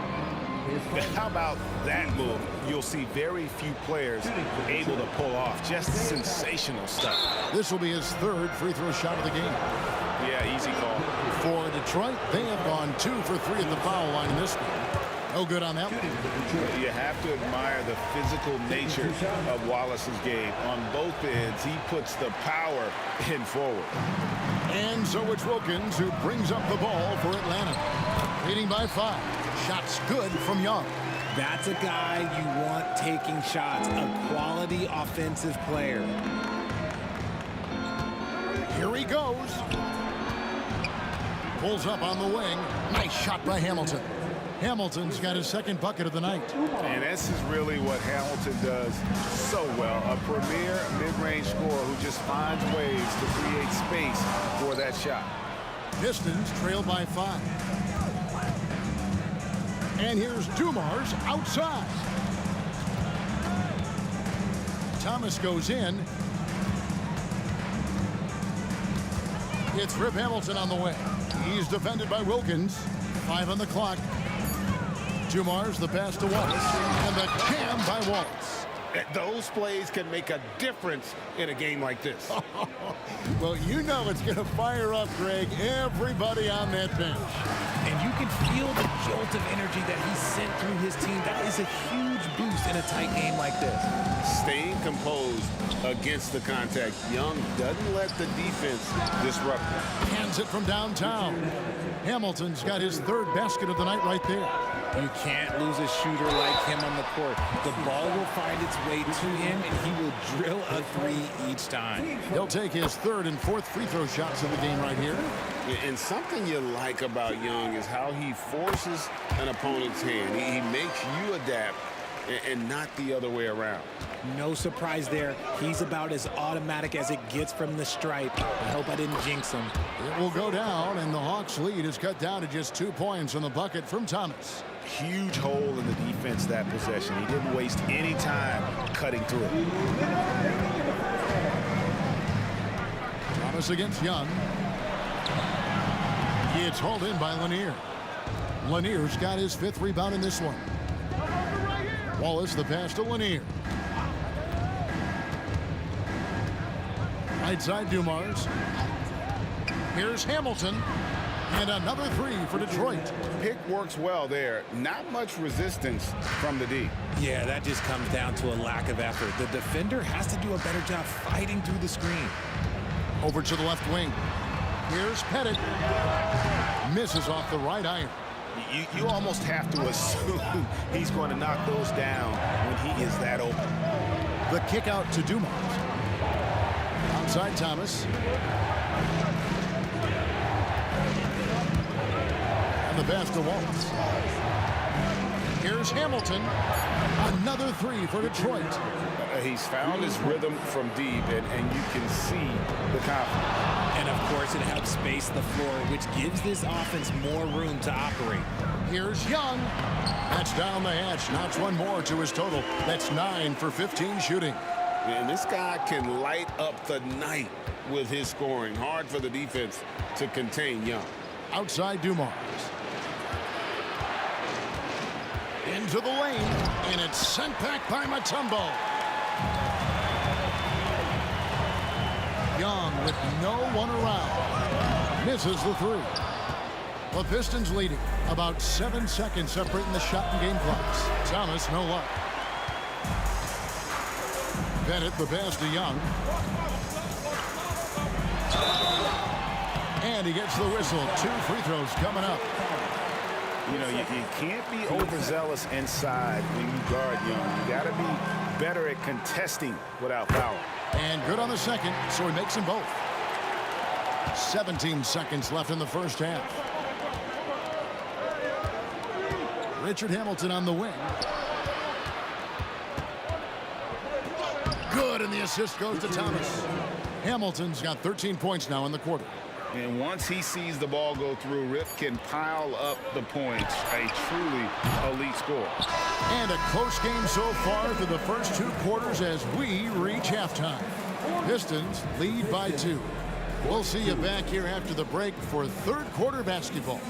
How about that move? You'll see very few players able to pull off. Just sensational stuff.
This will be his 3rd free throw shot of the game.
Yeah, easy call.
For Detroit, they have gone 2 for 3 at the foul line in this one. No good on that one.
You have to admire the physical nature of Wallace's game. On both ends, he puts the power in forward.
And so it's Wilkins who brings up the ball for Atlanta. Leading by 5. Shots good from Young.
That's a guy you want taking shots, a quality offensive player.
Here he goes. Pulls up on the wing. Nice shot by Hamilton. Hamilton's got his 2nd bucket of the night.
And this is really what Hamilton does so well. A premier mid-range scorer who just finds ways to create space for that shot.
Pistons trail by 5. And here's Dumars outside. Thomas goes in. It's Rip Hamilton on the way. He's defended by Wilkins. 5 on the clock. Dumars, the pass to Wallace. And the jam by Wallace.
Those plays can make a difference in a game like this.
Well, you know it's going to fire up, Greg, everybody on that bench.
And you can feel the jolt of energy that he sent through his team. That is a huge boost in a tight game like this.
Staying composed against the contact. Young doesn't let the defense disrupt him.
Hands it from downtown. Hamilton's got his 3rd basket of the night right there.
You can't lose a shooter like him on the court. The ball will find its way to him, and he will drill a 3 each time.
He'll take his 3rd and 4th free throw shots of the game right here.
And something you like about Young is how he forces an opponent's hand. He makes you adapt and not the other way around.
No surprise there. He's about as automatic as it gets from the stripe. I hope I didn't jinx him.
It will go down, and the Hawks' lead is cut down to just 2 points on the bucket from Thomas.
Huge hole in the defense that possession. He didn't waste any time cutting through it.
Thomas against Young. It's hauled in by Lanier. Lanier's got his 5th rebound in this one. Wallace, the pass to Lanier. Right side, Dumars. Here's Hamilton. And another 3 for Detroit.
Pick works well there. Not much resistance from the D.
Yeah, that just comes down to a lack of effort. The defender has to do a better job fighting through the screen.
Over to the left wing. Here's Pettit. Misses off the right iron.
You almost have to assume he's going to knock those down when he is that open.
The kick out to Dumars. Outside Thomas. And the pass to Wallace. Here's Hamilton. Another 3 for Detroit.
He's found his rhythm from deep, and you can see the confidence.
And, of course, it helps space the floor, which gives this offense more room to operate.
Here's Young. That's down the hatch. Knocks one more to his total. That's 9 for 15 shooting.
And this guy can light up the night with his scoring. Hard for the defense to contain Young.
Outside Dumars. Into the lane, and it's sent back by Mutombo. Young with no one around. Misses the three. The Pistons leading. About 7 seconds separating the shot and game clocks. Thomas, no luck. Bennett, the pass to Young. And he gets the whistle. 2 free throws coming up.
You know, you can't be overzealous inside when you guard Young. You got to be better at contesting without fouling.
And good on the second, so he makes them both. 17 seconds left in the first half. Richard Hamilton on the wing. Good, and the assist goes to Thomas. Hamilton's got 13 points now in the quarter.
And once he sees the ball go through, Rip can pile up the points. A truly elite score.
And a close game so far through the first 2 quarters as we reach halftime. Pistons lead by 2. We'll see you back here after the break for third quarter basketball.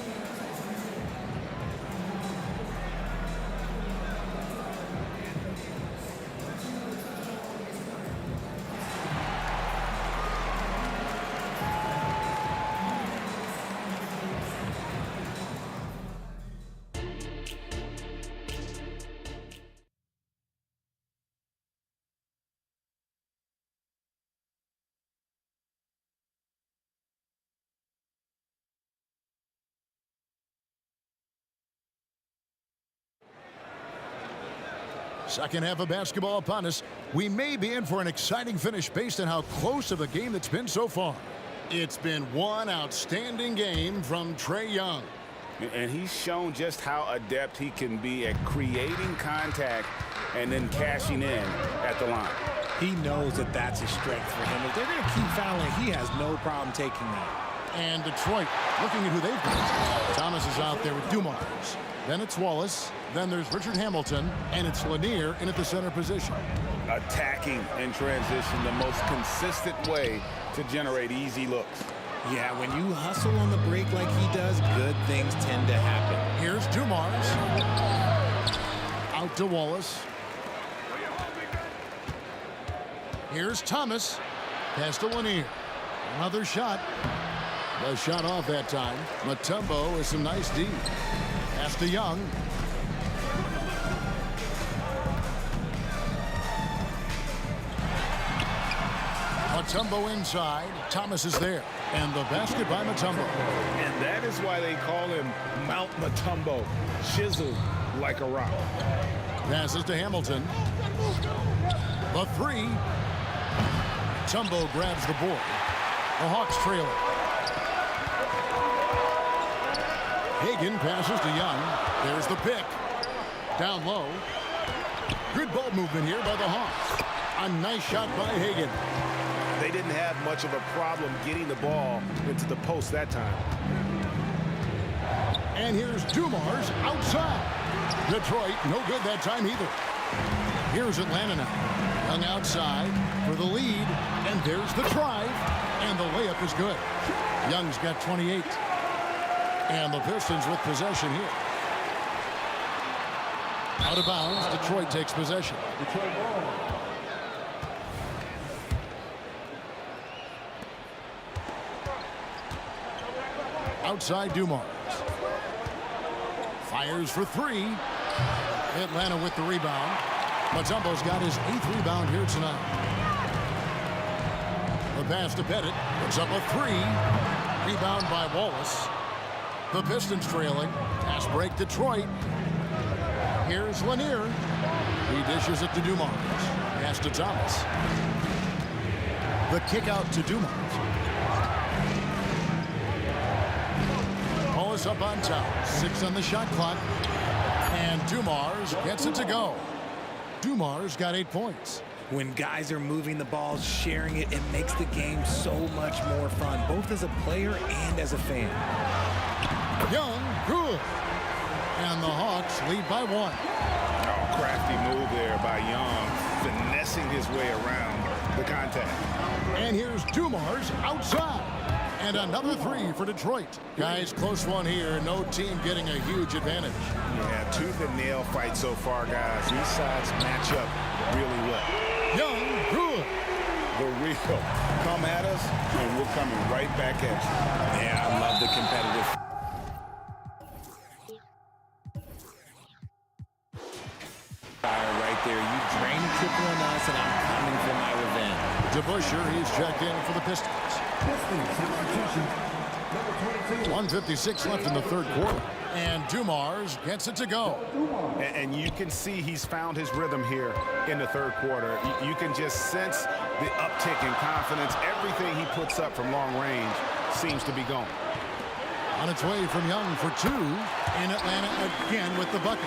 Second half of basketball upon us. We may be in for an exciting finish based on how close of a game it's been so far. It's been one outstanding game from Trae Young.
And he's shown just how adept he can be at creating contact and then cashing in at the line.
He knows that that's a strength for him. If they're going to keep fouling, he has no problem taking that.
And Detroit looking at who they've got. Thomas is out there with Dumars. Then it's Wallace. Then there's Richard Hamilton. And it's Lanier in at the center position.
Attacking in transition, the most consistent way to generate easy looks.
Yeah, when you hustle on the break like he does, good things tend to happen.
Here's Dumars. Out to Wallace. Here's Thomas. Pass to Lanier. Another shot. The shot off that time. Mutombo with some nice D. Pass to Young. Mutombo inside. Thomas is there. And the basket by Mutombo.
And that is why they call him Mount Mutombo. Chiseled like a rock.
Passes to Hamilton. The three. Mutombo grabs the board. The Hawks trailing. Hagan passes to Young. There's the pick. Down low. Good ball movement here by the Hawks. A nice shot by Hagan.
They didn't have much of a problem getting the ball into the post that time.
And here's Dumars outside. Detroit, no good that time either. Here's Atlanta now. Young outside for the lead. And there's the drive. And the layup is good. Young's got 28. And the Pistons with possession here. Out of bounds, Detroit takes possession.
Detroit ball.
Outside Dumars. Fires for three. Atlanta with the rebound. Mutombo's got his 8th rebound here tonight. The pass to Bennett. Puts up a three. Rebound by Wallace. The Pistons trailing. Pass break Detroit. Here's Lanier. He dishes it to Dumars. Pass to Thomas. The kick out to Dumars. Wallace up on top. 6 on the shot clock. And Dumars gets it to go. Dumars got 8 points.
When guys are moving the ball, sharing it, it makes the game so much more fun, both as a player and as a fan.
Young, good. And the Hawks lead by 1.
Oh, crafty move there by Young, finessing his way around the contact.
And here's Dumars outside. And another 3 for Detroit. Guys, close one here. No team getting a huge advantage.
Yeah, tooth and nail fight so far, guys. These sides match up really well.
Young, good.
The real. Come at us, and we're coming right back at you.
Yeah, I love the competitive. Fire right there. You drain a triple on us, and I'm coming for my revenge.
DeBusschere, he's checked in for the Pistons. 1:56 left in the third quarter. And Dumars gets it to go.
And you can see he's found his rhythm here in the third quarter. You can just sense the uptick in confidence. Everything he puts up from long range seems to be going.
On its way from Young for 2. In Atlanta again with the bucket.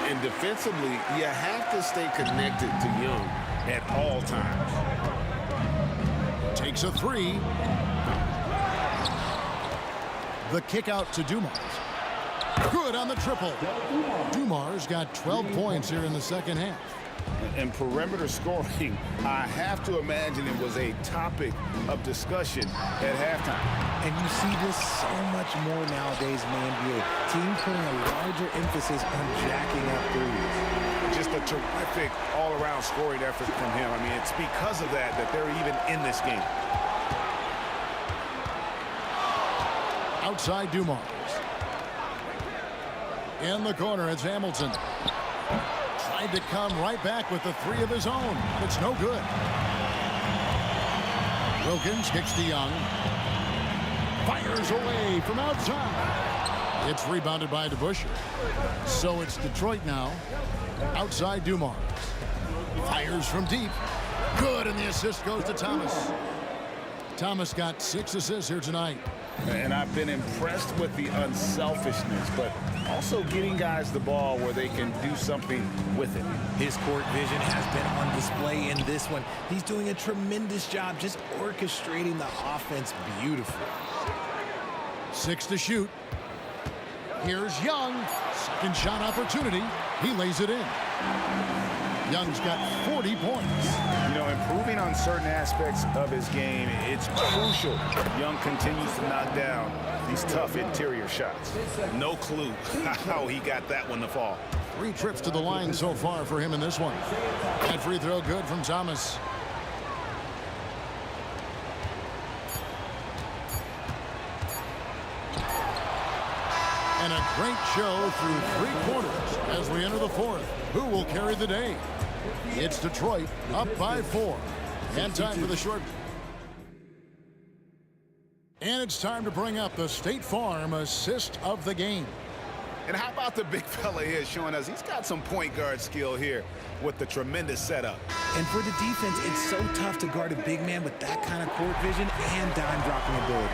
And defensively, you have to stay connected to Young at all times.
Takes a 3. The kick out to Dumars. Good on the triple. Dumars got 12 points here in the second half.
And perimeter scoring, I have to imagine it was a topic of discussion at halftime.
And you see this so much more nowadays in the NBA. Teams putting a larger emphasis on jacking up threes.
Just a terrific all-around scoring effort from him. I mean, it's because of that they're even in this game.
Outside Dumars. In the corner, it's Hamilton. Tried to come right back with the 3 of his own. It's no good. Wilkins kicks to Young. Fires away from outside. It's rebounded by DeBusschere. So it's Detroit now. Outside Dumars. Fires from deep. Good, and the assist goes to Thomas. Thomas got 6 assists here tonight.
And I've been impressed with the unselfishness, but also getting guys the ball where they can do something with it.
His court vision has been on display in this one. He's doing a tremendous job just orchestrating the offense beautifully.
6 to shoot. Here's Young. Second shot opportunity. He lays it in. Young's got 40 points.
You know, improving on certain aspects of his game, it's crucial. Young continues to knock down these tough interior shots. No clue how he got that one to fall.
3 trips to the line so far for him in this one. That free throw good from Thomas. And a great show through 3 quarters as we enter the fourth. Who will carry the day? It's Detroit up by 4. And time for the short. And it's time to bring up the State Farm assist of the game.
And how about the big fella here showing us he's got some point guard skill here with the tremendous setup.
And for the defense, it's so tough to guard a big man with that kind of court vision and dime-dropping ability.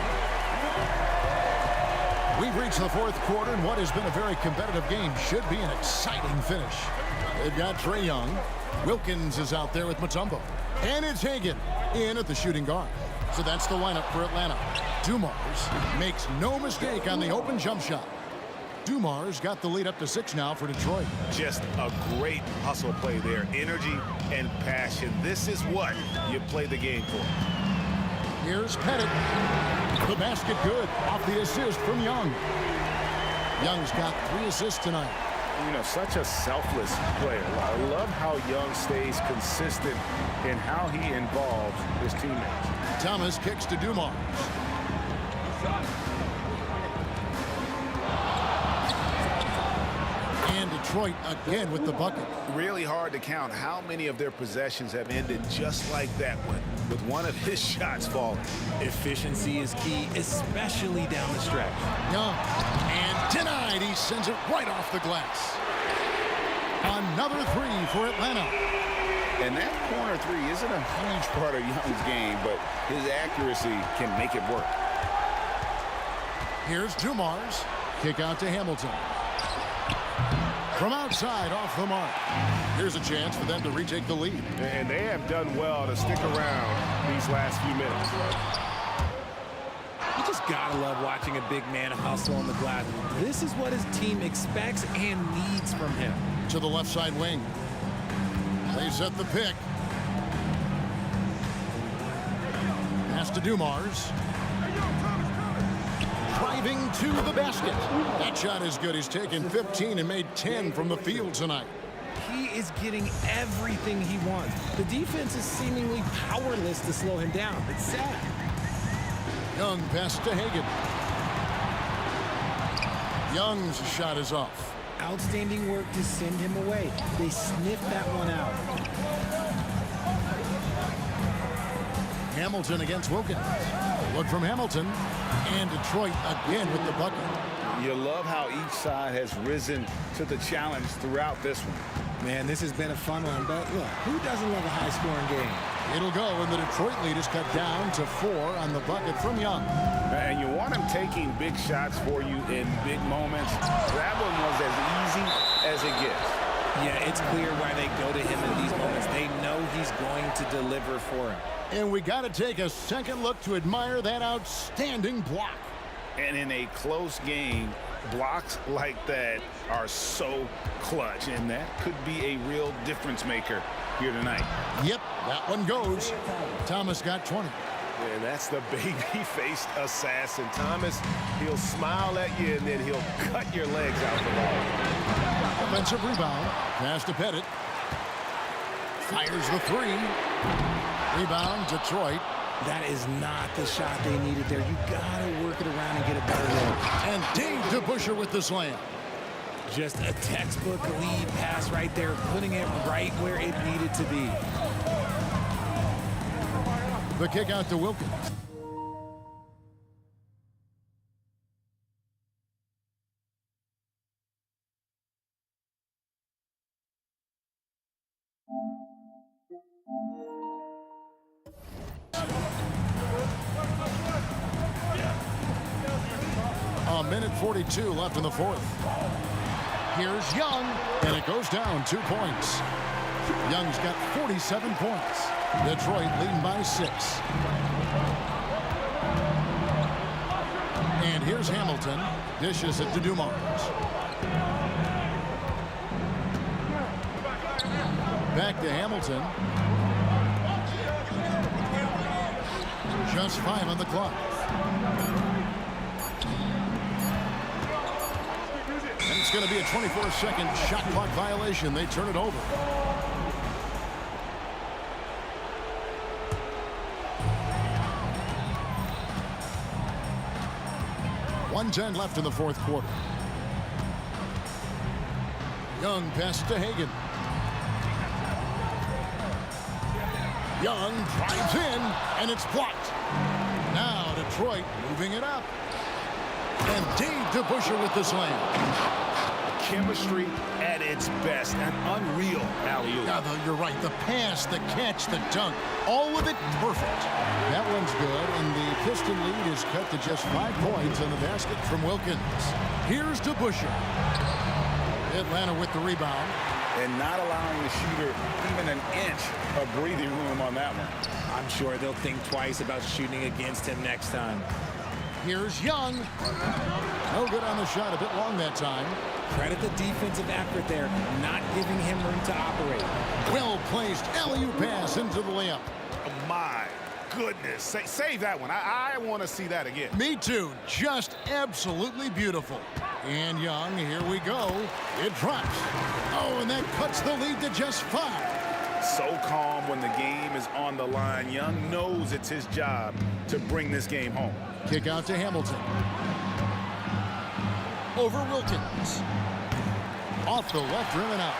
We've reached the fourth quarter, and what has been a very competitive game should be an exciting finish. They've got Trae Young. Wilkins is out there with Mutombo. And it's Hagan in at the shooting guard. So that's the lineup for Atlanta. Dumars makes no mistake on the open jump shot. Dumars got the lead up to 6 now for Detroit.
Just a great hustle play there. Energy and passion. This is what you play the game for.
Here's Pettit. The basket good off the assist from Young. Young's got 3 assists tonight.
You know, such a selfless player. I love how Young stays consistent in how he involves his teammates.
Thomas kicks to Dumars. And Detroit again with the bucket.
Really hard to count how many of their possessions have ended just like that one, with one of his shots falling.
Efficiency is key, especially down the stretch.
Young, and denied. He sends it right off the glass. Another 3 for Atlanta.
And that corner 3 isn't a huge part of Young's game, but his accuracy can make it work.
Here's Dumars. Kick out to Hamilton. From outside, off the mark. Here's a chance for them to retake the lead.
And they have done well to stick around these last few minutes.
You just gotta love watching a big man hustle on the glass. This is what his team expects and needs from him.
To the left side wing. They set the pick. Pass to Dumars. Driving to the basket. That shot is good. He's taken 15 and made 10 from the field tonight.
He is getting everything he wants. The defense is seemingly powerless to slow him down. It's sad.
Young pass to Hagan. Young's shot is off.
Outstanding work to send him away. They sniffed that one out.
Hamilton against Wilkins. Look from Hamilton. And Detroit again with the bucket.
You love how each side has risen to the challenge throughout this one.
Man, this has been a fun one, but look, who doesn't love a high-scoring game?
It'll go, and the Detroit lead is cut down to 4 on the bucket from Young.
And you want him taking big shots for you in big moments. That one was as easy as it gets.
Yeah, it's clear why they go to him in these moments. They know he's going to deliver for him.
And we got to take a second look to admire that outstanding block.
And in a close game, blocks like that are so clutch, and that could be a real difference maker here tonight.
Yep, that one goes. Thomas got 20.
And that's the baby-faced assassin. Thomas, he'll smile at you, and then he'll cut your legs out the ball.
Offensive rebound. Pass to Pettit. Fires the 3. Rebound, Detroit.
That is not the shot they needed there. You gotta work it around and get a better look.
And Dave DeBusschere with the slam.
Just a textbook lead pass right there, putting it right where it needed to be.
The kick out to Wilkins. A minute 42 left in the fourth. Here's Young, and it goes down 2 points. Young's got 47 points. Detroit leading by 6. And here's Hamilton. Dishes it to Dumars. Back to Hamilton. Just 5 on the clock. And it's going to be a 24-second shot clock violation. They turn it over. .110 left in the fourth quarter. Young pass to Hagan. Young drives in, and it's blocked. Now Detroit moving it up. And Dave DeBusschere with the slam.
Chemistry at its best. An unreal alley-oop.
Yeah, you're right. The pass, the catch, the dunk, all of it perfect. That one's good, and the Piston lead is cut to just 5 points on the basket from Wilkins. Here's DeBusschere. Atlanta with the rebound.
And not allowing the shooter even an inch of breathing room on that one.
I'm sure they'll think twice about shooting against him next time.
Here's Young. No good on the shot. A bit long that time.
Credit the defensive effort there, not giving him room to operate.
Well-placed alley-oop pass into the layup.
Oh, my goodness. Save that one. I want to see that again.
Me too. Just absolutely beautiful. And Young, here we go. It drops. Oh, and that cuts the lead to just 5.
So calm when the game is on the line. Young knows it's his job to bring this game home.
Kick out to Hamilton. Over Wilkins. Off the left rim and out.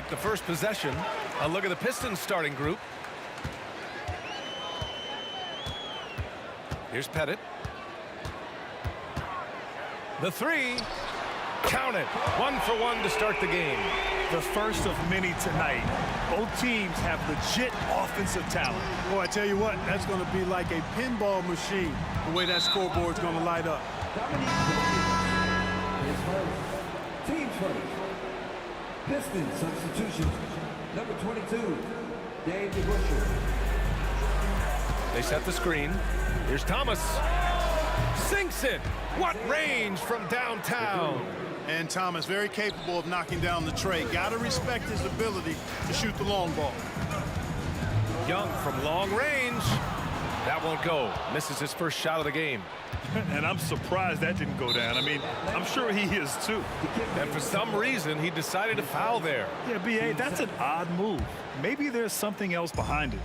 took the first possession. A look at the Pistons starting group. Here's Pettit. The three. Count it. 1 for 1 to start the game.
The first of many tonight. Both teams have legit offensive talent.
Boy, I tell you what, that's going to be like a pinball machine, the way that scoreboard's going to light up.
Team first. Pistons substitution. Number 22, Dave DeBusschere.
They set the screen. Here's Thomas. Sinks it. What range from downtown.
And Thomas, very capable of knocking down the tray. Got to respect his ability to shoot the long ball.
Young from long range. That won't go. Misses his first shot of the game.
And I'm surprised that didn't go down. I mean, I'm sure he is too.
And for some reason, he decided to foul there.
Yeah, B.A., that's an odd move. Maybe there's something else behind it.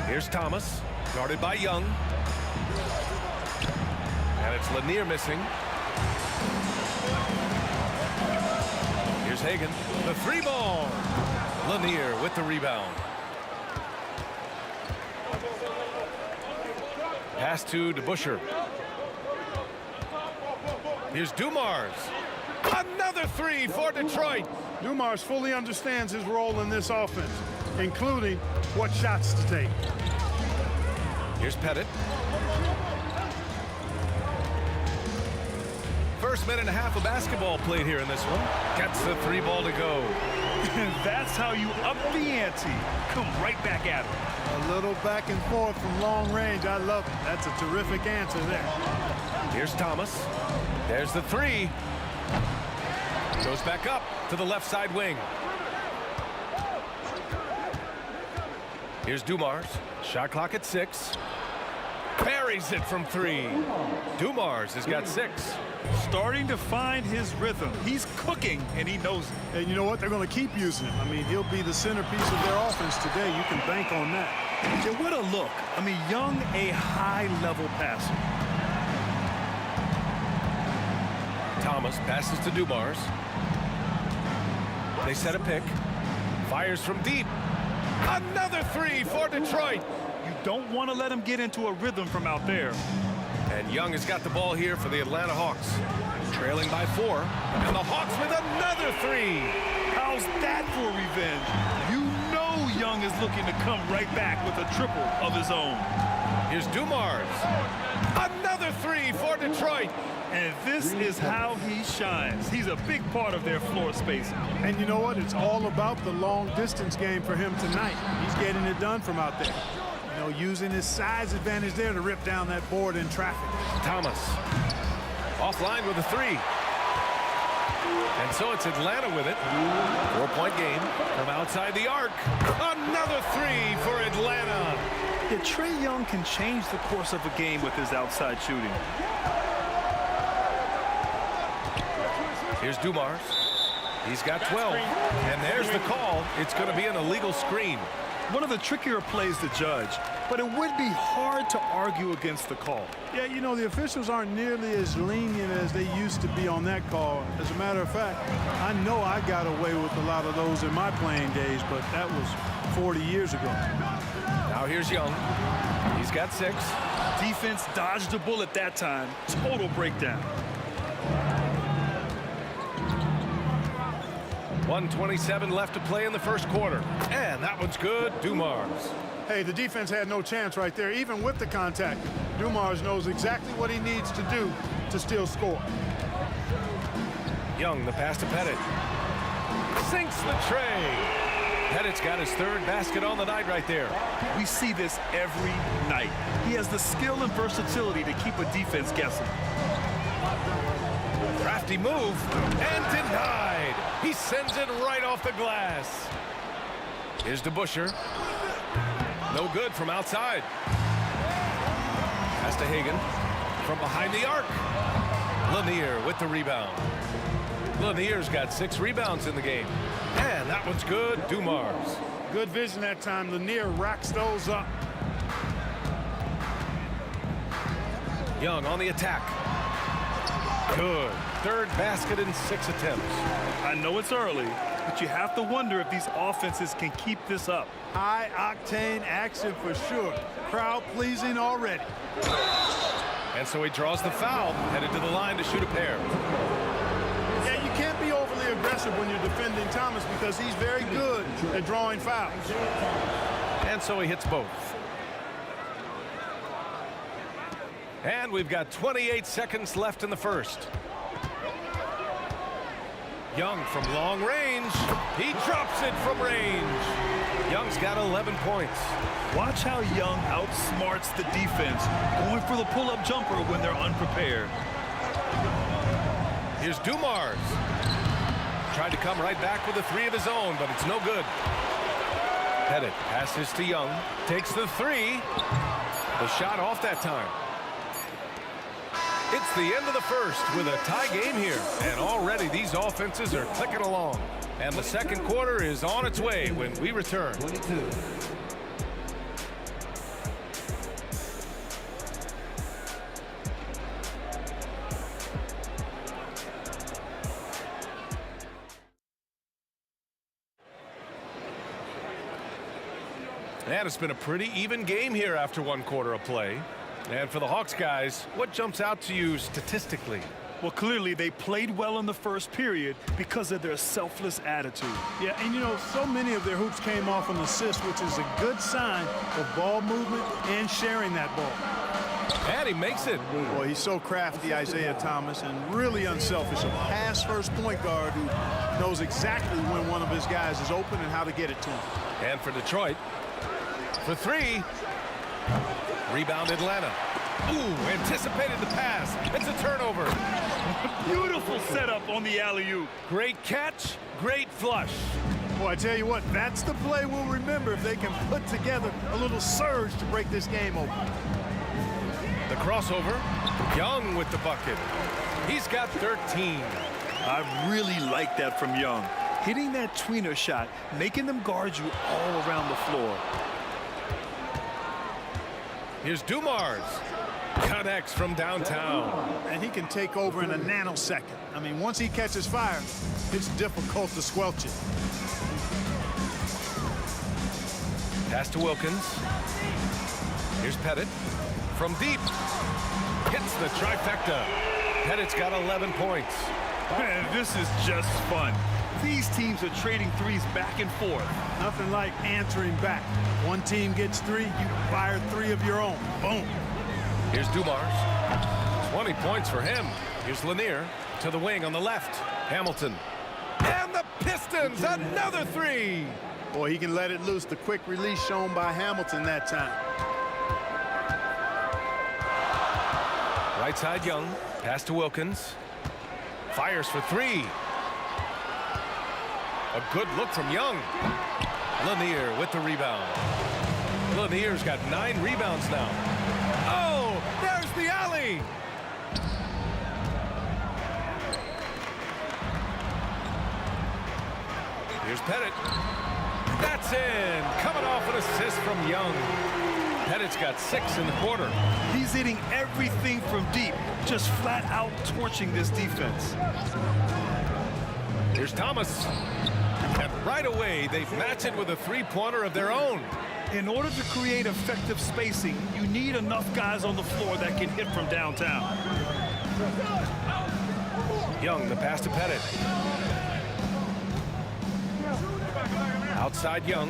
Here's Thomas, guarded by Young. And it's Lanier missing. Here's Hagan. The three ball. Lanier with the rebound. Pass to DeBusschere. Here's Dumars. Another three for Detroit.
Dumars fully understands his role in this offense, including what shots to take.
Here's Pettit. First minute and a half of basketball played here in this one. Gets the three ball to go.
That's how you up the ante. Come right back at it.
A little back and forth from long range. I love it. That's a terrific answer there.
Here's Thomas. There's the three. Goes back up to the left side wing. Here's Dumars. Shot clock at 6. Buries it from 3. Dumars has got 6.
Starting to find his rhythm. He's cooking, and he knows it.
And you know what? They're going to keep using him. I mean, he'll be the centerpiece of their offense today. You can bank on that.
Yeah, what a look. I mean, Young, a high-level passer.
Thomas passes to Dumars. They set a pick. Fires from deep. Another three for Detroit.
You don't want to let him get into a rhythm from out there.
And Young has got the ball here for the Atlanta Hawks. Trailing by 4. And the Hawks with another three.
How's that for revenge? You know Young is looking to come right back with a triple of his own.
Here's Dumars. Another three for Detroit.
And this is how he shines. He's a big part of their floor spacing.
And you know what? It's all about the long distance game for him tonight. He's getting it done from out there. You know, using his size advantage there to rip down that board in traffic.
Thomas offline with a three. And so it's Atlanta with it. 4-point game from outside the arc. Another three for Atlanta.
Yeah, Trae Young can change the course of a game with his outside shooting.
Here's Dumars. He's got 12. And there's the call. It's going to be an illegal screen.
One of the trickier plays to judge, but it would be hard to argue against the call.
Yeah, you know, the officials aren't nearly as lenient as they used to be on that call. As a matter of fact, I know I got away with a lot of those in my playing days, but that was 40 years ago.
Now here's Young. He's got 6.
Defense dodged a bullet that time. Total breakdown.
1:27 left to play in the first quarter. And that one's good. Dumars.
Hey, the defense had no chance right there, even with the contact. Dumars knows exactly what he needs to do to still score.
Young, the pass to Pettit. Sinks the tray. Pettit's got his 3rd basket on the night right there.
We see this every night. He has the skill and versatility to keep a defense guessing.
Crafty move and denied. He sends it right off the glass. Here's DeBusschere. No good from outside. Pass to Hagan from behind the arc. Lanier with the rebound. Lanier's got 6 rebounds in the game. And that one's good. Dumars.
Good vision that time. Lanier racks those up.
Young on the attack. Good. third basket in 6 attempts.
I know it's early, but you have to wonder if these offenses can keep this up.
High-octane action for sure. Crowd-pleasing already.
And so he draws the foul, headed to the line to shoot a pair.
Yeah, you can't be overly aggressive when you're defending Thomas because he's very good at drawing fouls.
And so he hits both. And we've got 28 seconds left in the first. Young from long range. He drops it from range. Young's got 11 points.
Watch how Young outsmarts the defense, going for the pull-up jumper when they're unprepared.
Here's Dumars. Tried to come right back with a 3 of his own, but it's no good. Pettit passes to Young. Takes the 3. The shot off that time. It's the end of the first with a tie game here. And already these offenses are clicking along. And the second quarter is on its way when we return.
22.
And it's been a pretty even game here after 1 quarter of play. And for the Hawks guys, what jumps out to you statistically?
Well, clearly they played well in the first period because of their selfless attitude.
Yeah, and you know, so many of their hoops came off an assist, which is a good sign of ball movement and sharing that ball.
And he makes it.
Boy, he's so crafty, Isaiah Thomas, and really unselfish. A pass-first point guard who knows exactly when one of his guys is open and how to get it to him.
And for Detroit, for 3. Rebound Atlanta. Ooh, anticipated the pass. It's a turnover.
Beautiful setup on the alley-oop.
Great catch, great flush.
Boy, I tell you what, that's the play we'll remember if they can put together a little surge to break this game open.
The crossover. Young with the bucket. He's got 13.
I really like that from Young. Hitting that tweener shot, making them guard you all around the floor.
Here's Dumars. Connects from downtown.
And he can take over in a nanosecond. I mean, once he catches fire, it's difficult to squelch it.
Pass to Wilkins. Here's Pettit. From deep. Hits the trifecta. Pettit's got 11 points.
Man, this is just fun. These teams are trading threes back and forth.
Nothing like answering back. One team gets 3, you fire 3 of your own. Boom.
Here's Dumars. 20 points for him. Here's Lanier to the wing on the left. Hamilton. And the Pistons, another 3.
Boy, he can let it loose. The quick release shown by Hamilton that time.
Right side Young. Pass to Wilkins. Fires for 3. A good look from Young. Lanier with the rebound. Lanier's got 9 rebounds now. Oh, there's the alley. Here's Pettit. That's in. Coming off an assist from Young. Pettit's got 6 in the quarter.
He's hitting everything from deep, just flat out torching this defense.
Here's Thomas. And right away, they've matched it with a 3-pointer of their own.
In order to create effective spacing, you need enough guys on the floor that can hit from downtown.
Young, the pass to Pettit. Outside Young.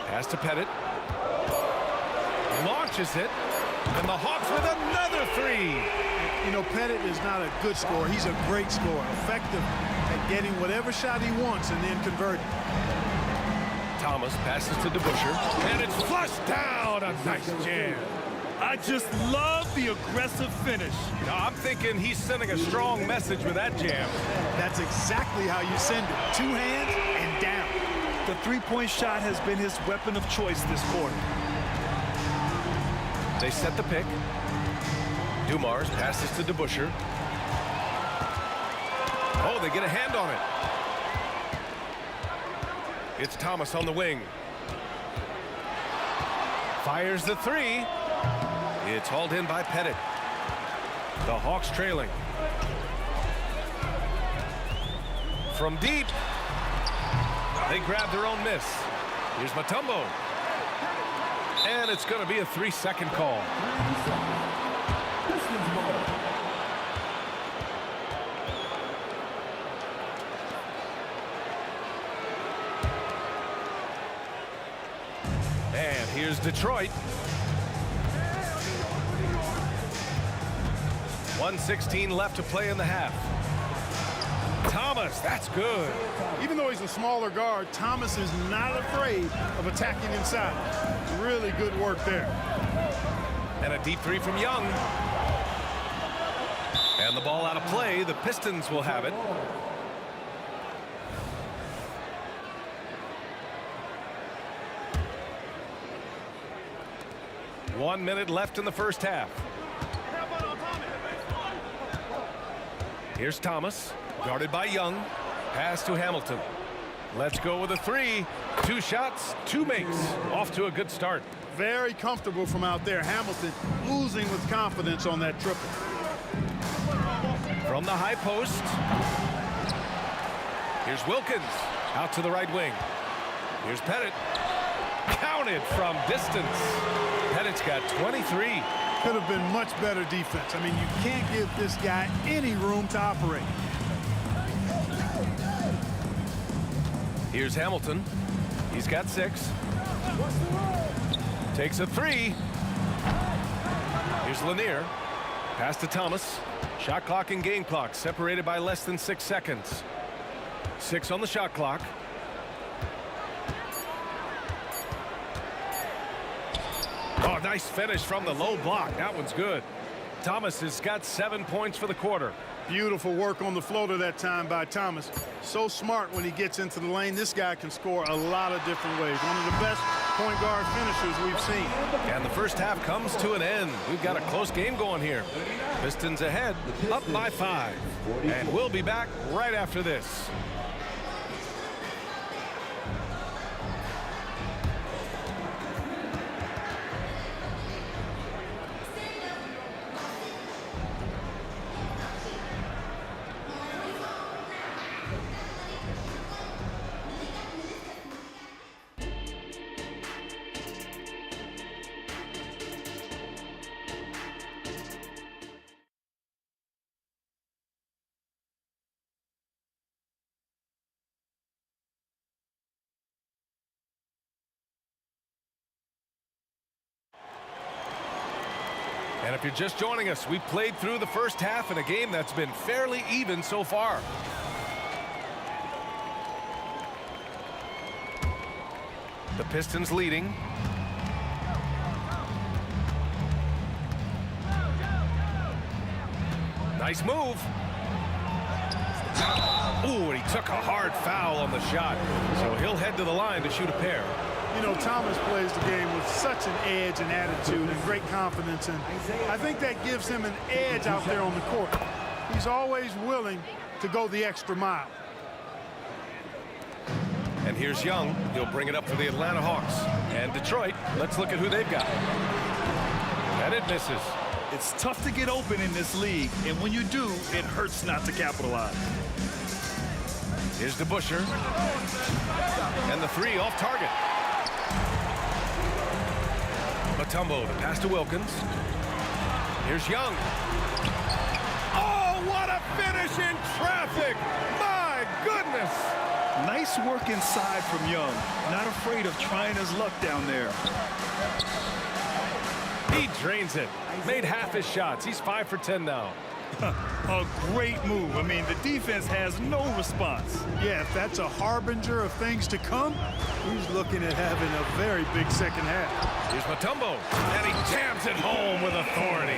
Pass to Pettit. Launches it. And the Hawks with another 3.
You know, Pettit is not a good scorer. He's a great scorer. Effective at getting whatever shot he wants and then converting.
Thomas passes to DeBusschere. And it's flushed down. A nice jam.
I just love the aggressive finish.
Now, I'm thinking he's sending a strong message with that jam.
That's exactly how you send it. 2 hands and down.
The three-point shot has been his weapon of choice this quarter.
They set the pick. Dumars passes to DeBusschere. Oh, they get a hand on it. It's Thomas on the wing. Fires the 3. It's hauled in by Pettit. The Hawks trailing. From deep. They grab their own miss. Here's Mutombo. And it's going to be a 3-second call. And here's Detroit. 1:16 left to play in the half. Thomas, that's good.
Even though he's a smaller guard, Thomas is not afraid of attacking inside. Really good work there.
And a deep three from Young. And the ball out of play. The Pistons will have it. One minute left in the first half. Here's Thomas, guarded by Young. Pass to Hamilton. Let's go with a three. 2 shots, 2 makes. Off to a good start.
Very comfortable from out there. Hamilton oozing with confidence on that triple.
From the high post. Here's Wilkins out to the right wing. Here's Pettit. Counted from distance. Pettit's got 23.
Could have been much better defense. I mean, you can't give this guy any room to operate.
Here's Hamilton. He's got 6. Takes a 3. Here's Lanier. Pass to Thomas. Shot clock and game clock separated by less than 6 seconds. 6 on the shot clock. Oh, nice finish from the low block. That one's good. Thomas has got 7 points for the quarter.
Beautiful work on the floater that time by Thomas. So smart when he gets into the lane. This guy can score a lot of different ways. One of the best point guard finishers we've seen.
And the first half comes to an end. We've got a close game going here. Pistons ahead, up by 5. And we'll be back right after this. And if you're just joining us, we played through the first half in a game that's been fairly even so far. The Pistons leading. Nice move. Ooh, and he took a hard foul on the shot. So he'll head to the line to shoot a pair.
You know, Thomas plays the game with such an edge and attitude and great confidence, and I think that gives him an edge out there on the court. He's always willing to go the extra mile.
And here's Young. He'll bring it up for the Atlanta Hawks. And Detroit, let's look at who they've got. And it misses.
It's tough to get open in this league, and when you do, it hurts not to capitalize.
Here's DeBusschere. And the 3 off target. Mutombo, the pass to Wilkins. Here's Young. Oh, what a finish in traffic! My goodness!
Nice work inside from Young. Not afraid of trying his luck down there.
He drains it. Made half his shots. He's 5 for 10 now.
A great move. I mean, the defense has no response.
Yeah, if that's a harbinger of things to come, he's looking at having a very big second half.
Here's Mutombo, and he jams it home with authority.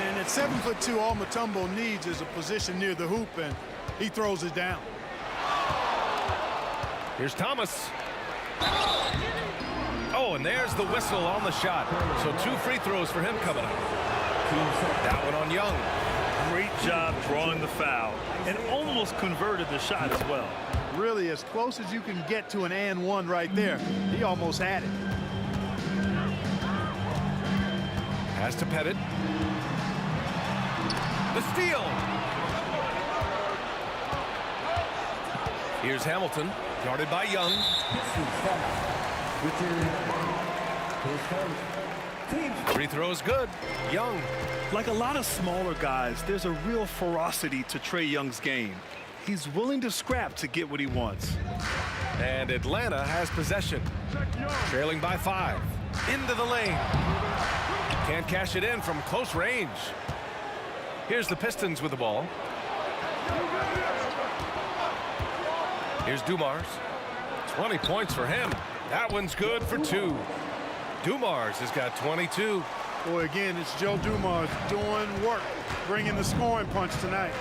And at 7'2", all Mutombo needs is a position near the hoop, and he throws it down.
Here's Thomas. Oh, and there's the whistle on the shot. So 2 free throws for him coming up. That one on Young.
Great job drawing the foul, and almost converted the shot as well.
Really, as close as you can get to an and one right there. He almost had it.
Pass to Pettit. The steal. Here's Hamilton, guarded by Young. Free throw is good. Young.
Like a lot of smaller guys, there's a real ferocity to Trae Young's game. He's willing to scrap to get what he wants.
And Atlanta has possession. Trailing by 5. Into the lane. Can't cash it in from close range. Here's the Pistons with the ball. Here's Dumars. 20 points for him. That one's good for 2. Dumars has got 22.
Boy, again, it's Joe Dumars doing work, bringing the scoring punch tonight.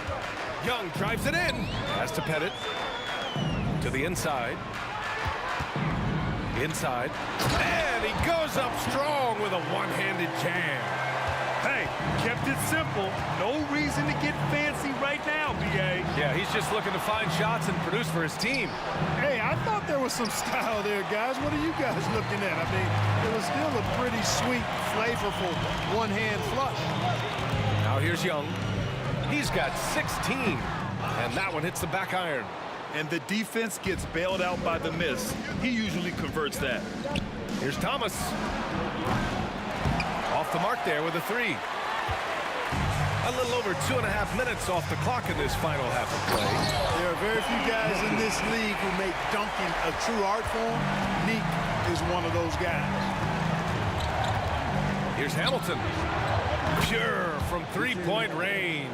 Young drives it in. Has to Pettit. To the inside. Inside. And he goes up strong with a one-handed jam.
Hey, kept it simple. No reason to get fancy right now, B.A.
Yeah, he's just looking to find shots and produce for his team.
Hey, I thought there was some style there, guys. What are you guys looking at? I mean, it was still a pretty sweet, flavorful one-hand flush.
Now here's Young. He's got 16, and that one hits the back iron.
And the defense gets bailed out by the miss. He usually converts that.
Here's Thomas. Off the mark there with a 3. A little over 2.5 minutes off the clock in this final half of play.
There are very few guys in this league who make dunking a true art form. Neek is one of those guys.
Here's Hamilton. Pure from three-point range.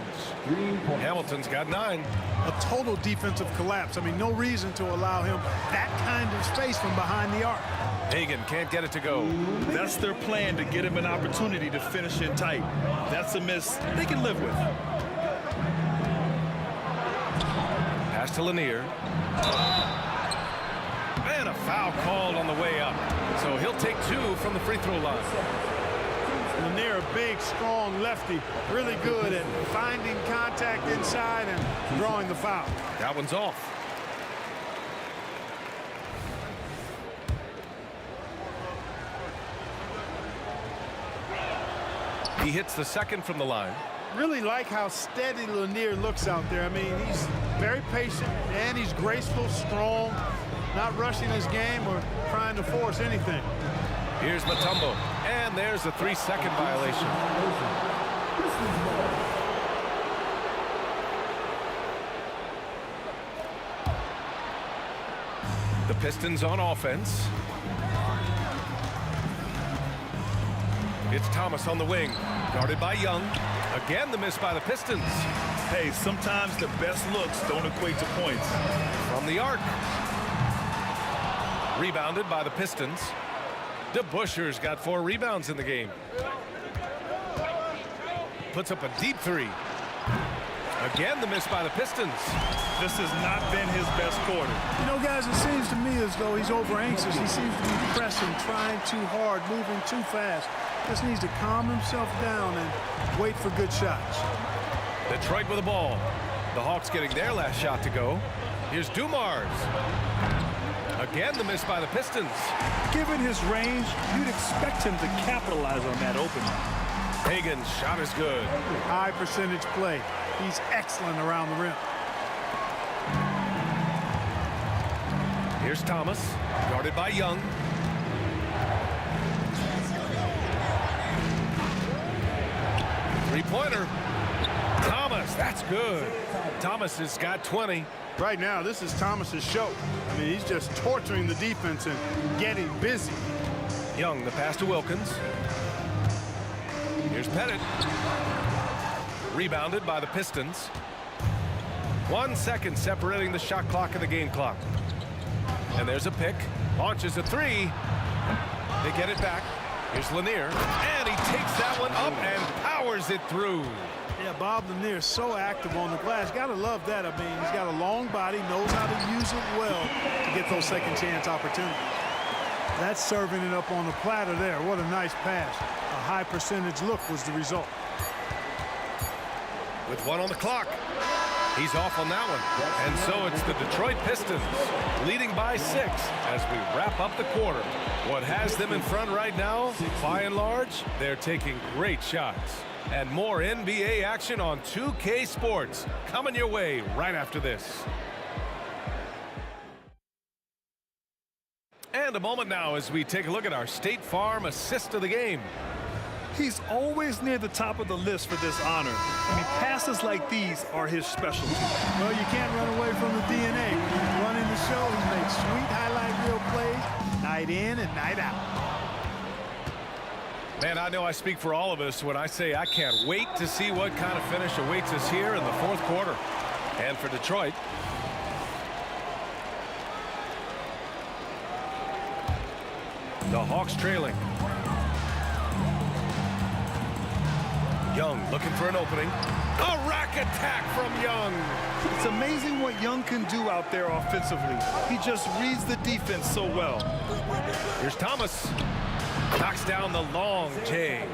Hamilton's got 9.
A total defensive collapse. I mean, no reason to allow him that kind of space from behind the arc.
Hagan can't get it to go.
That's their plan, to get him an opportunity to finish in tight. That's a miss they can live with.
Pass to Lanier. And a foul called on the way up. So he'll take 2 from the free throw line.
Lanier, a big, strong lefty, really good at finding contact inside and drawing the foul.
That one's off. He hits the second from the line.
Really like how steady Lanier looks out there. I mean, he's very patient and he's graceful, strong, not rushing his game or trying to force anything.
Here's Mutombo, and there's a 3-second violation. The Pistons on offense. It's Thomas on the wing, guarded by Young. Again, the miss by the Pistons.
Hey, sometimes the best looks don't equate to points.
From the arc. Rebounded by the Pistons. DeBuscher's got 4 rebounds in the game. Puts up a deep 3. Again, the miss by the Pistons.
This has not been his best quarter.
You know, guys, it seems to me as though he's over anxious. He seems to be pressing, trying too hard, moving too fast. Just needs to calm himself down and wait for good shots.
Detroit with the ball. The Hawks getting their last shot to go. Here's Dumars. Again, the miss by the Pistons.
Given his range, you'd expect him to capitalize on that opening.
Hagan's shot is good.
High percentage play. He's excellent around the rim.
Here's Thomas, guarded by Young. Three-pointer. Thomas, that's good. Thomas has got 20.
Right now, this is Thomas's show. I mean, he's just torturing the defense and getting busy.
Young, the pass to Wilkins. Here's Pettit. Rebounded by the Pistons. 1 second separating the shot clock and the game clock. And there's a pick. Launches a 3. They get it back. Here's Lanier. And he takes that one up and powers it through.
Yeah, Bob Lanier is so active on the glass. Got to love that. I mean, he's got a long body, knows how to use it well to get those second chance opportunities. That's serving it up on the platter there. What a nice pass. A high percentage look was the result.
With 1 on the clock. He's off on that one. And so it's the Detroit Pistons leading by 6 as we wrap up the quarter. What has them in front right now, by and large, they're taking great shots. And more NBA action on 2K Sports coming your way right after this. And a moment now as we take a look at our State Farm assist of the game.
He's always near the top of the list for this honor. I mean, passes like these are his specialty.
Well, you can't run away from the DNA. When he's running the show, he makes sweet highlight reel plays, night in and night out.
Man, I know I speak for all of us when I say I can't wait to see what kind of finish awaits us here in the fourth quarter. And for Detroit, the Hawks trailing. Young looking for an opening. A rack attack from Young.
It's amazing what Young can do out there offensively. He just reads the defense so well.
Here's Thomas. Knocks down the long J.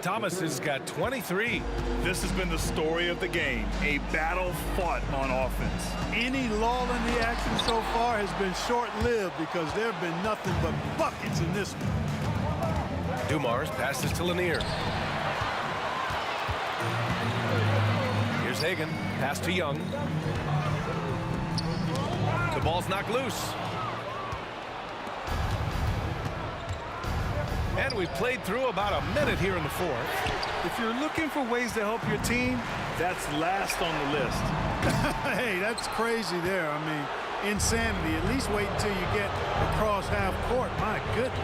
Thomas has got 23.
This has been the story of the game. A battle fought on offense.
Any lull in the action so far has been short-lived because there have been nothing but buckets in this one.
Dumars passes to Lanier. Here's Hagan. Pass to Young. The ball's knocked loose. And we've played through about a minute here in the fourth.
If you're looking for ways to help your team, that's last on the list.
Hey, that's crazy there. I mean, insanity. At least wait until you get across half court. My goodness.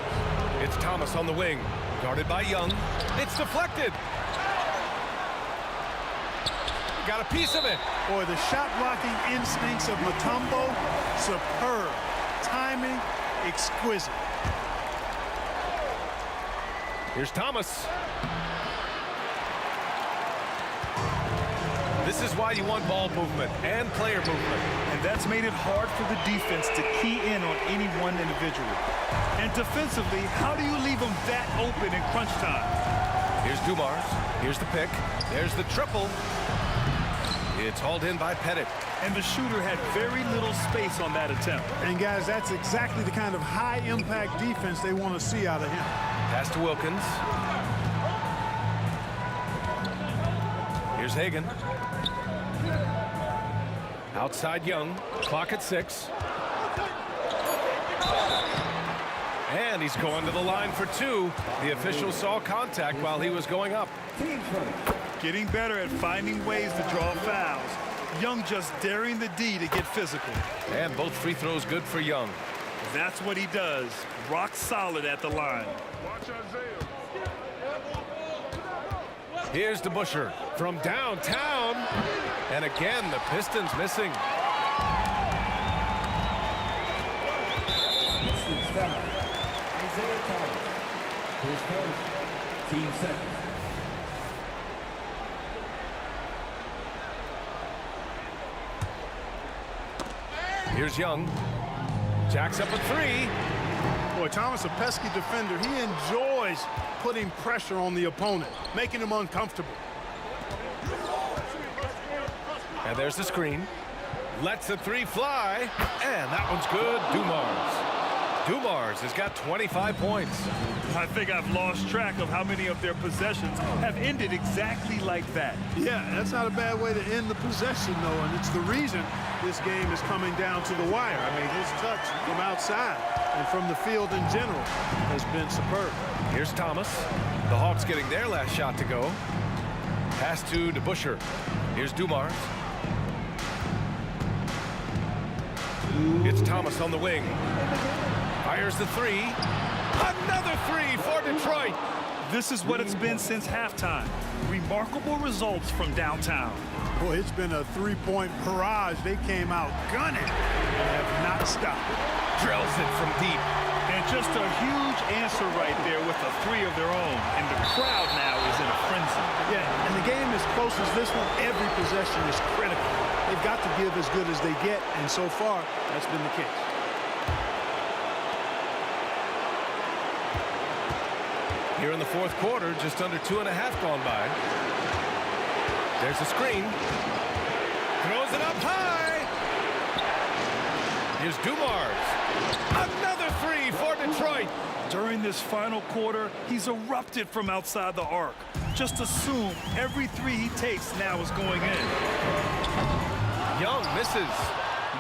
It's Thomas on the wing. Guarded by Young. It's deflected. Got a piece of it.
Boy, the shot blocking instincts of Mutombo, superb. Timing, exquisite.
Here's Thomas. This is why you want ball movement and player movement.
And that's made it hard for the defense to key in on any one individual. And defensively, how do you leave them that open in crunch time?
Here's Dumars. Here's the pick. There's the triple. It's hauled in by Pettit.
And the shooter had very little space on that attempt.
And guys, that's exactly the kind of high-impact defense they want to see out of him.
Pass to Wilkins. Here's Hagan. Outside Young. Clock at 6. And he's going to the line for 2. The official saw contact while he was going up.
Getting better at finding ways to draw fouls. Young just daring the D to get physical.
And both free throws good for Young.
That's what he does. Rock solid at the line.
Here's DeBusschere from downtown. And again, the Pistons missing.
Team second.
Here's Young. Jacks up a 3.
Boy, Thomas, a pesky defender. He enjoys putting pressure on the opponent, making him uncomfortable.
And there's the screen. Lets the 3 fly. And that one's good. Dumars has got 25 points.
I think I've lost track of how many of their possessions have ended exactly like that.
Yeah, that's not a bad way to end the possession, though, and it's the reason this game is coming down to the wire. I mean, his touch from outside and from the field in general has been superb.
Here's Thomas. The Hawks getting their last shot to go. Pass to DeBusschere. Here's Dumars. It's Thomas on the wing. Fires the 3. Another 3 for Detroit.
This is what it's been since halftime. Remarkable results from downtown.
Boy, it's been a three-point barrage. They came out gunning and have not stopped.
Drills it from deep.
And just a huge answer right there with a 3 of their own. And the crowd now is in a frenzy.
Yeah, and the game as close as this one, every possession is critical. They've got to give as good as they get, and so far, that's been the case.
Here in the fourth quarter, just under 2.5 gone by. There's a screen. Throws it up high. Here's Dumars. Another 3 for Detroit.
During this final quarter, he's erupted from outside the arc. just assume every three he takes now is going in.
Young misses.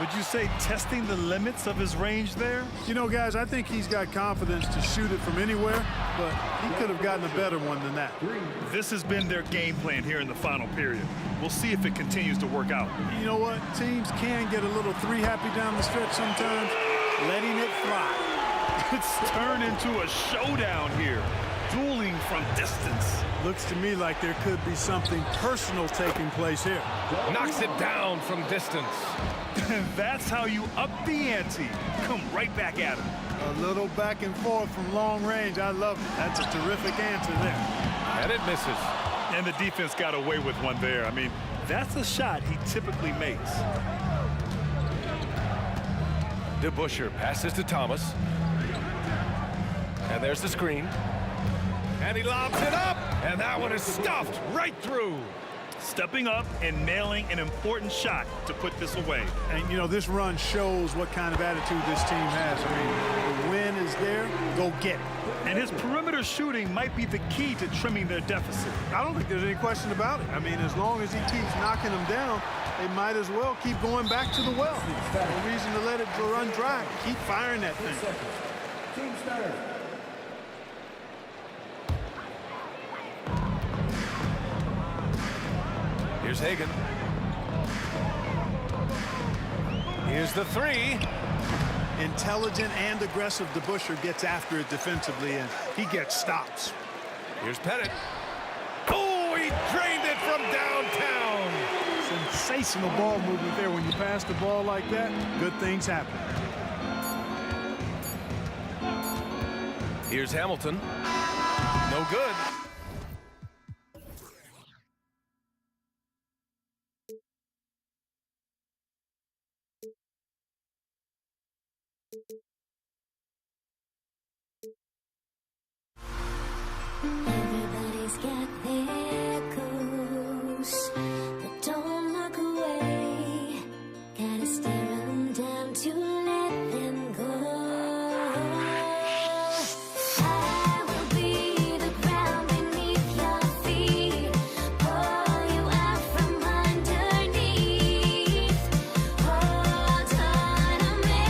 Would you say testing the limits of his range there?
You know, guys, I think he's got confidence to shoot it from anywhere, but he could have gotten a better one than that.
This has been their game plan here in the final period. We'll see if it continues to work out.
You know what? Teams can get a little three-happy down the stretch sometimes, letting it fly.
It's turned into a showdown here. Dueling from distance.
Looks to me like there could be something personal taking place here.
Knocks it down from distance.
That's how you up the ante. Come right back at him.
A little back and forth from long range. I love it. That's a terrific answer there.
And it misses.
And the defense got away with one there. I mean, that's a shot he typically makes.
DeBusschere passes to Thomas. And there's the screen. And he lobs it up. And that one is stuffed right through.
Stepping up and nailing an important shot to put this away.
And, you know, this run shows what kind of attitude this team has. I mean, the win is there, go get it.
And his perimeter shooting might be the key to trimming their deficit.
I don't think there's any question about it. I mean, as long as he keeps knocking them down, they might as well keep going back to the well. No reason to let it run dry. Keep firing that thing.
Team start.
Here's Hagan. Here's the three.
Intelligent and aggressive DeBusschere gets after it defensively, and he gets stops.
Here's Pettit. Oh, he drained it from downtown.
Sensational ball movement there. When you pass the ball like that, good things happen.
Here's Hamilton. No good.
Everybody's got their goals, but don't look away. Gotta stare 'em down to let them go. I will be the ground beneath your feet, pull you out from underneath. Hold on to me.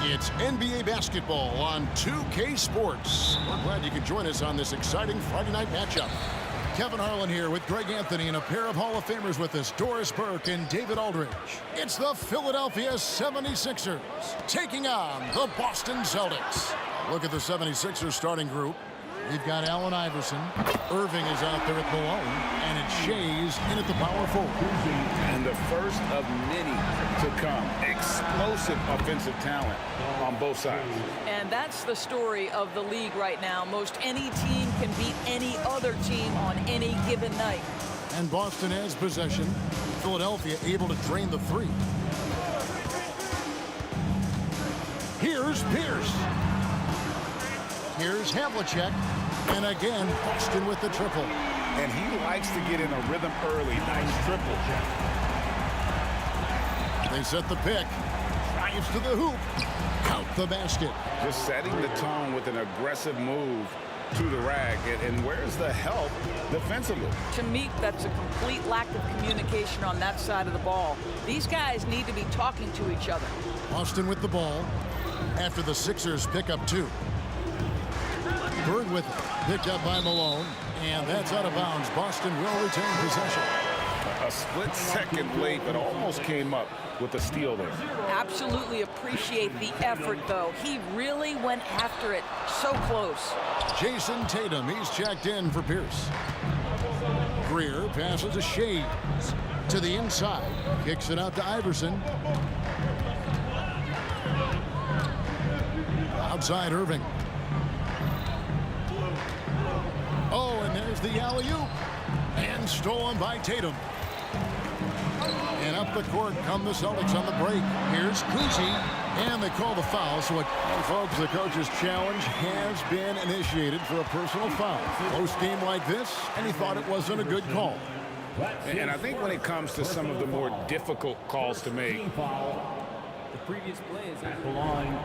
It's NBA basketball on 2K Sports. We're glad you could join us on this exciting Friday night matchup. Kevin Harlan here with Greg Anthony and a pair of Hall of Famers with us, Doris Burke and David Aldridge. It's the Philadelphia 76ers taking on the Boston Celtics. Look at the 76ers starting group. We've got Allen Iverson. Irving is out there at Malone. And it's Shays in at the power forward.
And the first of many to come. Explosive offensive talent on both sides.
And that's the story of the league right now. Most any team can beat any other team on any given night.
And Boston has possession. Philadelphia able to drain the three. Here's Pierce. Here's Havlicek. And again, Boston with the triple.
And he likes to get in a rhythm early. Nice triple.
They set the pick. Drives to the hoop. Out the basket.
Just setting the tone with an aggressive move to the rack. And where's the help defensively?
To me, that's a complete lack of communication on that side of the ball. These guys need to be talking to each other.
Boston with the ball after the Sixers pick up two. Bird with it. Picked up by Malone. And that's out of bounds. Boston will retain possession.
A split second late, but almost came up with a steal there.
Absolutely appreciate the effort, though. He really went after it. So close.
Jason Tatum, he's checked in for Pierce. Greer passes to Shays. To the inside. Kicks it out to Iverson. Outside Irving. Oh, and there's the alley-oop. And stolen by Tatum. And up the court come the Celtics on the break. Here's Kuzi. And they call the foul. So, folks, the coach's challenge has been initiated for a personal foul. Close game like this, and he thought it wasn't a good call.
And I think when it comes to some of the more difficult calls to make,
the previous play is at the line.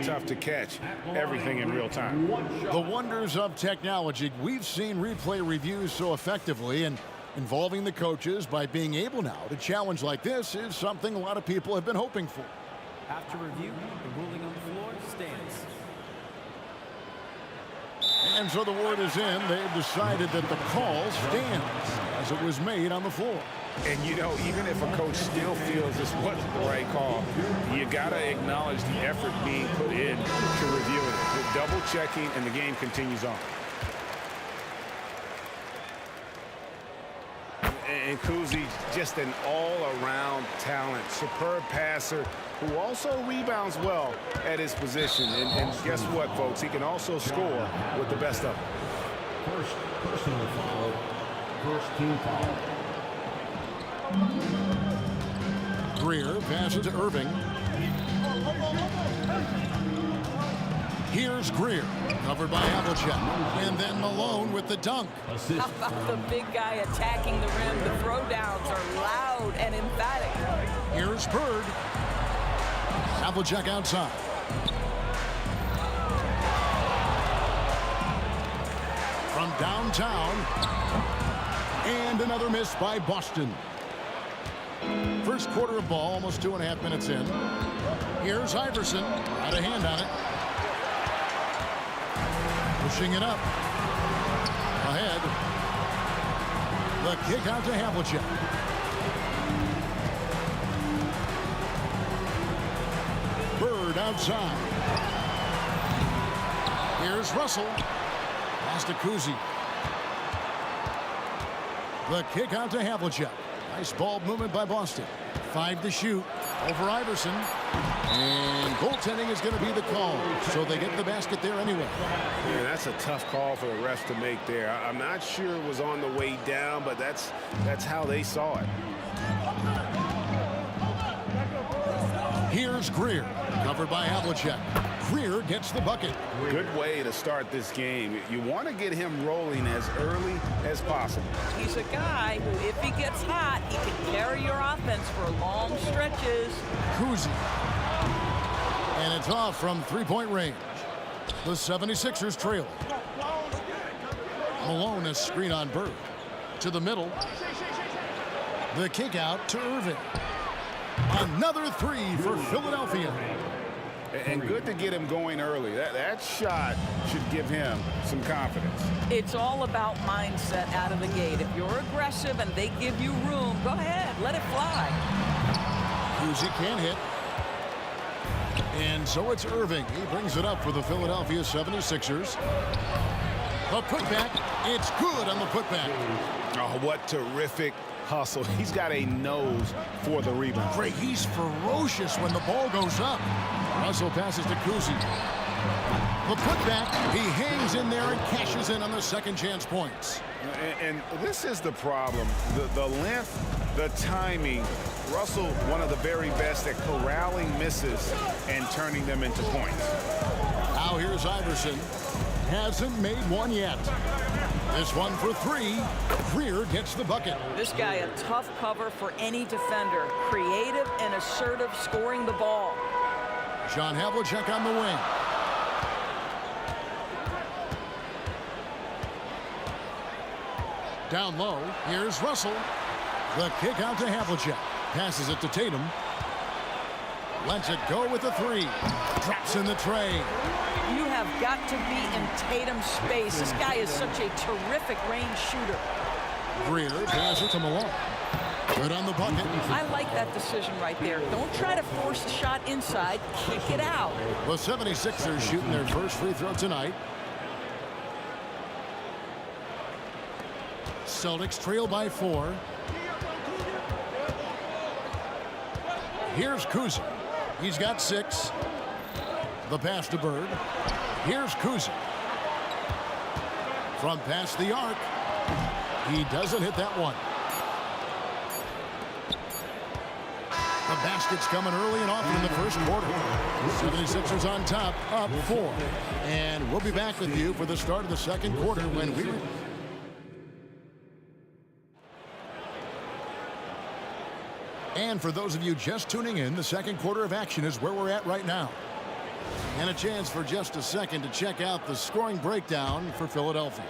Tough to catch everything in real time.
The wonders of technology. We've seen replay reviews so effectively, and involving the coaches by being able now to challenge like this is something a lot of people have been hoping for.
After review, the ruling on the floor stands.
And so the word is in. They've decided that the call stands as it was made on the floor.
And, you know, even if a coach still feels this wasn't the right call, you got to acknowledge the effort being put in to review it. The double checking, and the game continues on. And Kuzi, just an all-around talent, superb passer who also rebounds well at his position. And guess what, folks? He can also score with the best of them.
First personal foul, first team foul.
Greer passes to Irving. Here's Greer, covered by Havlicek. And then Malone with the dunk.
How about the big guy attacking the rim? The throwdowns are loud and emphatic.
Here's Bird. Havlicek outside. From downtown. And another miss by Boston. First quarter of ball, almost 2.5 minutes in. Here's Iverson. Got a hand on it. Pushing it up. Ahead. The kick out to Havlicek. Bird outside. Here's Russell. Pass to Kuzi. The kick out to Havlicek. Nice ball movement by Boston. 5 to shoot. Over Iverson. And goaltending is going to be the call. So they get the basket there anyway.
Yeah, that's a tough call for the refs to make there. I'm not sure it was on the way down, but that's how they saw it.
Here's Greer. Covered by Havlicek. Greer gets the bucket.
Good way to start this game. You want to get him rolling as early as possible.
He's a guy who, if he gets hot, he can carry your offense for long stretches.
Kuzi. And it's off from three-point range. The 76ers trail. Malone a screen on Bird. To the middle. The kick out to Irving. Another three for Philadelphia.
And good to get him going early. That shot should give him some confidence.
It's all about mindset out of the gate. If you're aggressive and they give you room, go ahead, let it fly.
Kuzi can't hit. And so it's Irving. He brings it up for the Philadelphia 76ers. The putback. It's good on the putback.
Oh, what terrific hustle. He's got a nose for the rebound.
Great. He's ferocious when the ball goes up. Russell passes to Kuzi. The putback. He hangs in there and cashes in on the second chance points.
And this is the problem. The length, the timing. Russell, one of the very best at corralling misses and turning them into points.
Now here's Iverson. Hasn't made one yet. This one for three. Greer gets the bucket.
This guy a tough cover for any defender. Creative and assertive scoring the ball.
John Havlicek on the wing. Down low, here's Russell. The kick out to Havlicek. Passes it to Tatum. Lets it go with a three. Drops in the tray.
You have got to be in Tatum's space. This guy is such a terrific range shooter.
Greer passes it to Malone. Good on the bucket.
I like that decision right there. Don't try to force the shot inside. Kick it out.
The 76ers shooting their first free throw tonight. Celtics trail by 4. Here's Kuzi. He's got 6. The pass to Bird. Here's Kuzi. From past the arc. He doesn't hit that one. The basket's coming early and often in the first quarter. 76ers on top, up 4. And we'll be back with you for the start of the second quarter when we... And for those of you just tuning in, the second quarter of action is where we're at right now. And a chance for just a second to check out the scoring breakdown for Philadelphia.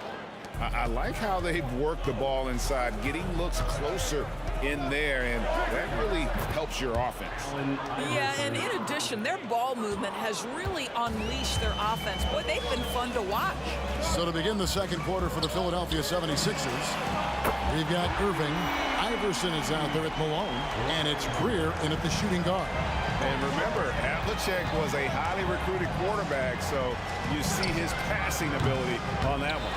I like how they've worked the ball inside, getting looks closer in there, and that really helps your offense.
Yeah, and in addition, their ball movement has really unleashed their offense. Boy, they've been fun to watch.
So to begin the second quarter for the Philadelphia 76ers, we've got Irving. Iverson is out there at Malone, and it's Greer in at the shooting guard.
And remember, Havlicek was a highly recruited quarterback, so you see his passing ability on that one.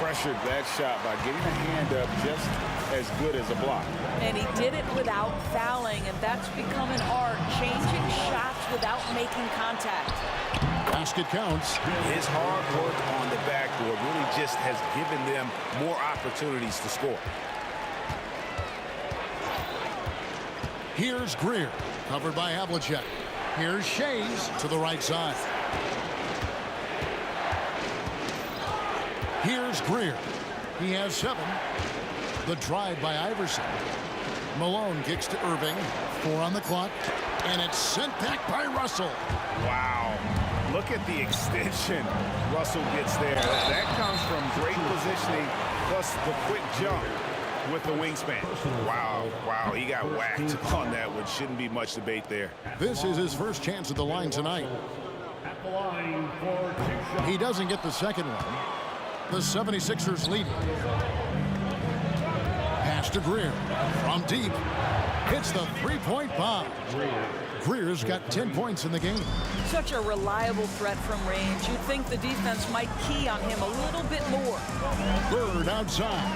Pressured that shot by getting a hand up just as good as a block.
And he did it without fouling, and that's become an art, changing shots without making contact.
Basket counts.
His hard work on the backboard really just has given them more opportunities to score.
Here's Greer, covered by Havlicek. Here's Shays to the right side. Here's Greer. He has 7. The drive by Iverson. Malone kicks to Irving. 4 on the clock. And it's sent back by Russell.
Wow. Look at the extension Russell gets there. That comes from great positioning, plus the quick jump with the wingspan. Wow, wow, he got whacked on that one. Shouldn't be much debate there.
This is his first chance at the line tonight. He doesn't get the second one. The 76ers lead. Pass to Greer from deep. hits the three-point bomb. Greer's got 10 points in the game.
Such a reliable threat from range. You'd think the defense might key on him a little bit more.
Bird outside.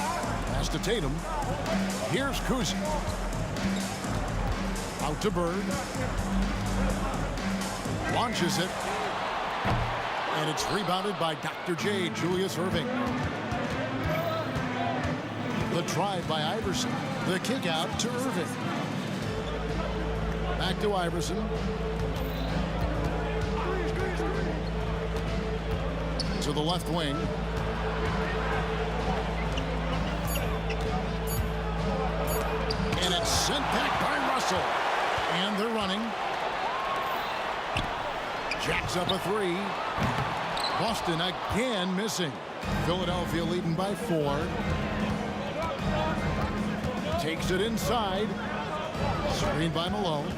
Pass to Tatum. Here's Kuzi. Out to Bird. Launches it. And it's rebounded by Dr. J, Julius Erving. The drive by Iverson. The kick out to Irving. Back to Iverson. To the left wing. And it's sent back by Russell. And they're running. Jacks up a three. Boston again missing. Philadelphia leading by 4. Takes it inside. Screen by Malone.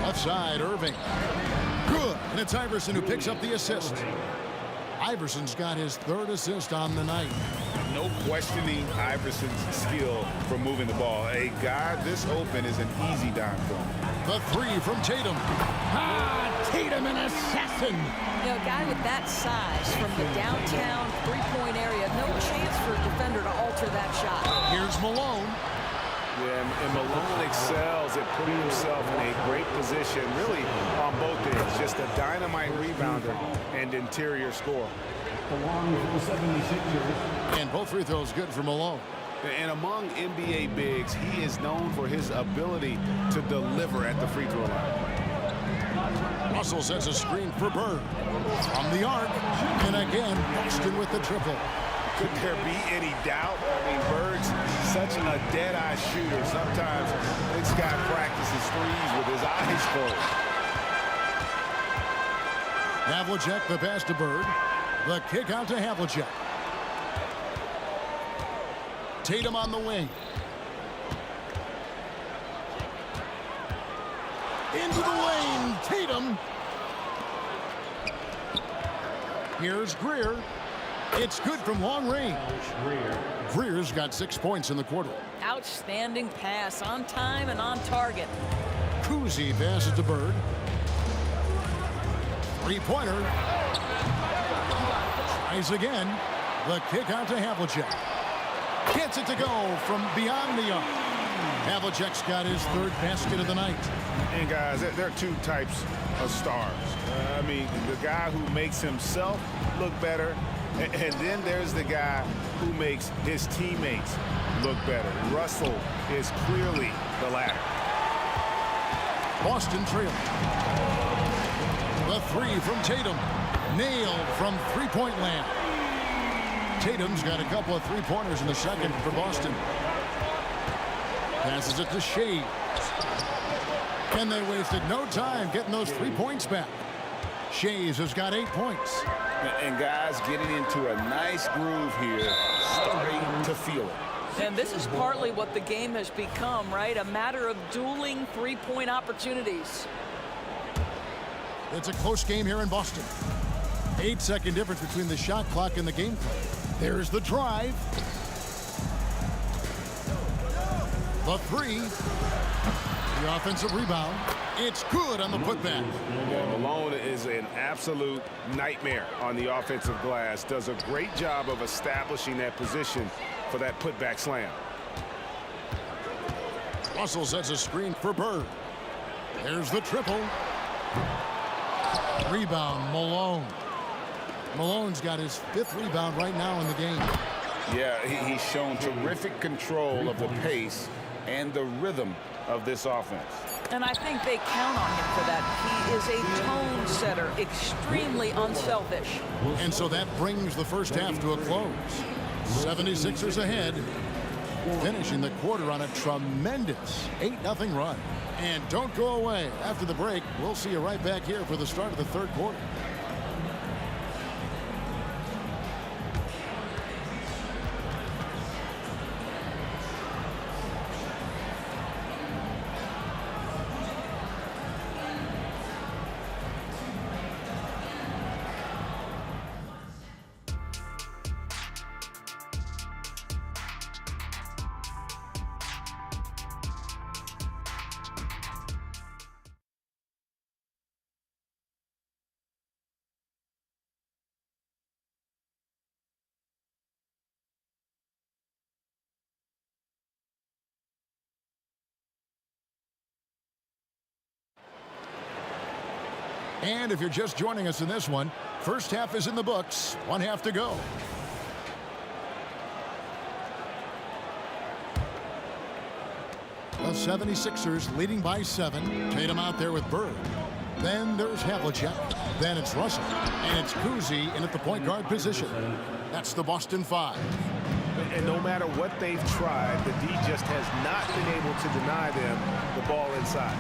Left side, Irving. Good. And it's Iverson who picks up the assist. Iverson's got his 3rd assist on the night.
No questioning Iverson's skill for moving the ball. A guy this open is an easy dime for him.
The 3 from Tatum. Tatum, an assassin.
You know, a guy with that size from the downtown three-point area, no chance for a defender to alter that shot.
Here's Malone.
Yeah, and Malone excels at putting himself in a great position, really on both ends. Just a dynamite rebounder and interior scorer.
And both free throws good for Malone.
And among NBA bigs, he is known for his ability to deliver at the free throw line.
Russell sets a screen for Bird. From the arc. And again, Boston with the triple.
Could there be any doubt? I mean, Bird's such a dead-eye shooter. Sometimes this guy practices threes with his eyes closed.
Havlicek, the pass to Bird. The kick out to Havlicek. Tatum on the wing. Into the lane. Tatum. Here's Greer. It's good from long range. Greer's got 6 points in the quarter.
Outstanding pass, on time and on target.
Kuzi passes to Bird. Three-pointer. Tries again. The kick out to Havlicek. Gets it to go from beyond the arc. Havlicek's got his 3rd basket of the night.
And guys, there are 2 types of stars. I mean, the guy who makes himself look better, and then there's the guy who makes his teammates look better. Russell is clearly the latter.
Boston trailing. The 3 from Tatum. Nailed from three-point land. Tatum's got a couple of three-pointers in the second for Boston. Passes it to Shea. And they wasted no time getting those 3 points back. Shays has got 8 points.
And guys getting into a nice groove here, starting to feel it.
And this is partly what the game has become, right? A matter of dueling three-point opportunities.
It's a close game here in Boston. 8-second difference between the shot clock and the game clock. There's the drive. The 3. The offensive rebound. It's good on the putback.
Yeah, Malone is an absolute nightmare on the offensive glass. Does a great job of establishing that position for that putback slam.
Russell sets a screen for Bird. There's the triple. Rebound, Malone. Malone's got his 5th rebound right now in the game.
Yeah, he's shown terrific control of the pace and the rhythm of this offense.
And I think they count on him for that. He is a tone setter, extremely unselfish.
And so that brings the first half to a close. 76ers ahead, finishing the quarter on a tremendous 8-0 run. And don't go away. After the break, we'll see you right back here for the start of the 3rd quarter. And if you're just joining us in this one, first half is in the books, 1 half to go. The 76ers leading by 7. Tatum out there with Bird. Then there's Havlicek. Then it's Russell. And it's Kuzi in at the point guard position. That's the Boston 5.
And no matter what they've tried, the D just has not been able to deny them the ball inside.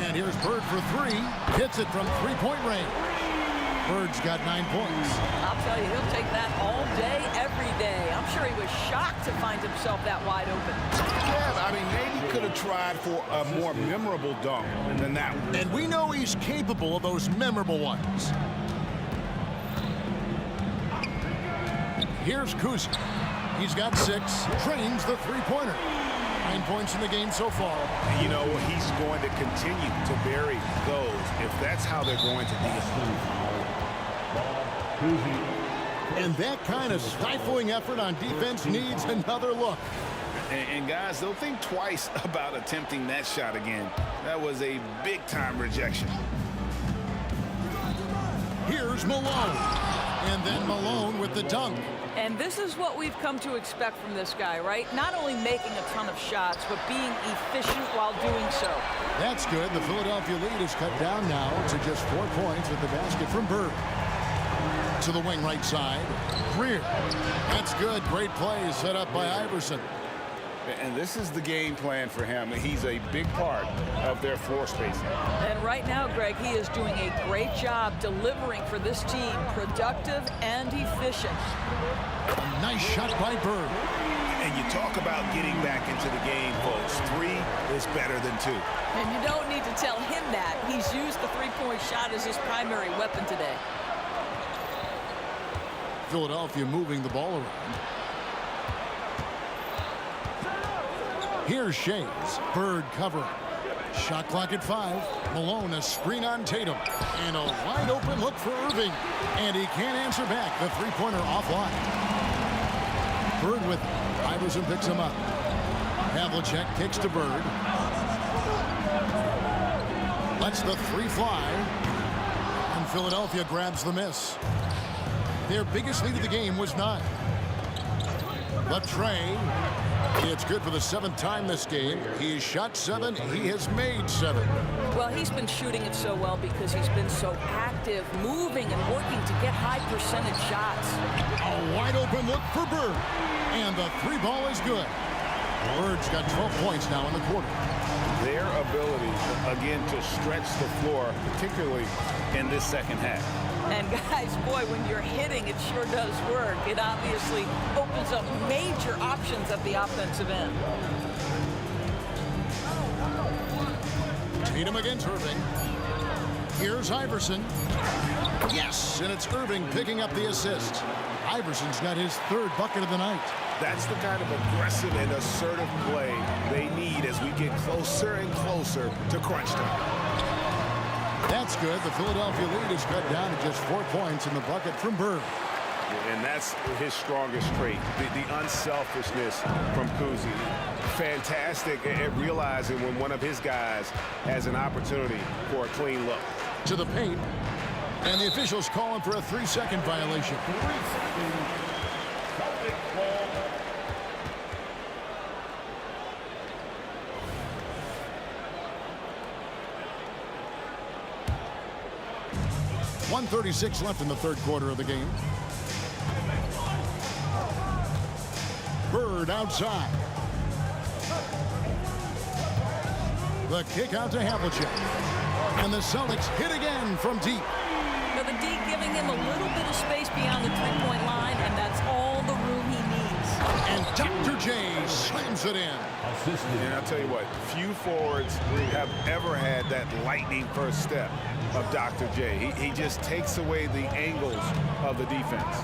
And here's Bird for 3. Hits it from three-point range. Bird's got 9 points.
I'll tell you, he'll take that all day, every day. I'm sure he was shocked to find himself that wide open.
Yeah, I mean, maybe could have tried for a more memorable dunk than that one.
And we know he's capable of those memorable ones. Here's Kuzi. He's got 6. Trains the three-pointer. 9 points in the game so far.
You know, he's going to continue to bury those if that's how they're going to deal.
And that kind of stifling effort on defense needs another look.
And guys, they'll think twice about attempting that shot again. That was a big-time rejection.
Here's Malone. And then Malone with the dunk.
And this is what we've come to expect from this guy, right? Not only making a ton of shots, but being efficient while doing so.
That's good. The Philadelphia lead is cut down now to just 4 points with the basket from Bird. To the wing right side. Greer. That's good. Great play set up by Iverson.
And this is the game plan for him. He's a big part of their floor spacing.
And right now, Greg, he is doing a great job delivering for this team. Productive and efficient.
A nice shot by Bird.
And you talk about getting back into the game, folks. 3 is better than 2.
And you don't need to tell him that. He's used the three-point shot as his primary weapon today.
Philadelphia moving the ball around. Here's Shays. Bird covering. Shot clock at 5. Malone a screen on Tatum. And a wide open look for Irving. And he can't answer back. The three-pointer offline. Bird with it. Iverson picks him up. Havlicek kicks to Bird. Lets the 3 fly. And Philadelphia grabs the miss. Their biggest lead of the game was 9. But Trey, it's good for the 7th time this game. He's shot 7. He has made 7.
Well, he's been shooting it so well because he's been so active, moving and working to get high percentage shots.
A wide open look for Bird. And the 3 ball is good. Bird's got 12 points now in the quarter.
Their ability, again, to stretch the floor, particularly in this second half.
And guys, boy, when you're hitting, it sure does work. It obviously opens up major options at the offensive end.
Tatum against Irving. Here's Iverson. Yes, and it's Irving picking up the assist. Iverson's got his 3rd bucket of the night.
That's the kind of aggressive and assertive play they need as we get closer and closer to crunch time.
That's good. The Philadelphia lead is cut down to just 4 points in the bucket from Bird.
And that's his strongest trait, the unselfishness from Kuzi. Fantastic at realizing when one of his guys has an opportunity for a clean look.
To the paint. And the officials calling for a 3-second violation.
3 seconds. Celtic ball.
1:36 left in the 3rd quarter of the game. Bird outside. The kick out to Havlicek. And the Celtics hit again from deep.
Now the D giving him a little bit of space beyond the three-point line, and that's all the room he needs.
And Dr. J slams it in.
And I'll tell you what, few forwards have ever had that lightning first step of Dr. J. He just takes away the angles of the defense.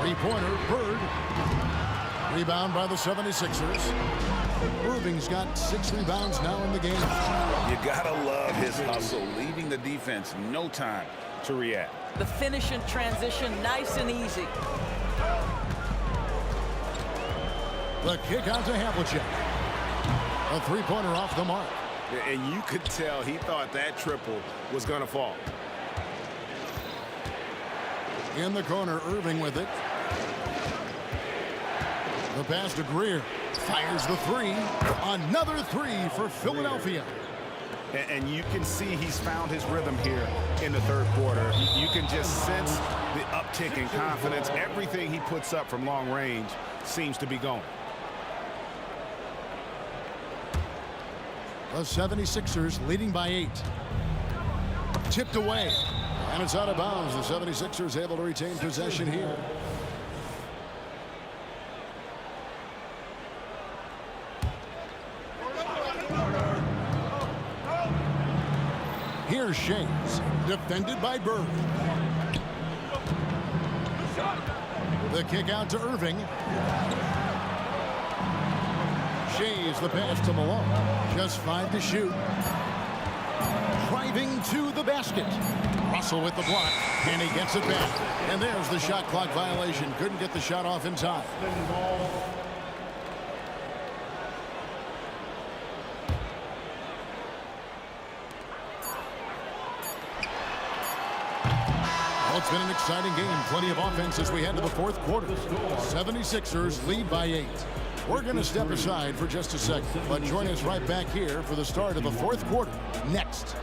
Three-pointer, Bird. Rebound by the 76ers. Irving's got 6 rebounds now in the game.
You gotta love his hustle, leaving the defense no time to react.
The finish in transition, nice and easy.
The kick out to Havlicek. A three-pointer off the mark.
And you could tell he thought that triple was going to fall.
In the corner, Irving with it. The pass to Greer. Fires the three. Another three for Philadelphia.
And you can see he's found his rhythm here in the third quarter. You can just sense the uptick in confidence. Everything he puts up from long range seems to be going.
The 76ers leading by 8. Tipped away. And it's out of bounds. The 76ers able to retain possession here. Here's Shays, defended by Bird. The kick out to Irving. Shays the pass to Malone. Just 5 to shoot. Driving to the basket. Russell with the block, and he gets it back. And there's the shot clock violation. Couldn't get the shot off in time. Well, it's been an exciting game. Plenty of offense as we head to the fourth quarter. 76ers lead by 8. We're going to step aside for just a second, but join us right back here for the start of the fourth quarter next.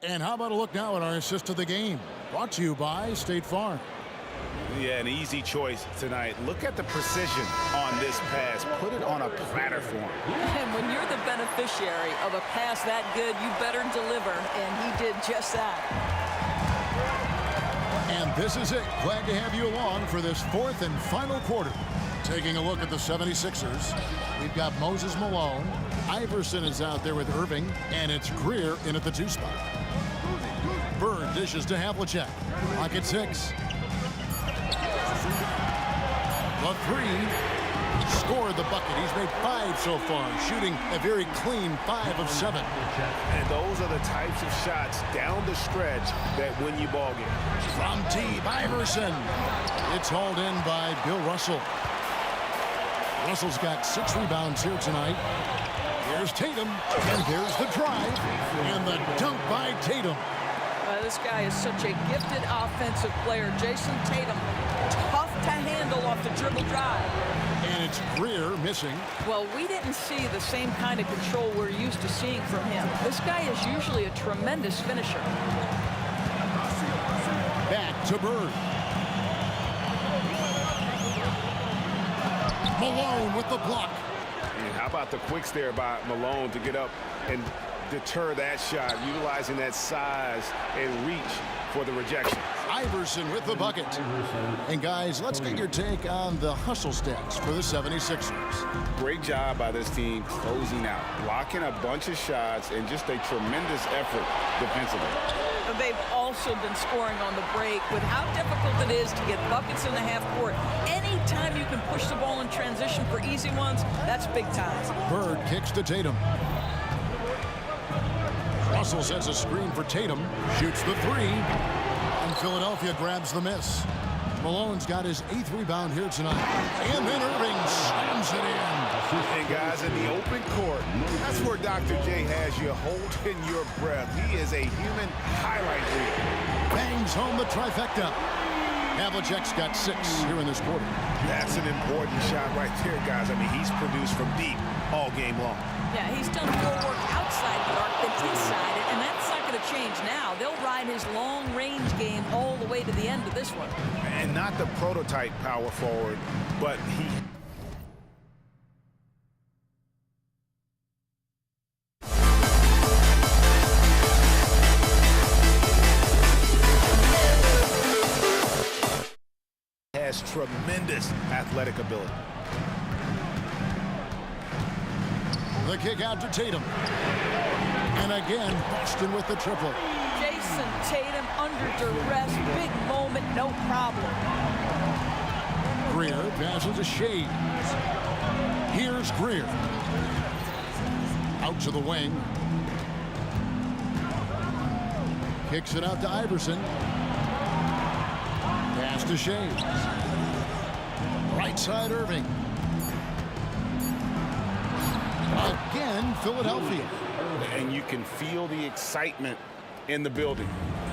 And how about a look now at our assist of the game? Brought to you by State Farm.
Yeah, an easy choice tonight. Look at the precision on this pass. Put it on a platter for him.
And when you're the beneficiary of a pass that good, you better deliver, and he did just that.
And this is it. Glad to have you along for this fourth and final quarter. Taking a look at the 76ers, we've got Moses Malone. Iverson is out there with Irving, and it's Greer in at the 2 spot. Bird dishes to Havlicek. Clock at 6. The 3. Scored the bucket. He's made 5 so far, shooting a very clean 5 of 7.
And those are the types of shots down the stretch that win you ball games.
From deep, Iverson. It's hauled in by Bill Russell. Russell's got 6 rebounds here tonight. Here's Tatum, and there's the drive, and the dunk by Tatum.
This guy is such a gifted offensive player. Jason Tatum, tough to handle off the dribble drive.
And it's Greer missing.
Well, we didn't see the same kind of control we're used to seeing from him. This guy is usually a tremendous finisher.
Back to Bird. Malone with the block.
And how about the quicks there by Malone to get up and deter that shot, utilizing that size and reach for the rejection.
Iverson with the bucket. And guys, let's get your take on the hustle stats for the 76ers.
Great job by this team closing out, blocking a bunch of shots, and just a tremendous effort defensively.
They've also been scoring on the break. With how difficult it is to get buckets in the half court, anytime you can push the ball in transition for easy ones, that's big time.
Bird kicks to Tatum. Russell sets a screen for Tatum, shoots the 3, and Philadelphia grabs the miss. Malone's got his 8th rebound here tonight, and then Irving slams it in.
And guys, in the open court, that's where Dr. J has you holding your breath. He is a human highlight reel.
Bangs home the trifecta. Havlicek's got 6 here in this quarter.
That's an important shot right there, guys. I mean, he's produced from deep all game long.
Yeah, he's done more work outside the arc than inside it, and that's not going to change now. They'll ride his long-range game all the way to the end of this one.
And not the prototype power forward, but he... has tremendous athletic ability.
The kick out to Tatum. And again, Boston with the triple.
Jason Tatum under duress, big moment, no problem.
Greer passes to Shades. Here's Greer. Out to the wing. Kicks it out to Iverson. Pass to Shea. Right side, Irving. Again, Philadelphia.
And you can feel the excitement in the building.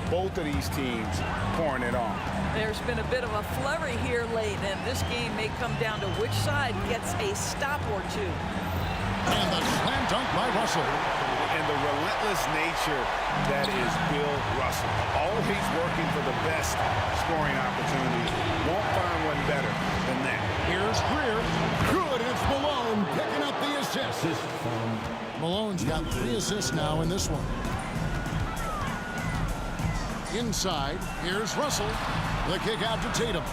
Both of these teams pouring it on.
There's been a bit of a flurry here late, and this game may come down to which side gets a stop or two.
And the slam dunk by Russell.
And the relentless nature that is Bill Russell. Always working for the best scoring opportunities. Won't find one better than that.
Here's Greer. Good. It's Malone picking up the assist. Malone's got 3 assists now in this one. Inside, here's Russell. The kick out to Tatum.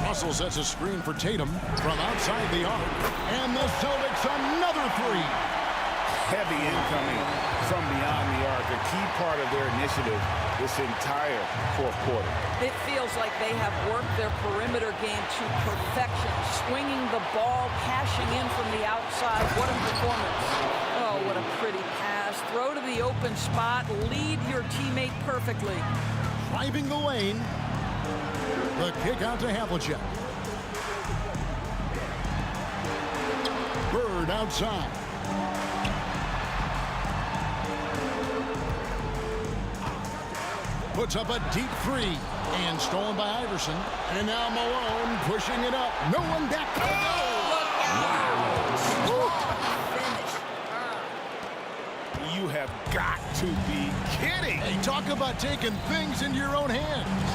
Russell sets a screen for Tatum from outside the arc. And the Celtics another 3.
Heavy incoming from beyond the arc. A key part of their initiative this entire fourth quarter.
It feels like they have worked their perimeter game to perfection. Swinging the ball, cashing in from the outside. What a performance. Oh, what a pretty pass. Throw to the open spot. Lead your teammate perfectly.
Driving the lane. The kick out to Havlicek. Bird outside. Puts up a deep 3. And stolen by Iverson. And now Malone pushing it up. No one back.
You have got to be kidding.
Hey, talk about taking things into your own hands.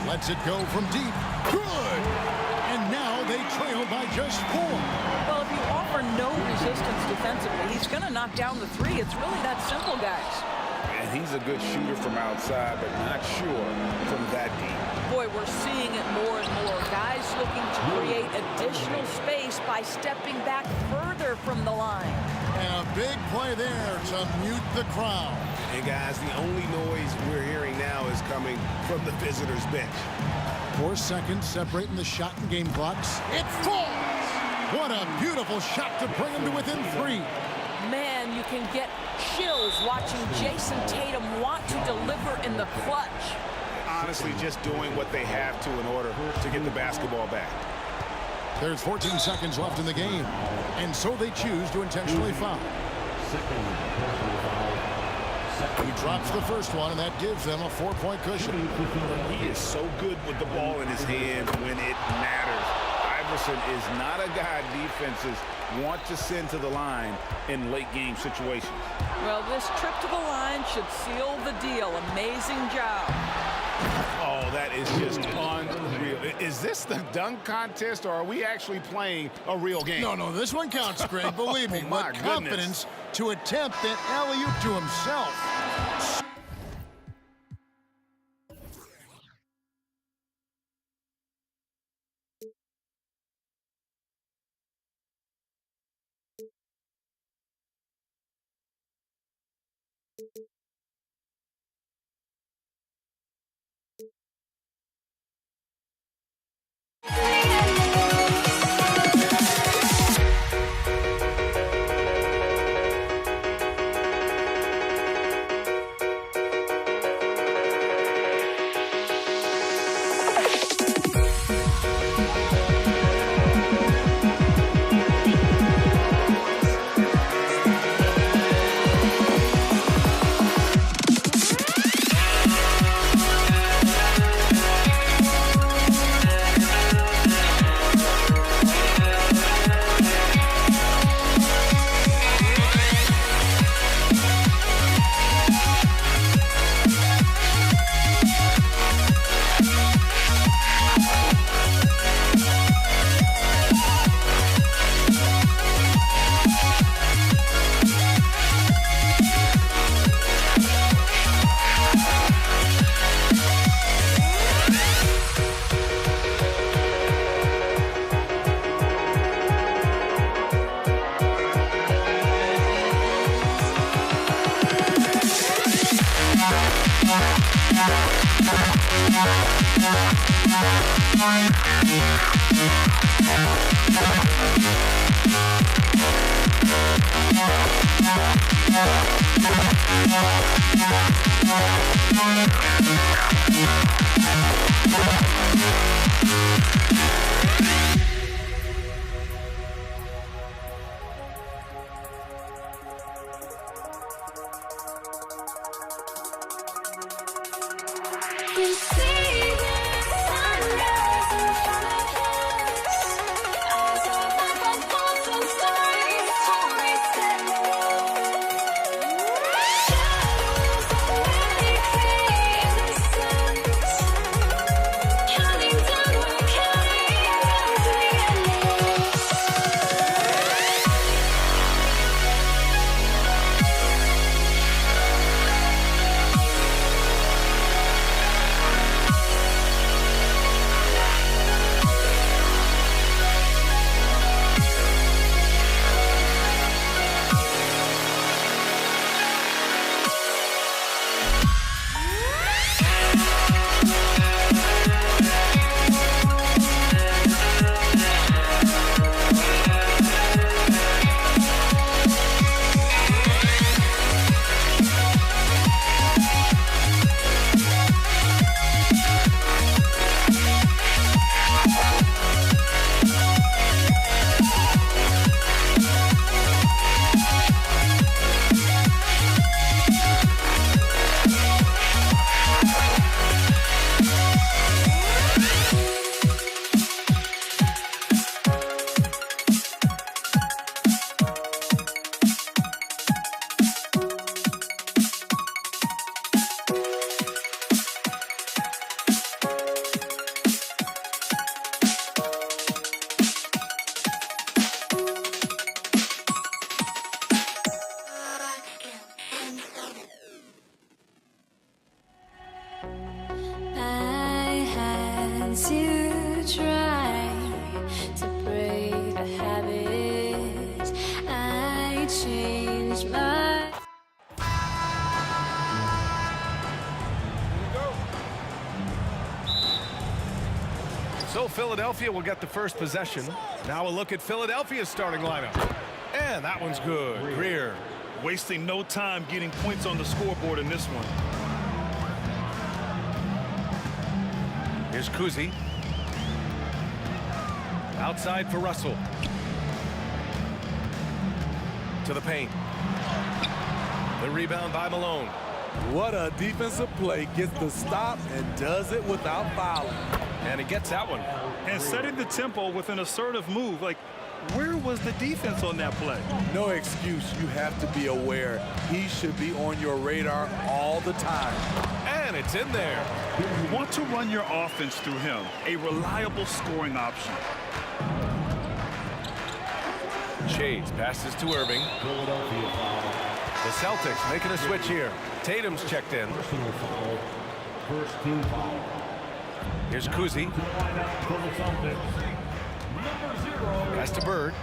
Lets it go from deep. Good. And now they trail by just 4.
Well, if you offer no resistance defensively, he's going to knock down the 3. It's really that simple, guys.
And he's a good shooter from outside, but not sure from that deep.
Boy, we're seeing it more and more. Guys looking to create additional space by stepping back further from the line.
And a big play there to mute the crowd.
And guys, the only noise we're hearing now is coming from the visitors' bench.
4 seconds separating the shot and game clocks. It falls! What a beautiful shot to bring him to within 3.
Man, you can get chills watching Jason Tatum want to deliver in the clutch.
Honestly, just doing what they have to in order to get the basketball back.
There's 14 seconds left in the game, and so they choose to intentionally foul. He drops the first one, and that gives them a 4-point cushion.
He is so good with the ball in his hand when it matters. Iverson is not a guy defenses want to send to the line in late game situations.
Well, this trip to the line should seal the deal. Amazing job.
Oh, that is just unreal. Is this the dunk contest, or are we actually playing a real game?
No, this one counts, Greg. Believe me.
My
With confidence to attempt an alley-oop to himself.
To try to break a habit, I changed my.
So Philadelphia will get the first possession. Now a look at Philadelphia's starting lineup. And that one's good. Greer.
Wasting no time getting points on the scoreboard in this one.
Here's Kuzi. Outside for Russell. To the paint. The rebound by Malone.
What a defensive play. Gets the stop and does it without fouling.
And he gets that one.
And setting the tempo with an assertive move. Like, where was the defense on that play?
No excuse. You have to be aware. He should be on your radar all the time.
And it's in there.
You want to run your offense through him. A reliable scoring option.
Shades passes to Irving. The Celtics making a switch here. Tatum's checked in.
First team foul.
Here's Kuzi. Pass to Bird.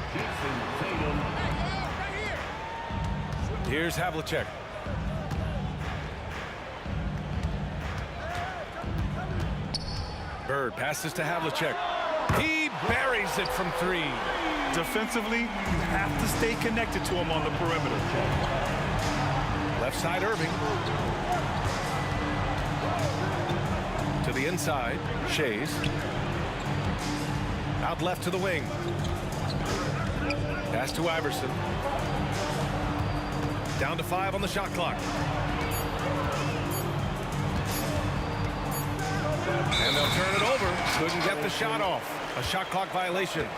Here's Havlicek. Bird passes to Havlicek. He buries it from three.
Defensively, you have to stay connected to him on the perimeter.
Left side Irving. To the inside, Shays. Out left to the wing. Pass to Iverson. Down to 5 on the shot clock. And they'll turn it over. Couldn't get the shot off. A shot clock violation.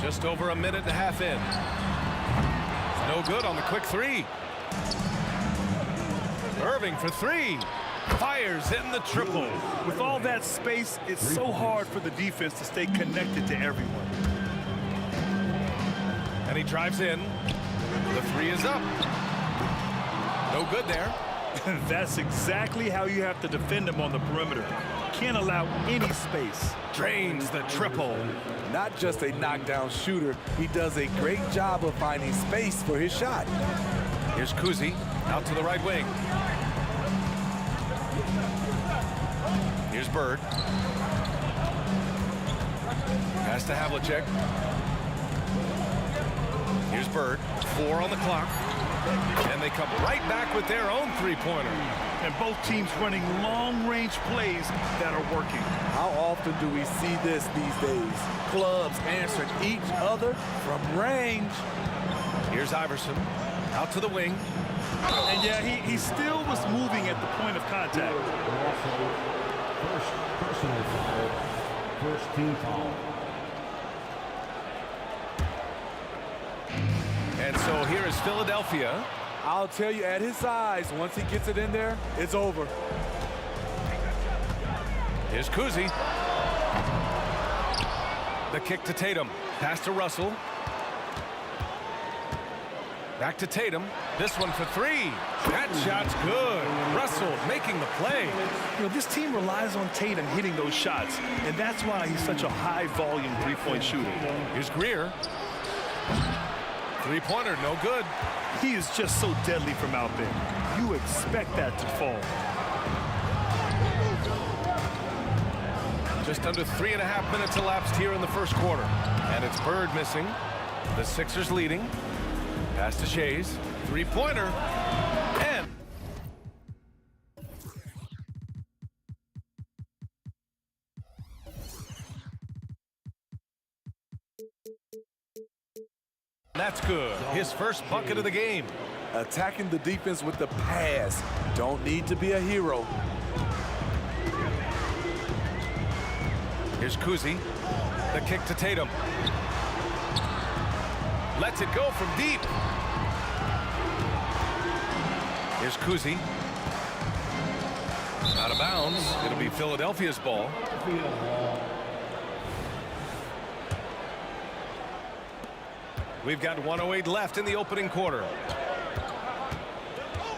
Just over a minute and a half in. No good on the quick three. Irving for three. Fires in the triple.
With all that space, it's so hard for the defense to stay connected to everyone.
And he drives in. The three is up. No good there.
That's exactly how you have to defend him on the perimeter. Can't allow any space.
Drains the triple.
Not just a knockdown shooter, he does a great job of finding space for his shot.
Here's Kuzi out to the right wing. Here's Bird. Pass to Havlicek. Here's Bird. 4 on the clock. And they come right back with their own three-pointer.
And both teams running long-range plays that are working.
How often do we see this these days? Clubs answering each other from range.
Here's Iverson. Out to the wing.
And yeah, he still was moving at the point of contact.
First personal foul. First team foul.
And so here is Philadelphia.
I'll tell you, at his size, once he gets it in there, it's over.
Here's Kuzi. The kick to Tatum. Pass to Russell. Back to Tatum. This one for 3. That shot's good. Russell making the play.
You know, this team relies on Tatum hitting those shots, and that's why he's such a high-volume three-point shooter.
Here's Greer. Three-pointer, no good.
He is just so deadly from out there. You expect that to fall.
Just under 3.5 minutes elapsed here in the first quarter. And it's Bird missing. The Sixers leading. Pass to Shays. Three-pointer. And that's good. His first bucket of the game.
Attacking the defense with the pass. Don't need to be a hero.
Here's Kuzi. The kick to Tatum. Lets it go from deep. Here's Kuzi. Out of bounds. It'll be Philadelphia's ball. We've got 1:08 left in the opening quarter.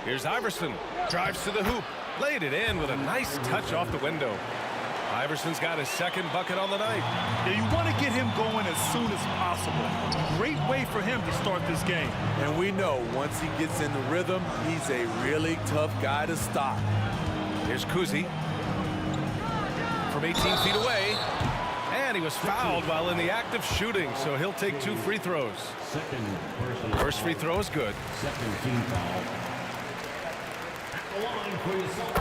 Here's Iverson. Drives to the hoop. Laid it in with a nice touch off the window. Iverson's got his second bucket on the night.
Yeah, you want to get him going as soon as possible. Great way for him to start this game.
And we know once he gets in the rhythm, he's a really tough guy to stop.
Here's Kuzi. From 18 feet away. And he was fouled while in the act of shooting, so he'll take 2 free throws. First free throw is good.
Second team foul.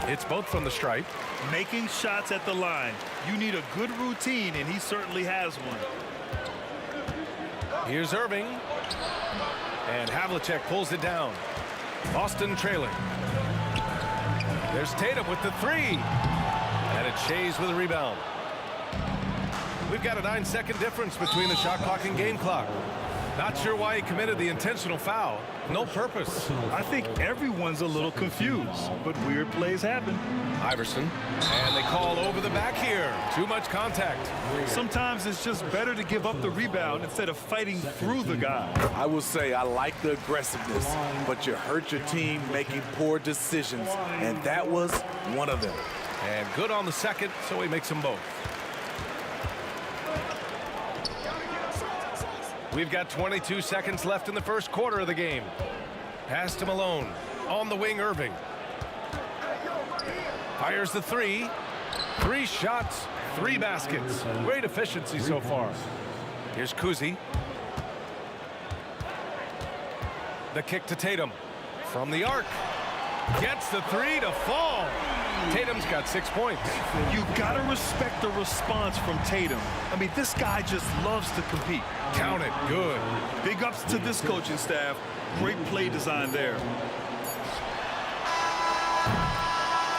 It's both from the stripe.
Making shots at the line. You need a good routine, and he certainly has one.
Here's Irving. And Havlicek pulls it down. Boston trailing. There's Tatum with the 3. And it's Shays with a rebound. We've got a 9-second difference between the shot clock and game clock. Not sure why he committed the intentional foul. No purpose.
I think everyone's a little confused, but weird plays happen.
Iverson. And they call over the back here. Too much contact.
Sometimes it's just better to give up the rebound instead of fighting through the guy.
I will say I like the aggressiveness, but you hurt your team making poor decisions, and that was one of them.
And good on the second, so he makes them both. We've got 22 seconds left in the first quarter of the game. Pass to Malone. On the wing, Irving. Fires the 3. 3 shots, 3 baskets. Great efficiency so far. Here's Kuzi. The kick to Tatum. From the arc. Gets the 3 to fall. Tatum's got 6 points.
You gotta respect the response from Tatum. I mean, this guy just loves to compete.
Count it. Good.
Big ups to this coaching staff. Great play design there.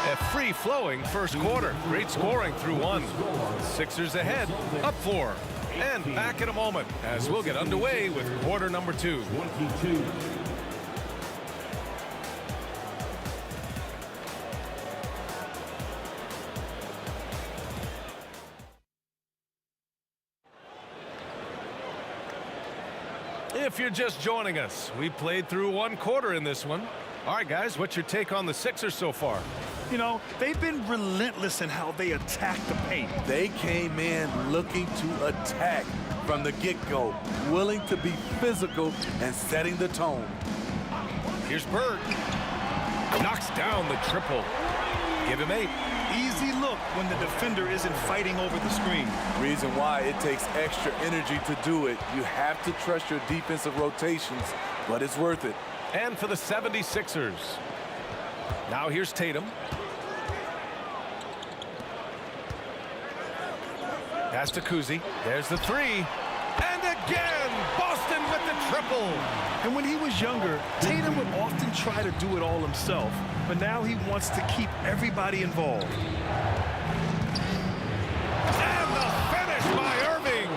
A free-flowing first quarter. Great scoring through 1. Sixers ahead, up 4. And back in a moment as we'll get underway with quarter number 2.
22.
If you're just joining us, we played through 1 quarter in this one. All right, guys, what's your take on the Sixers so far?
You know, they've been relentless in how they attack the paint.
They came in looking to attack from the get-go, willing to be physical and setting the tone.
Here's Bird. Knocks down the triple. Give him 8.
Easy look when the defender isn't fighting over the screen.
Reason why it takes extra energy to do it. You have to trust your defensive rotations, but it's worth it.
And for the 76ers. Now here's Tatum. Pass to Kuzi. There's the 3. And again, Boston with the triple.
And when he was younger, Tatum would often try to do it all himself, but now he wants to keep everybody involved.
And the finish by Irving.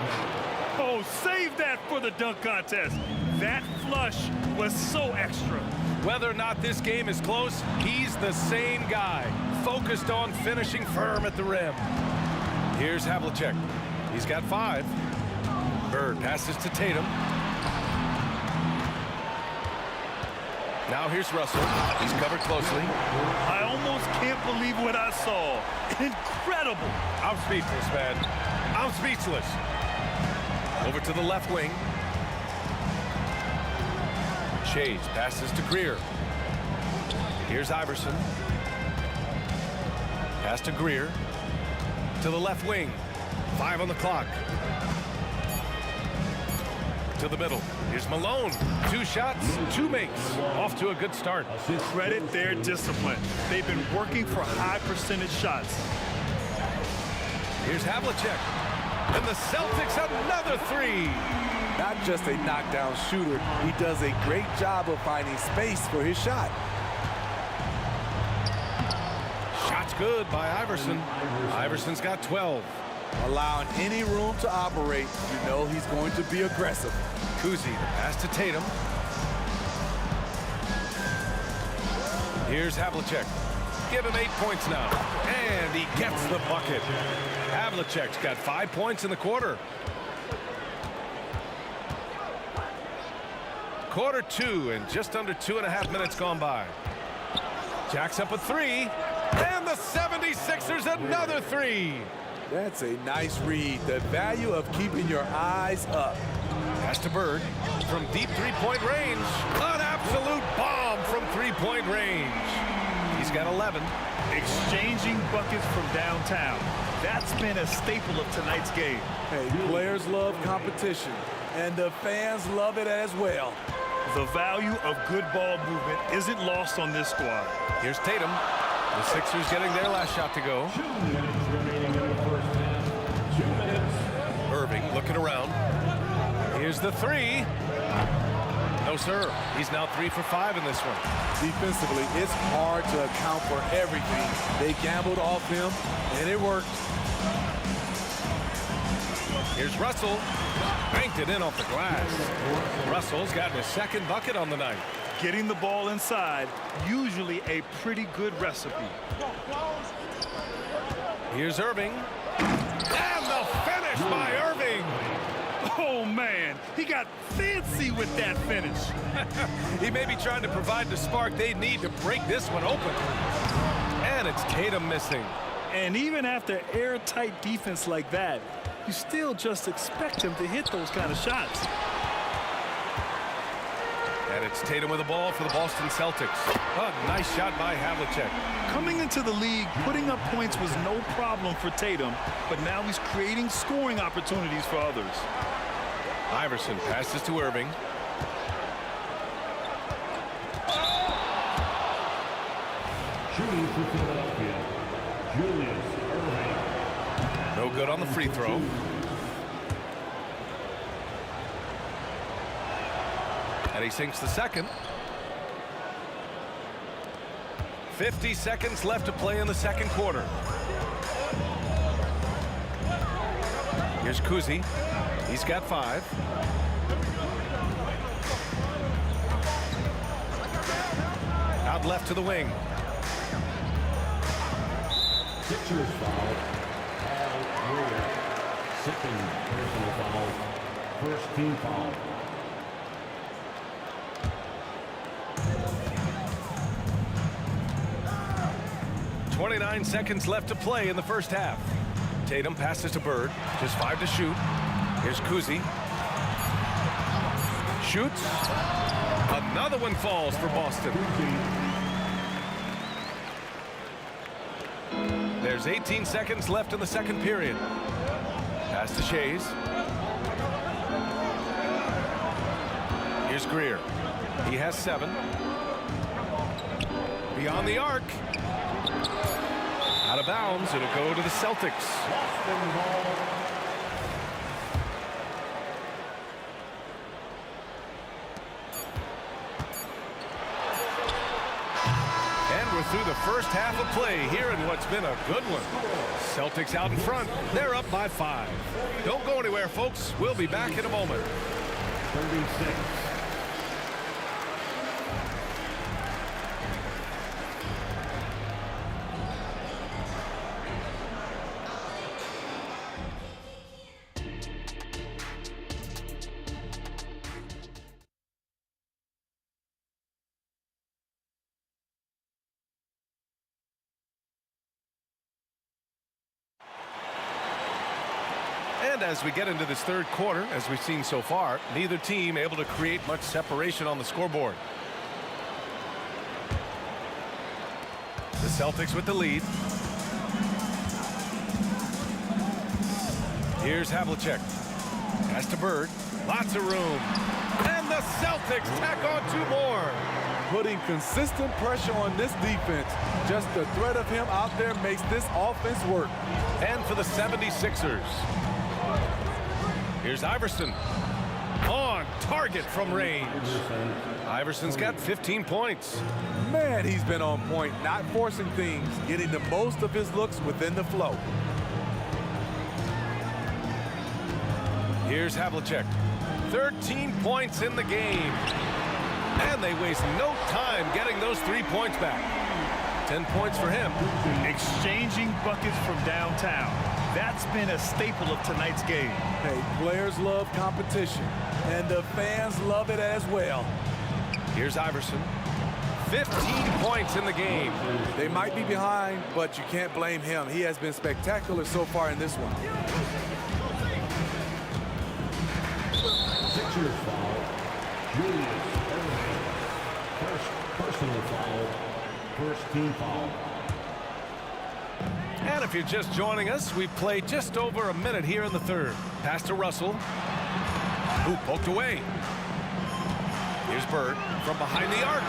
Oh, save that for the dunk contest. That flush was so extra.
Whether or not this game is close, he's the same guy, focused on finishing firm at the rim. Here's Havlicek. He's got 5. Bird passes to Tatum. Now here's Russell. He's covered closely.
I almost can't believe what I saw. Incredible.
I'm speechless, man. I'm speechless. Over to the left wing. Shades passes to Greer. Here's Iverson. Pass to Greer. To the left wing. 5 on the clock. To the middle. Here's Malone. 2 shots, 2 makes. Off to a good start.
Credit their discipline. They've been working for high percentage shots.
Here's Havlicek. And the Celtics another 3.
Not just a knockdown shooter, he does a great job of finding space for his shot.
Shot's good by Iverson. Iverson's got 12.
Allowing any room to operate, you know he's going to be aggressive.
Kuzi, pass to Tatum. Here's Havlicek. Give him 8 points now. And he gets the bucket. Havlicek's got 5 points in the quarter. Quarter 2 and just under 2.5 minutes gone by. Jacks up a 3. And the 76ers another 3.
That's a nice read. The value of keeping your eyes up.
Pass to Bird from deep three-point range. An absolute bomb from three-point range. He's got 11.
Exchanging buckets from downtown. That's been a staple of tonight's game.
Hey, players love competition, and the fans love it as well.
The value of good ball movement isn't lost on this squad.
Here's Tatum. The Sixers getting their last shot to go.
2 minutes remaining in the first half. 2 minutes.
Irving looking around. Here's the 3. No, sir. He's now 3 for 5 in this one.
Defensively, it's hard to account for everything. They gambled off him, and it worked.
Here's Russell. Banked it in off the glass. Russell's gotten his 2nd bucket on the night.
Getting the ball inside, usually a pretty good recipe.
Here's Irving. And the finish by Irving.
Oh, man, he got fancy with that finish.
He may be trying to provide the spark they need to break this one open. And it's Tatum missing.
And even after airtight defense like that, you still just expect him to hit those kind of shots.
And it's Tatum with the ball for the Boston Celtics. A nice shot by Havlicek.
Coming into the league, putting up points was no problem for Tatum, but now he's creating scoring opportunities for others.
Iverson passes to Irving.
Shooting for Philadelphia, Julius Irving.
No good on the free throw. And he sinks the 2nd. 50 seconds left to play in the 2nd quarter. Here's Kuzi. He's got 5. Out left to the wing.
Sixers foul. Al Greer. 2nd personal foul. 1st team foul.
.29 seconds left to play in the first half. Tatum passes to Bird. Just 5 to shoot. Here's Kuzi. Shoots. Another one falls for Boston. There's 18 seconds left in the second period. Pass to Shays. Here's Greer. He has 7. Beyond the arc. Out of bounds. It'll go to the Celtics. And we're through the first half of play here in what's been a good one. Celtics out in front. They're up by 5. Don't go anywhere, folks. We'll be back in a moment.
36.
And as we get into this third quarter, as we've seen so far, neither team able to create much separation on the scoreboard. The Celtics with the lead. Here's Havlicek. Pass to Bird. Lots of room. And the Celtics tack on 2 more.
Putting consistent pressure on this defense. Just the threat of him out there makes this offense work.
And for the 76ers. Here's Iverson. On target from range. Iverson's got 15 points.
Man, he's been on point, not forcing things, getting the most of his looks within the flow.
Here's Havlicek. 13 points in the game. And they waste no time getting those 3 points back. 10 points for him.
Exchanging buckets from downtown. That's been a staple of tonight's game.
Hey, players love competition, and the fans love it as well.
Here's Iverson. 15 points in the game.
They might be behind, but you can't blame him. He has been spectacular so far in this one.
Sixers foul. Julius Erving. First personal foul. First team foul.
And if you're just joining us, we've played just over a minute here in the third. Pass to Russell. Who poked away. Here's Bird from behind the arc.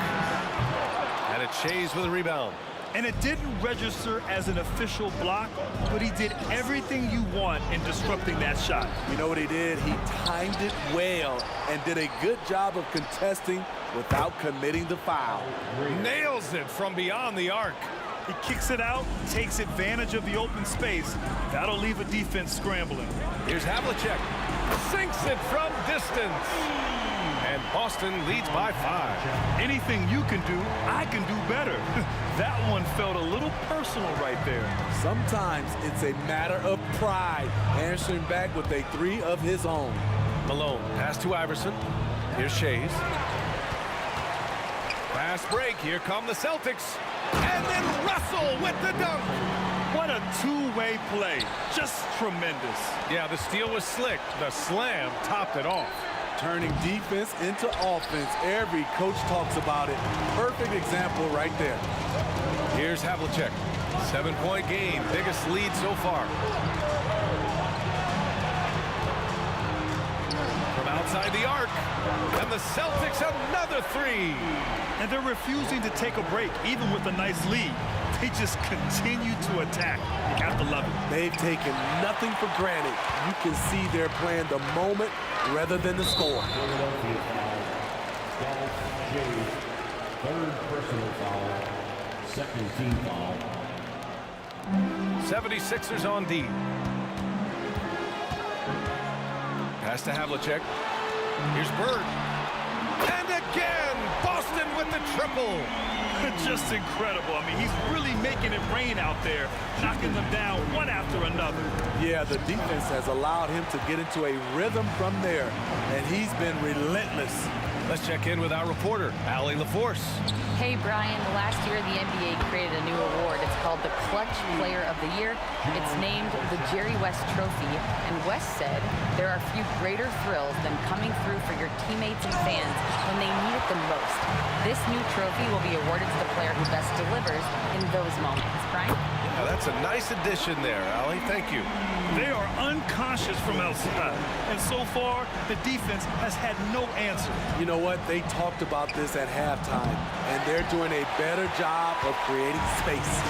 And it's Shays with a rebound.
And it didn't register as an official block, but he did everything you want in disrupting that shot.
You know what he did? He timed it well and did a good job of contesting without committing the foul.
Nails it from beyond the arc.
He kicks it out, takes advantage of the open space. That'll leave a defense scrambling.
Here's Havlicek. Sinks it from distance. And Boston leads by 5.
Anything you can do, I can do better. That one felt a little personal right there.
Sometimes it's a matter of pride, answering back with a 3 of his own.
Malone, pass to Iverson. Here's Shays. Fast break, here come the Celtics. And then Russell with the dunk.
What a two-way play, just tremendous.
Yeah, the steal was slick. The slam topped it off.
Turning defense into offense. Every coach talks about it. Perfect example right there.
Here's Havlicek. 7-point game, biggest lead so far. From outside the arc, and the Celtics another 3.
And they're refusing to take a break, even with a nice lead. They just continue to attack. You have to love it.
They've taken nothing for granted. You can see they're playing the moment rather than the score.
Philadelphia foul. Golf, Shays. Third personal foul. Second team foul.
76ers on D. Pass to Havlicek. Here's Bird. And again, Boston with the triple.
Just incredible. I mean, he's really making it rain out there, knocking them down one after another.
Yeah, the defense has allowed him to get into a rhythm from there, and he's been relentless.
Let's check in with our reporter, Allie LaForce.
Hey, Brian. Last year, the NBA created a new award. It's called the Clutch Player of the Year. It's named the Jerry West Trophy. And West said, there are few greater thrills than coming through for your teammates and fans when they need it the most. This new trophy will be awarded to the player who best delivers in those moments. Brian?
Now that's a nice addition there, Allie. Thank you.
They are unconscious from outside, and so far, the defense has had no answer.
You know what? They talked about this at halftime, and they're doing a better job of creating space.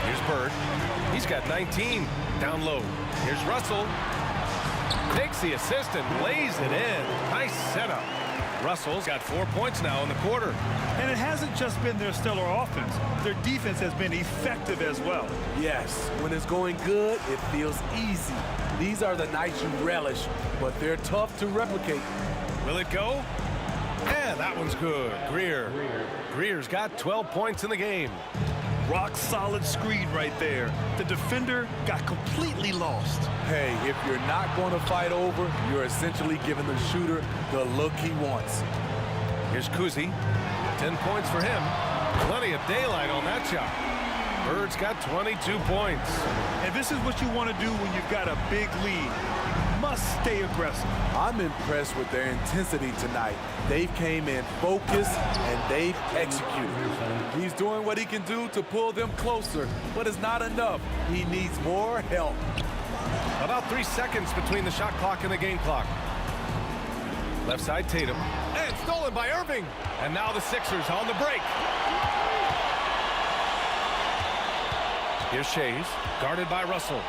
Here's Bird. He's got 19 down low. Here's Russell. Takes the assist and lays it in. Nice setup. Russell's got 4 points now in the quarter.
And it hasn't just been their stellar offense. Their defense has been effective as well.
Yes, when it's going good, it feels easy. These are the nights you relish, but they're tough to replicate.
Will it go? Yeah, that one's good. Greer's got 12 points in the game.
Rock solid screen right there. The defender got completely lost.
Hey, if you're not going to fight over, you're essentially giving the shooter the look he wants.
Here's Kuzi. 10 points for him. Plenty of daylight on that shot. Bird's got 22 points.
And this is what you want to do when you've got a big lead. You must stay aggressive.
I'm impressed with their intensity tonight. They came in focused and they've executed. He's doing what he can do to pull them closer, but it's not enough. He needs more help.
About 3 seconds between the shot clock and the game clock. Left side Tatum. And stolen by Irving. And now the Sixers on the break. Here's Shays, guarded by Russell.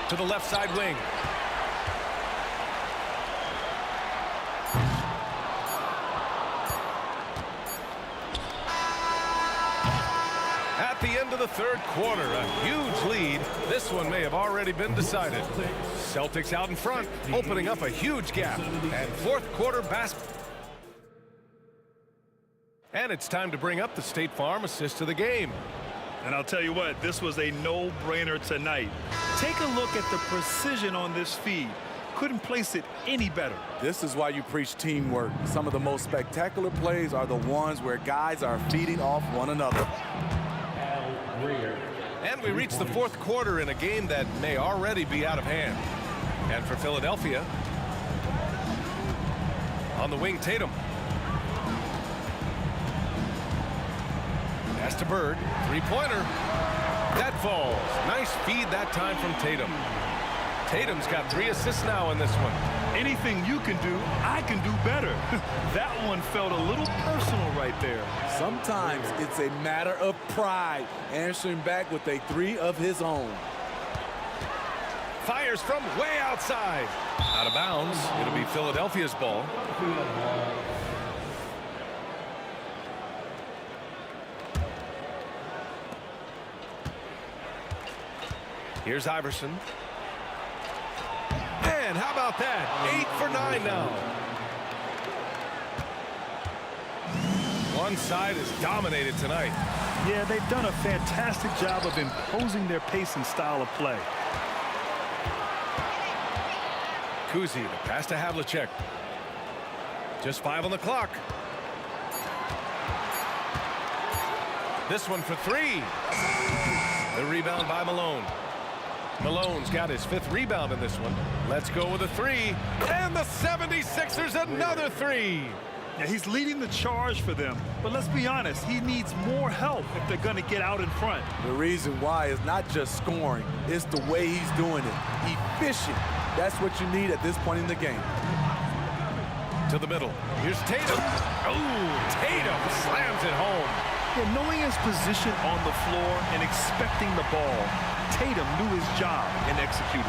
To the left side wing. At the end of the third quarter, a huge lead. This one may have already been decided. Celtics out in front, opening up a huge gap. And fourth quarter basketball. And it's time to bring up the State Farm assist of the game.
And I'll tell you what, this was a no-brainer tonight. Take a look at the precision on this feed. Couldn't place it any better.
This is why you preach teamwork. Some of the most spectacular plays are the ones where guys are feeding off one another.
And we reach the fourth quarter in a game that may already be out of hand. And for Philadelphia, on the wing, Tatum. Pass to Bird, three-pointer. That falls. Nice feed that time from Tatum. Tatum's got 3 assists now in this one.
Anything you can do, I can do better. That one felt a little personal right there.
Sometimes it's a matter of pride, answering back with a 3 of his own.
Fires from way outside. Out of bounds. It'll be Philadelphia's ball. Here's Iverson. And how about that? 8 for 9 now. One side is dominated tonight.
Yeah, they've done a fantastic job of imposing their pace and style of play.
Kuzi, the pass to Havlicek. Just 5 on the clock. This one for 3. The rebound by Malone. Malone's got his 5th rebound in this one. Let's go with a 3. And the 76ers another 3.
Yeah, he's leading the charge for them. But let's be honest, he needs more help if they're going to get out in front.
The reason why is not just scoring. It's the way he's doing it. Efficient. That's what you need at this point in the game.
To the middle. Here's Tatum. Oh, Tatum slams it home.
Yeah, knowing his position on the floor and expecting the ball, Tatum knew his job and executed.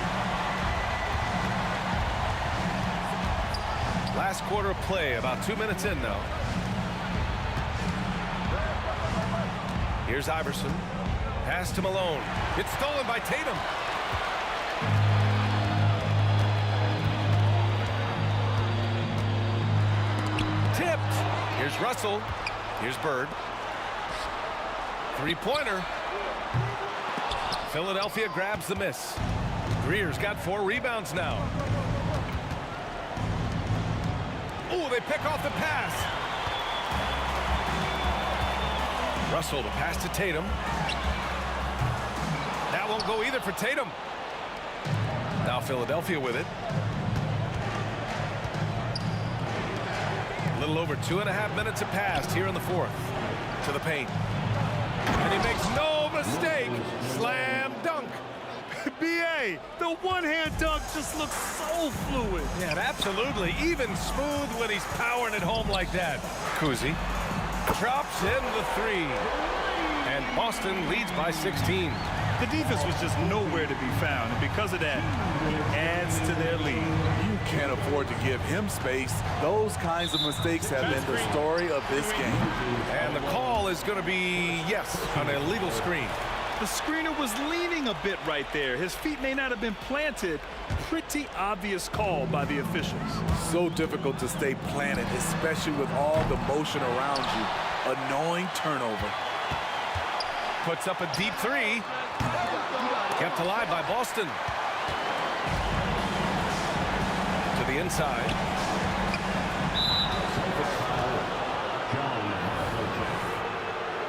Last quarter of play, about 2 minutes in now. Here's Iverson. Pass to Malone. It's stolen by Tatum. Tipped. Here's Russell. Here's Bird. Three-pointer. Philadelphia grabs the miss. Greer's got 4 rebounds now. Oh, they pick off the pass. Russell, the pass to Tatum. That won't go either for Tatum. Now Philadelphia with it. A little over 2.5 minutes have passed here in the fourth. To the paint. And he makes no mistake. slam dunk.
B.A., the one-hand dunk just looks so fluid.
Yeah, absolutely. Even smooth when he's powering it home like that. Kuzi drops in the three. And Boston leads by 16.
The defense was just nowhere to be found, and because of that, it adds to their lead.
You can't afford to give him space. Those kinds of mistakes have been the story of this game.
And the call is going to be, yes, an illegal screen.
The screener was leaning a bit right there. His feet may not have been planted. Pretty obvious call by the officials.
So difficult to stay planted, especially with all the motion around you. Annoying turnover.
Puts up a deep three. Kept alive by Boston. To the inside.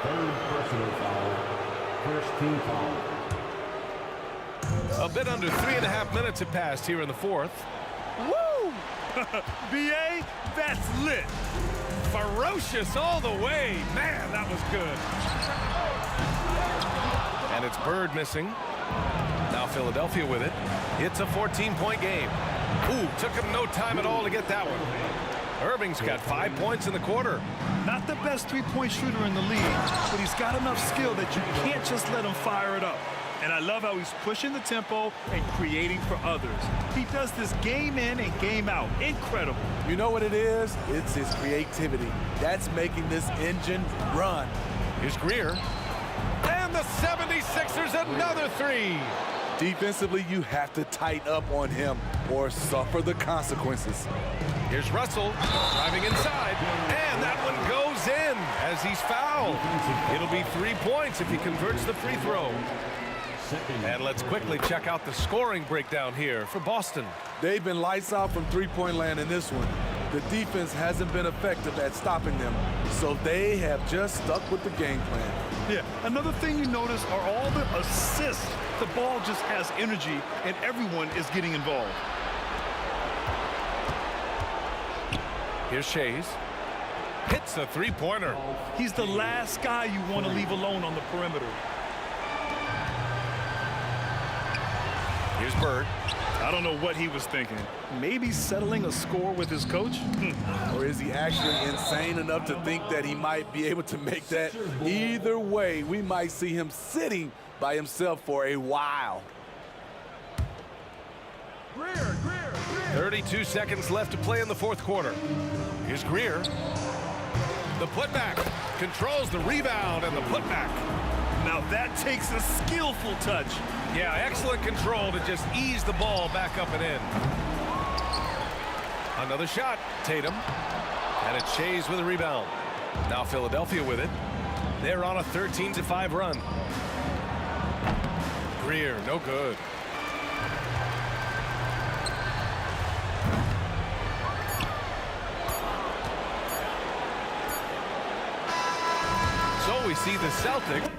Third personal foul. First team foul.
A bit under 3.5 minutes have passed here in the fourth.
Woo! B.A., that's lit.
Ferocious all the way. Man, that was good. And it's Bird missing. Now Philadelphia with it. It's a 14-point game. Ooh, took him no time at all to get that one. Irving's got 5 points in the quarter.
Not the best three-point shooter in the league, but he's got enough skill that you can't just let him fire it up. And I love how he's pushing the tempo and creating for others. He does this game in and game out. Incredible.
You know what it is? It's his creativity. That's making this engine run.
Here's Greer. And the 76ers another three.
Defensively, you have to tighten up on him or suffer the consequences.
Here's Russell driving inside, and that one goes in as he's fouled. It'll be 3 points if he converts the free throw. And let's quickly check out the scoring breakdown here for Boston.
They've been lights out from three-point land in this one. The defense hasn't been effective at stopping them, so they have just stuck with the game plan.
Yeah, another thing you notice are all the assists. The ball just has energy, and everyone is getting involved.
Here's Shays. Hits a three-pointer.
He's the last guy you want to leave alone on the perimeter.
Here's Bird.
I don't know what he was thinking. Maybe settling a score with his coach?
Or is he actually insane enough to think that he might be able to make that? Either way, we might see him sitting by himself for a while.
32 seconds left to play in the fourth quarter. Here's Greer. The putback. Controls the rebound and the putback.
Now that takes a skillful touch.
Yeah, excellent control to just ease the ball back up and in. Another shot, Tatum. And it's Shays with a rebound. Now Philadelphia with it. They're on a 13-5 run. Greer, no good. So we see the Celtics.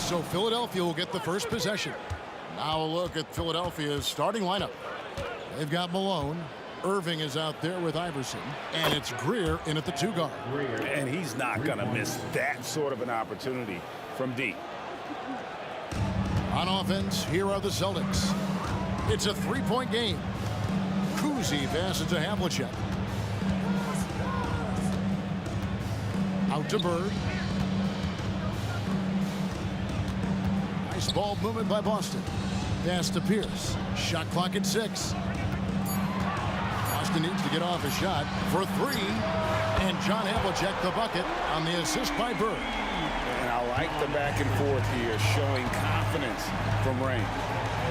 So Philadelphia will get the first possession. Now a look at Philadelphia's starting lineup. They've got Malone. Irving is out there with Iverson. And it's Greer in at the 2 guard.
And he's not going to miss that sort of an opportunity from deep.
On offense, here are the Celtics. It's a 3-point game. Kuzi passes to Havlicek. Out to Bird. Nice ball movement by Boston. Pass to Pierce. Shot clock at 6. Boston needs to get off a shot for 3. And John Havlicek the bucket on the assist by Bird.
And I like the back and forth here, showing confidence from Rain.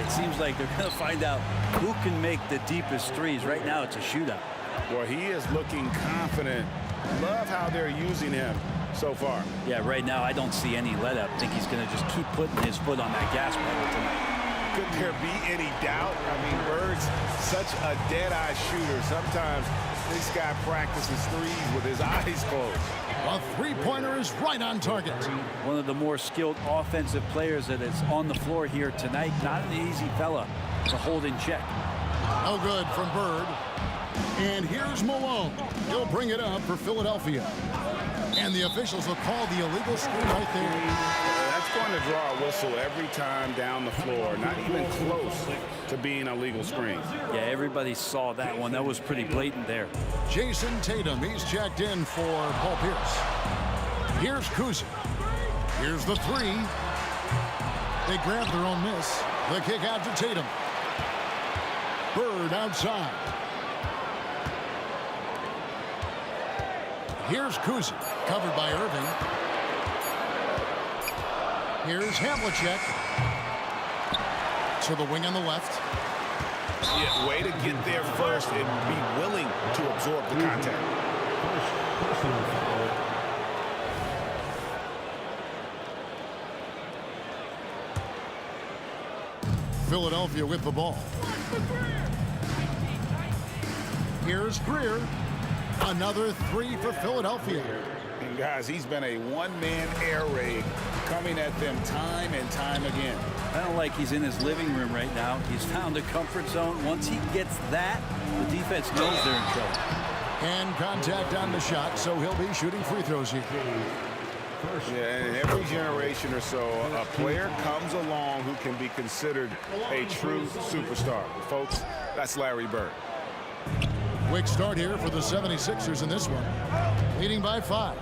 It seems like they're going to find out who can make the deepest threes. Right now, it's a shootout.
Well, he is looking confident. Love how they're using him so far.
Yeah, right now, I don't see any let-up. I think he's going to just keep putting his foot on that gas pedal tonight.
Could there be any doubt? I mean, Bird's such a dead-eye shooter. Sometimes this guy practices threes with his eyes closed.
A three-pointer is right on target.
One of the more skilled offensive players that is on the floor here tonight. Not an easy fella to hold in check.
No good from Bird. And here's Malone. He'll bring it up for Philadelphia. And the officials will call the illegal screen right there.
That's going to draw a whistle every time down the floor. Not even close to being a legal screen.
Yeah, everybody saw that one. That was pretty blatant there.
Jason Tatum, he's checked in for Paul Pierce. Here's Kuzi. Here's the 3. They grab their own miss. The kick out to Tatum. Bird outside. Here's Kuzi, covered by Irving. Here's Havlicek to the wing on the left.
Yeah, way to get there first and be willing to absorb the contact.
Philadelphia with the ball. Here's Greer. Another 3 for Philadelphia.
And guys, he's been a one-man air raid coming at them time and time again.
I don't like he's in his living room right now. He's found a comfort zone. Once he gets that, the defense knows they're in trouble.
And contact on the shot, so he'll be shooting free throws here.
Yeah, and every generation or so, a player comes along who can be considered a true superstar. Folks, that's Larry Bird.
Quick start here for the 76ers in this one. Leading by 5.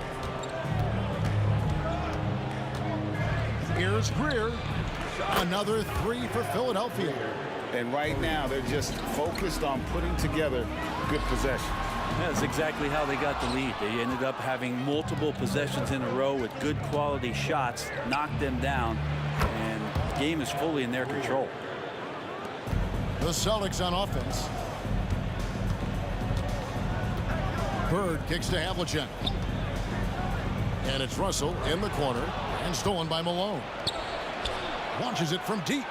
Here's Greer. Another 3 for Philadelphia.
And right now, they're just focused on putting together good possession.
Yeah, that's exactly how they got the lead. They ended up having multiple possessions in a row with good quality shots, knocked them down, and the game is fully in their control.
The Celtics on offense. Bird kicks to Havlicek. And it's Russell in the corner and stolen by Malone. Launches it from deep.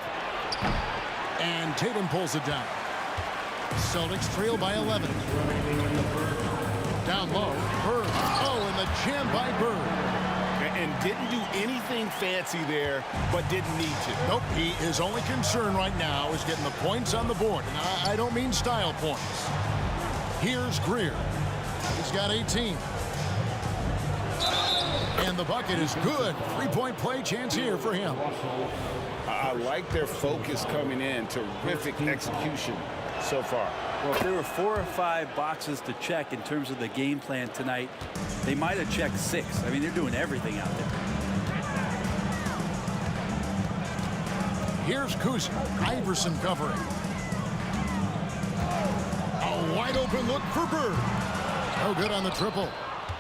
And Tatum pulls it down. Celtics trail by 11. Down low, Bird. Oh, and the jam by Bird.
And didn't do anything fancy there, but didn't need to.
Nope, his only concern right now is getting the points on the board. And I don't mean style points. Here's Greer. He's got 18. And the bucket is good. 3-point play chance here for him.
I like their focus coming in. Terrific execution so far.
Well, if there were 4 or 5 boxes to check in terms of the game plan tonight, they might have checked 6. I mean, they're doing everything out there.
Here's Kuzi. Iverson covering. A wide open look for Bird. No good on the triple.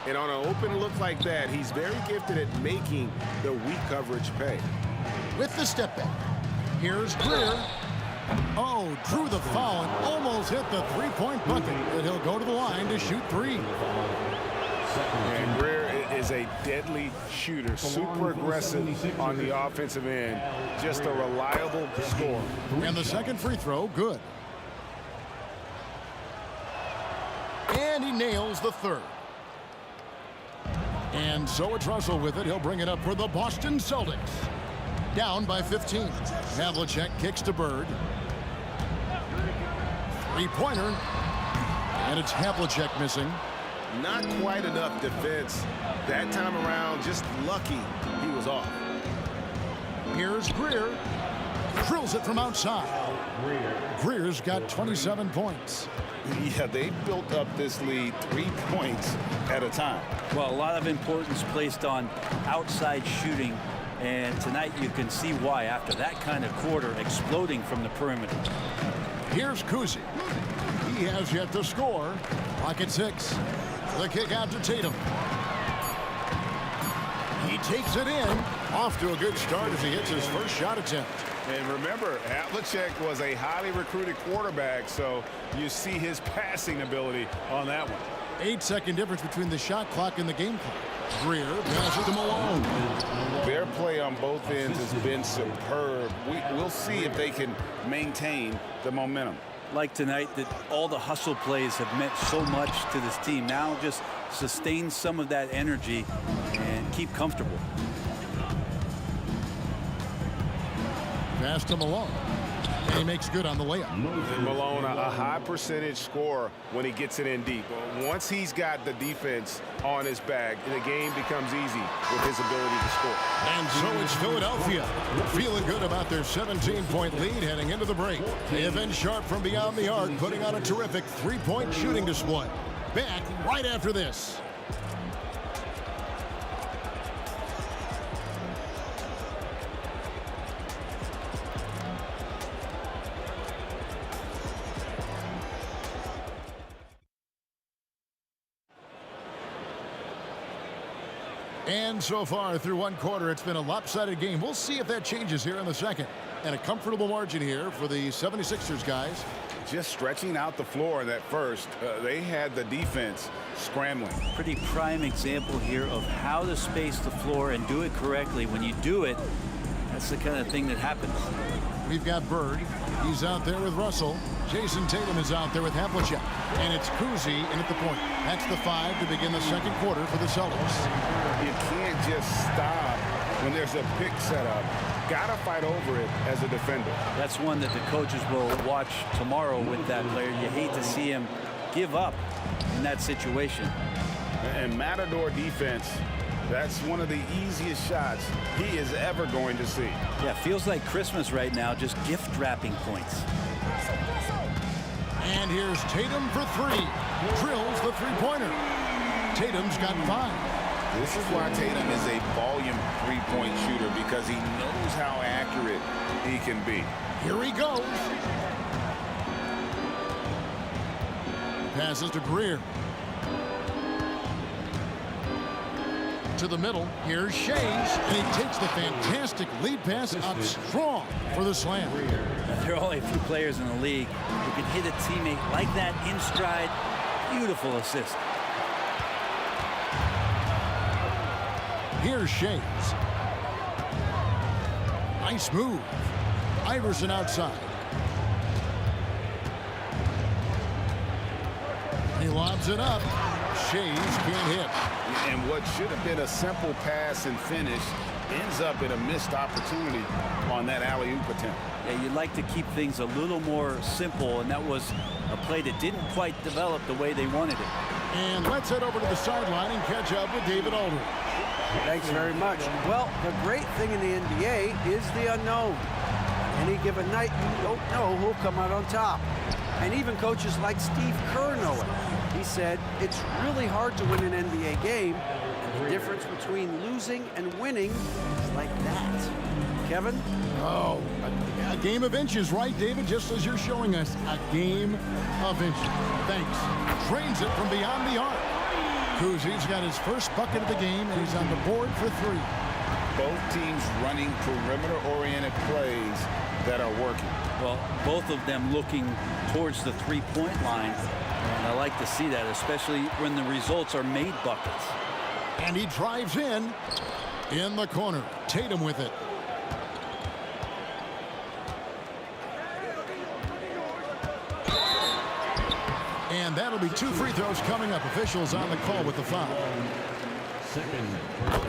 And on an open look like that, he's very gifted at making the weak coverage pay.
With the step back. Here's Greer. Oh, drew the foul and almost hit the 3-point bucket. And he'll go to the line to shoot 3.
And Greer is a deadly shooter. Super aggressive on the offensive end. Just a reliable scorer.
And the second free throw, good. And he nails the third. And so it's Russell with it. He'll bring it up for the Boston Celtics. Down by 15. Havlicek kicks to Bird. 3-pointer. And it's Havlicek missing.
Not quite enough defense. That time around, just lucky he was off.
Here's Greer. Drills it from outside. Greer's got 27 points.
Yeah, they built up this lead 3 points at a time.
Well, a lot of importance placed on outside shooting, and tonight you can see why after that kind of quarter exploding from the perimeter.
Here's Kuzi. He has yet to score. Clock at 6. The kick out to Tatum. He takes it in. Off to a good start as he hits his first shot attempt.
And remember, Havlicek was a highly recruited quarterback, so you see his passing ability on that one.
8-second difference between the shot clock and the game clock. Greer passes to Malone.
Their play on both ends has been superb. We'll see if they can maintain the momentum.
Like tonight, that all the hustle plays have meant so much to this team. Now just sustain some of that energy and keep comfortable.
Pass to Malone. And he makes good on the layup.
And Malone, a high percentage scorer when he gets it in deep. Once he's got the defense on his back, the game becomes easy with his ability to score.
And so it's Philadelphia feeling good about their 17-point lead heading into the break. They have been sharp from beyond the arc, putting on a terrific three-point shooting display. Back right after this. And so far through one quarter, it's been a lopsided game. We'll see if that changes here in the second. And a comfortable margin here for the 76ers guys.
Just stretching out the floor in that first. They had the defense scrambling.
Pretty prime example here of how to space the floor and do it correctly. When you do it, that's the kind of thing that happens.
We've got Bird. He's out there with Russell. Jason Tatum is out there with Havlicek. And it's Kuzi in at the point. That's the 5 to begin the second quarter for the Celtics.
You can't just stop when there's a pick set up. Gotta fight over it as a defender.
That's one that the coaches will watch tomorrow with that player. You hate to see him give up in that situation.
And Matador defense, that's one of the easiest shots he is ever going to see.
Yeah, feels like Christmas right now, just gift wrapping points.
And here's Tatum for 3. Drills the three-pointer. Tatum's got 5.
This is why Tatum is a volume three-point shooter, because he knows how accurate he can be.
Here he goes. Passes to Greer. To the middle. Here's Shays. And he takes the fantastic lead pass up strong for the slam.
There are only a few players in the league who can hit a teammate like that in stride. Beautiful assist.
Here's Shays. Nice move. Iverson outside. He lobs it up. Shays can't hit.
And what should have been a simple pass and finish ends up in a missed opportunity on that alley-oop attempt.
Yeah, you'd like to keep things a little more simple, and that was a play that didn't quite develop the way they wanted it.
And let's head over to the sideline and catch up with David Aldridge.
Thanks very much. Well, the great thing in the NBA is the unknown. Any given night, you don't know who'll come out on top. And even coaches like Steve Kerr know it. He said, it's really hard to win an NBA game, and the difference between losing and winning is like that. Kevin?
Oh, a game of inches, right, David? Just as you're showing us, a game of inches. Thanks. Drains it from beyond the arc. Kuzi's got his first bucket of the game, and he's on the board for 3.
Both teams running perimeter-oriented plays that are working.
Well, both of them looking towards the three-point line. And I like to see that, especially when the results are made buckets.
And he drives in the corner. Tatum with it. And that'll be 2 free throws coming up. Officials on the call with the foul.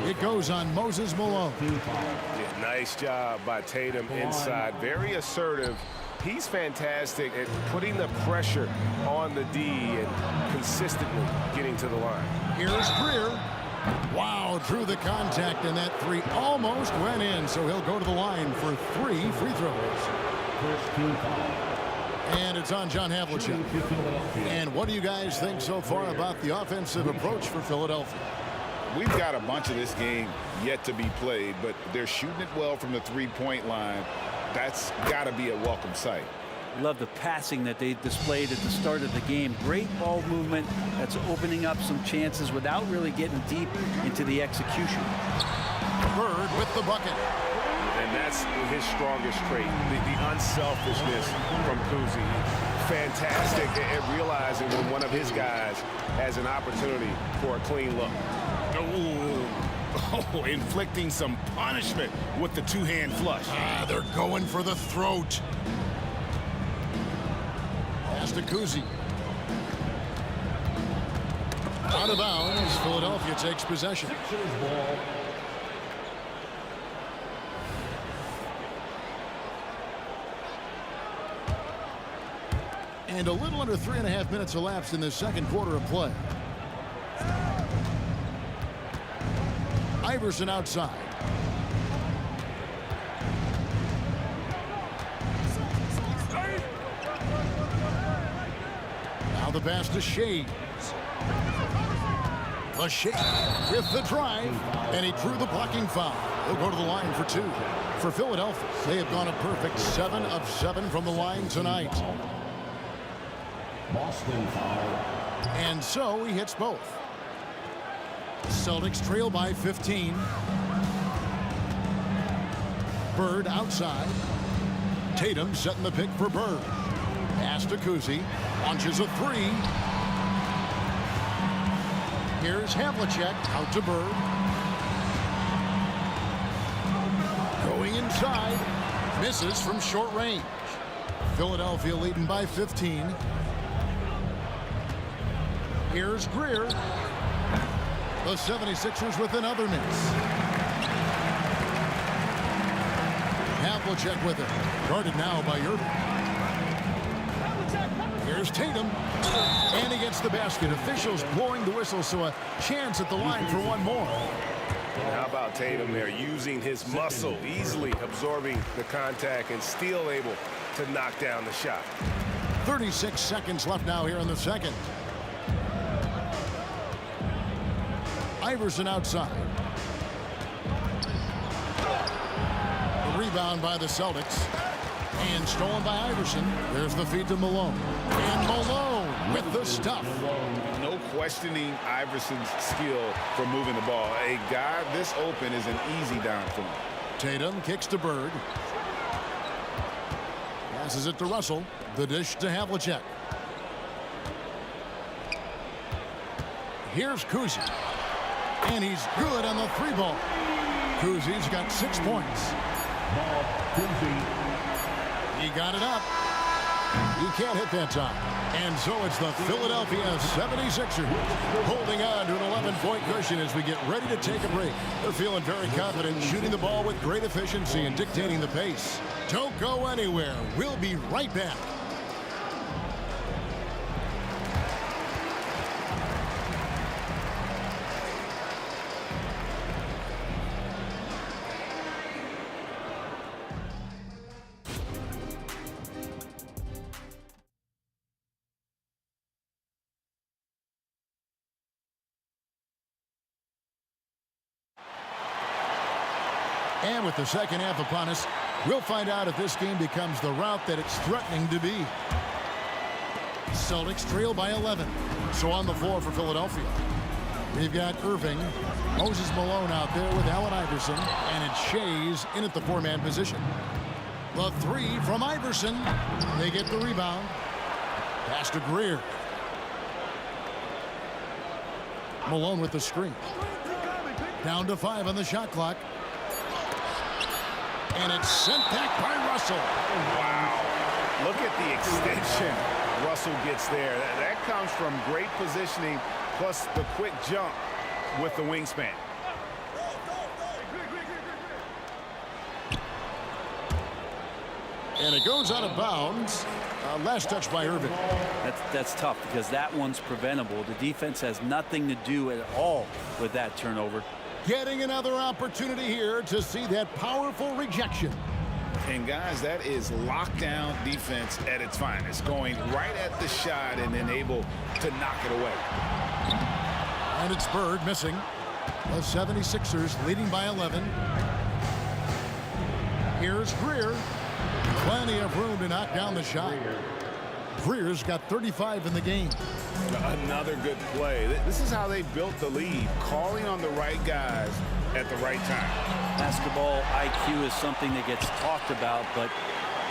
It goes on Moses Malone.
Yeah, nice job by Tatum inside. Very assertive. He's fantastic at putting the pressure on the D and consistently getting to the line.
Here's Greer. Wow, drew the contact, and that 3 almost went in, so he'll go to the line for 3 free throws.
First team foul.
And it's on John Havlicek. And what do you guys think so far about the offensive approach for Philadelphia?
We've got a bunch of this game yet to be played, but they're shooting it well from the three-point line. That's got to be a welcome sight.
Love the passing that they displayed at the start of the game. Great ball movement that's opening up some chances without really getting deep into the execution.
Bird with the bucket.
And that's his strongest trait, the unselfishness from Kuzi. Fantastic at realizing when one of his guys has an opportunity for a clean look.
Oh, inflicting some punishment with the two-hand flush.
They're going for the throat. Pass to Kuzi. Out of bounds. Philadelphia takes possession.
Ball.
And a little under 3.5 minutes elapsed in the second quarter of play. Iverson outside. Now the pass to Shades. The Shades with the drive, and he drew the blocking foul. He'll go to the line for two. For Philadelphia, they have gone a perfect 7 of 7 from the line tonight.
Boston foul.
And so he hits both. Celtics trail by 15. Bird outside. Tatum setting the pick for Bird. Pass to Kuzi. Launches a three. Here's Havlicek out to Bird. Going inside. Misses from short range. Philadelphia leading by 15. Here's Greer. The 76ers with another miss. Havlicek with it. Guarded now by Irving. Here's Tatum. And he gets the basket. Officials blowing the whistle, so a chance at the line for one more.
How about Tatum there, using his muscle, easily absorbing the contact and still able to knock down the shot.
36 seconds left now here in the second. Iverson outside. The rebound by the Celtics. And stolen by Iverson. There's the feed to Malone. And Malone with the stuff.
No questioning Iverson's skill for moving the ball. A guy this open is an easy down for him.
Tatum kicks to Bird. Passes it to Russell. The dish to Havlicek. Here's Kuzi. And he's good on the three ball. Kuzi's got 6 points. He got it up. He can't hit that time. And so it's the Philadelphia 76ers holding on to an 11-point cushion as we get ready to take a break. They're feeling very confident, shooting the ball with great efficiency and dictating the pace. Don't go anywhere. We'll be right back. And with the second half upon us, we'll find out if this game becomes the route that it's threatening to be. Celtics trail by 11. So on the floor for Philadelphia, we've got Irving, Moses Malone out there with Allen Iverson, and it's Shays in at the four-man position. The three from Iverson. They get the rebound. Pass to Greer. Malone with the screen. Down to 5 on the shot clock. And it's sent back by Russell.
Wow. Look at the extension Russell gets there. That comes from great positioning, plus the quick jump with the wingspan.
And it goes out of bounds. Last touch by Irving.
That's tough because that one's preventable. The defense has nothing to do at all with that turnover.
Getting another opportunity here to see that powerful rejection.
And guys, that is lockdown defense at its finest, going right at the shot and then able to knock it away.
And it's Bird missing. The 76ers leading by 11. Here's Greer. Plenty of room to knock down the shot. Greer's got 35 in the game.
Another good play. This is how they built the lead, calling on the right guys at the right time.
Basketball IQ is something that gets talked about, but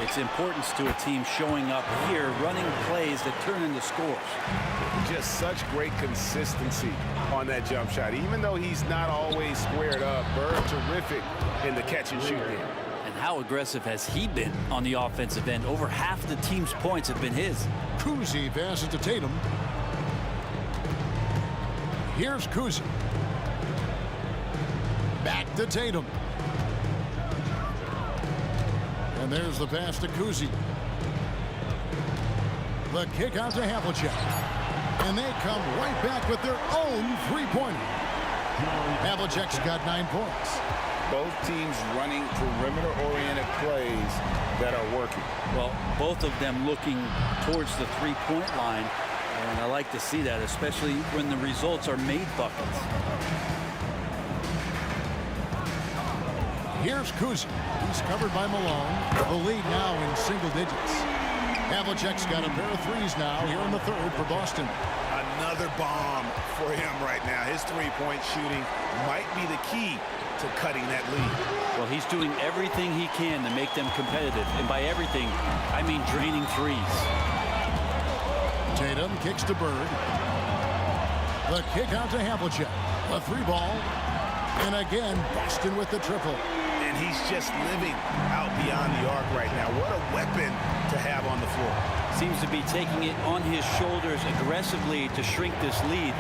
its importance to a team showing up here, running plays that turn into scores.
Just such great consistency on that jump shot. Even though he's not always squared up, Bird terrific in the catch and shoot game.
And how aggressive has he been on the offensive end? Over half the team's points have been his.
Kuzi passes to Tatum. Here's Kuzi. Back to Tatum. And there's the pass to Kuzi. The kick out to Havlicek. And they come right back with their own three-pointer. Havlicek's got 9 points.
Both teams running perimeter-oriented plays that are working.
Well, both of them looking towards the three-point line. And I like to see that, especially when the results are made buckets.
Here's Kuzi. He's covered by Malone. The lead now in single digits. Havlicek's got a pair of threes now here in the third for Boston.
Another bomb for him right now. His three-point shooting might be the key to cutting that lead.
Well, he's doing everything he can to make them competitive. And by everything, I mean draining threes.
Tatum kicks to Bird. The kick out to Havlicek. The three ball. And again, Boston with the triple.
And he's just living out beyond the arc right now. What a weapon to have on the floor.
Seems to be taking it on his shoulders aggressively to shrink this lead.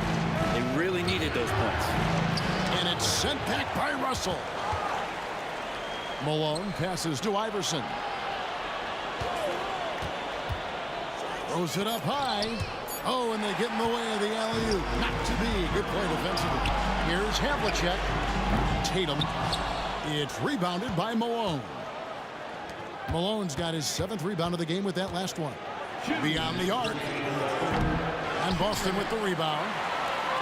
They really needed those points.
And it's sent back by Russell. Malone passes to Iverson. Throws it up high. Oh, and they get in the way of the alley-oop. Not to be. Good play defensively. Here's Havlicek. Tatum. It's rebounded by Malone. Malone's got his 7th rebound of the game with that last one. Beyond the arc. And Boston with the rebound.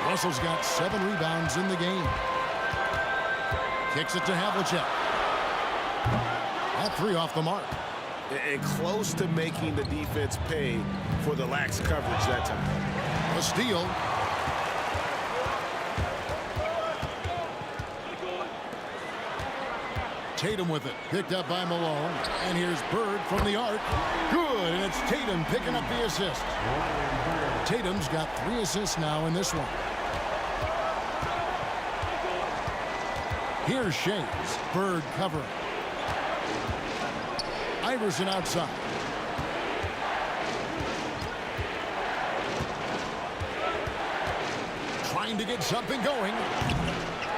Russell's got 7 rebounds in the game. Kicks it to Havlicek. That 3 off the mark.
And close to making the defense pay for the lax coverage that time.
A steal. Tatum with it. Picked up by Malone. And here's Bird from the arc. Good. And it's Tatum picking up the assist. Tatum's got 3 assists now in this one. Here's Shays. Bird covering. Iverson outside. Trying to get something going.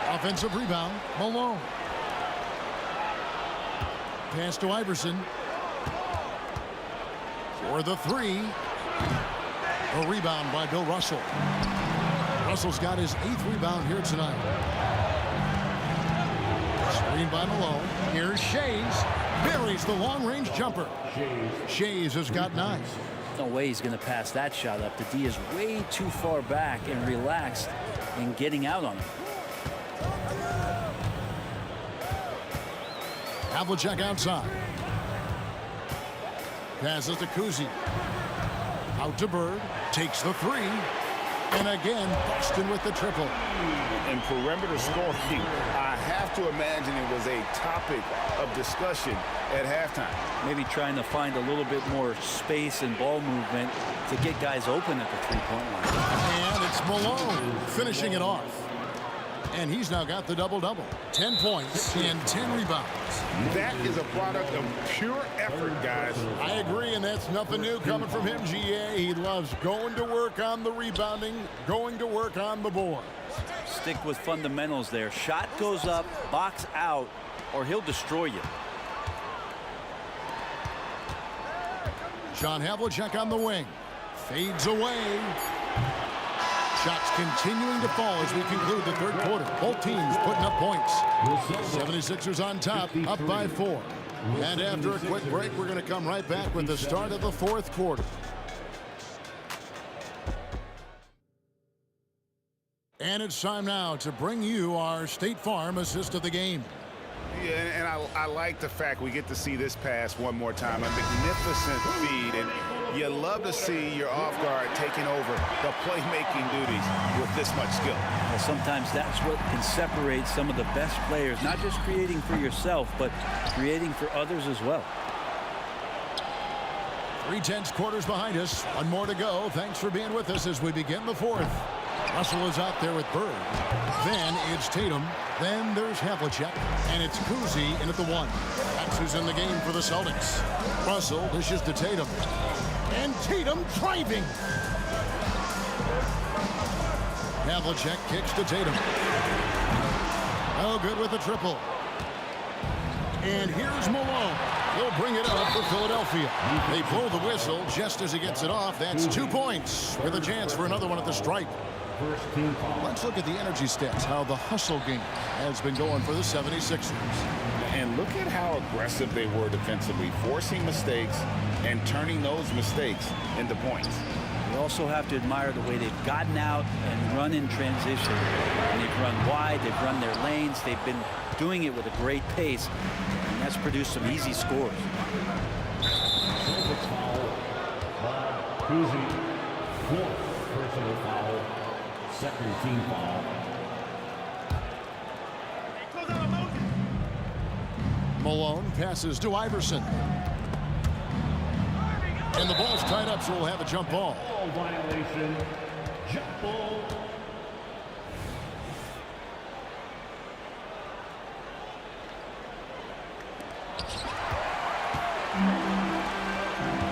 Offensive rebound. Malone. Pass to Iverson. For the 3. A rebound by Bill Russell. Russell's got his 8th rebound here tonight. Screen by Malone. Here's Shays. Buries the long-range jumper. Shays has got 9.
No way he's going to pass that shot up. The D is way too far back and relaxed in getting out on it.
Havlicek outside. Passes to Kuzi. Out to Bird. Takes the 3. And again, Boston with the triple.
And perimeter scoring, I have to imagine it was a topic of discussion at halftime.
Maybe trying to find a little bit more space and ball movement to get guys open at the three-point line.
And it's Malone finishing it off. And he's now got the double-double. 10 points and 10 rebounds.
That is a product of pure effort, guys.
I agree, and that's nothing new coming from him, GA. He loves going to work on the rebounding, going to work on the board.
Stick with fundamentals there. Shot goes up, box out, or he'll destroy you.
John Havlicek on the wing. Fades away. Shots continuing to fall as we conclude the third quarter. Both teams putting up points. 76ers on top, up by 4. And after a quick break, we're going to come right back with the start of the fourth quarter. And it's time now to bring you our State Farm assist of the game.
Yeah, and I like the fact we get to see this pass one more time. A magnificent feed, and you love to see your off guard taking over the playmaking duties with this much skill.
Well, sometimes that's what can separate some of the best players, not just creating for yourself, but creating for others as well.
3/10 quarters behind us. One more to go. Thanks for being with us as we begin the fourth. Russell is out there with Bird. Then it's Tatum. Then there's Havlicek. And it's Kuzi in at the 1. That's who's in the game for the Celtics. Russell dishes to Tatum. And Tatum driving. Havlicek kicks to Tatum. Oh, good with the triple. And here's Malone. He'll bring it up for Philadelphia. They blow the whistle just as he gets it off. That's 2 points with a chance for another one at the stripe. Let's look at the energy stats, how the hustle game has been going for the 76ers.
And look at how aggressive they were defensively, forcing mistakes and turning those mistakes into points.
You also have to admire the way they've gotten out and run in transition. And they've run wide, they've run their lanes, they've been doing it with a great pace, and that's produced some easy scores.
Kuzi, 4th personal foul, 2nd team foul.
Malone passes to Iverson. And the ball's tied up, so we'll have a jump ball.
Ball violation, jump ball.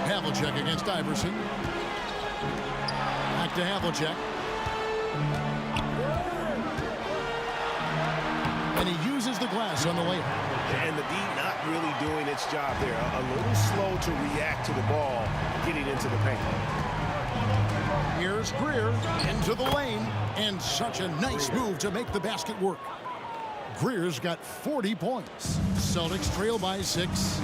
Havlicek against Iverson. Back to Havlicek. And he uses the glass on the layup.
And the D not really doing its job there. A little slow to react to the ball getting into the paint.
Here's Greer into the lane. And such a nice move to make the basket work. Greer's got 40 points. Celtics trail by 6.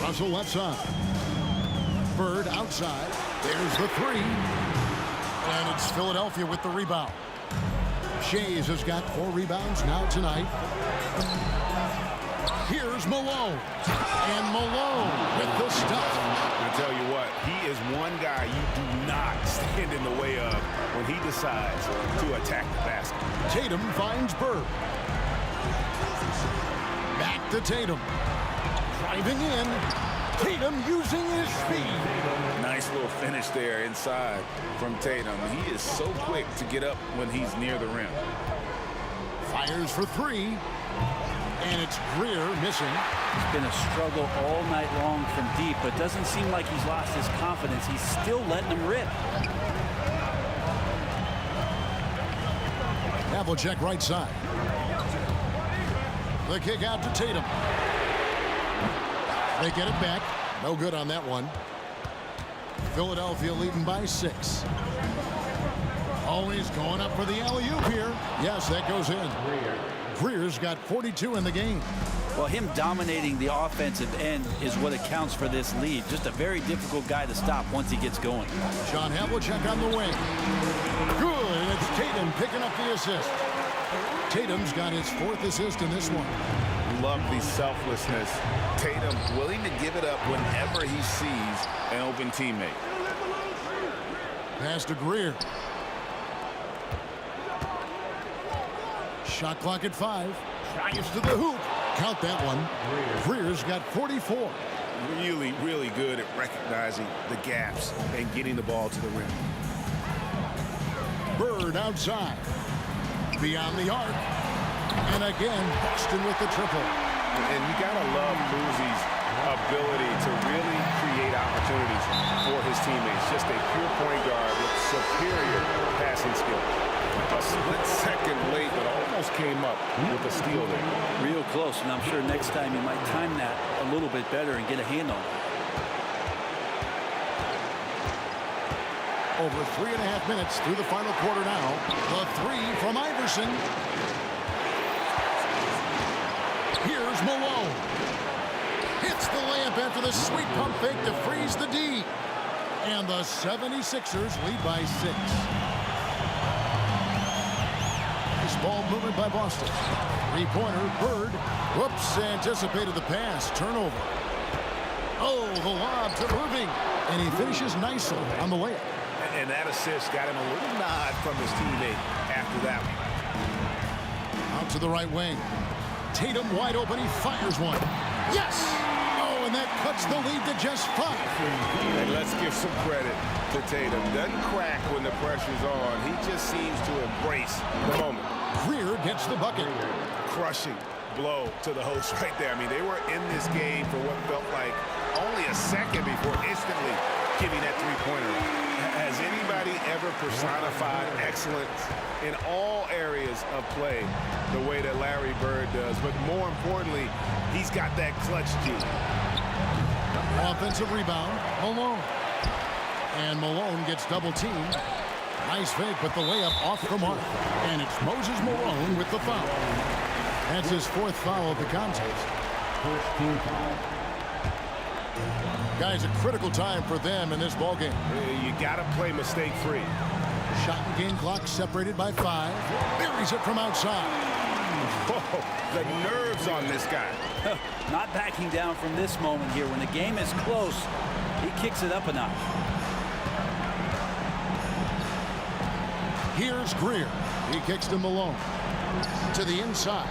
Russell left side. Bird outside. There's the 3. And it's Philadelphia with the rebound. Shays has got 4 rebounds now tonight. Here's Malone. And Malone with the stuff.
I tell you what, he is one guy you do not stand in the way of when he decides to attack the basket.
Tatum finds Bird. Back to Tatum. Driving in. Tatum using his speed.
Nice little finish there inside from Tatum. He is so quick to get up when he's near the rim.
Fires for 3. And it's Greer missing.
It's been a struggle all night long from deep, but doesn't seem like he's lost his confidence. He's still letting him rip.
Havlicek right side. The kick out to Tatum. They get it back. No good on that one. Philadelphia leading by 6. Always going up for the alley-oop here. Yes, that goes in. Greer's got 42 in the game.
Well, him dominating the offensive end is what accounts for this lead. Just a very difficult guy to stop once he gets going.
John Havlicek on the wing. Good, and it's Tatum picking up the assist. Tatum's got his 4th assist in this one.
Love the selflessness. Tatum willing to give it up whenever he sees an open teammate.
Pass to Greer. Shot clock at 5. Drives to the hoop. Count that one. Greer's got 44.
Really, really good at recognizing the gaps and getting the ball to the rim.
Bird outside. Beyond the arc. And again, Boston with the triple.
And you gotta love Kuzi's ability to really create opportunities for his teammates. Just a pure point guard with superior passing skill. A split second late, but almost came up with a steal there.
Real close, and I'm sure next time you might time that a little bit better and get a hand on it.
Over 3.5 minutes through the final quarter now. The 3 from Iverson. Malone. Hits the layup after the sweet pump fake to freeze the D. And the 76ers lead by 6. Nice ball movement by Boston. Three-pointer, Bird. Whoops, anticipated the pass. Turnover. Oh, the lob to Irving. And he finishes nicely on the layup.
And that assist got him a little nod from his teammate after that one.
Out to the right wing. Tatum wide open. He fires one. Yes! Oh, and that cuts the lead to just 5.
And let's give some credit to Tatum. Doesn't crack when the pressure's on. He just seems to embrace the moment.
Greer gets the bucket.
Crushing blow to the host right there. I mean, they were in this game for what felt like only a second before instantly giving that three-pointer. Has anybody ever personified excellence in all areas of play the way that Larry Bird does? But more importantly, he's got that clutch gene.
Offensive rebound, Malone. And Malone gets double-teamed. Nice fake, but the layup off the mark. And it's Moses Malone with the foul. That's his 4th foul of the contest. Guys, a critical time for them in this ballgame.
You got to play mistake-free.
Shot and game clock separated by 5. Buries it from outside.
Oh, the nerves on this guy.
Not backing down from this moment here. When the game is close, he kicks it up a notch.
Here's Greer. He kicks to Malone. To the inside.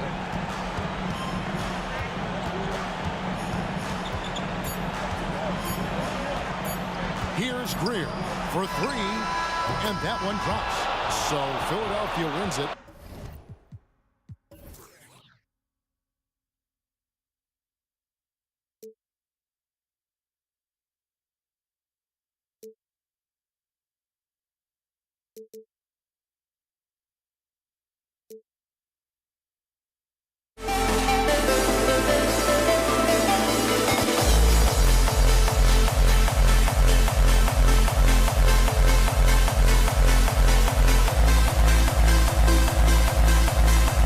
Here's Greer for 3. And that one drops. So Philadelphia wins it.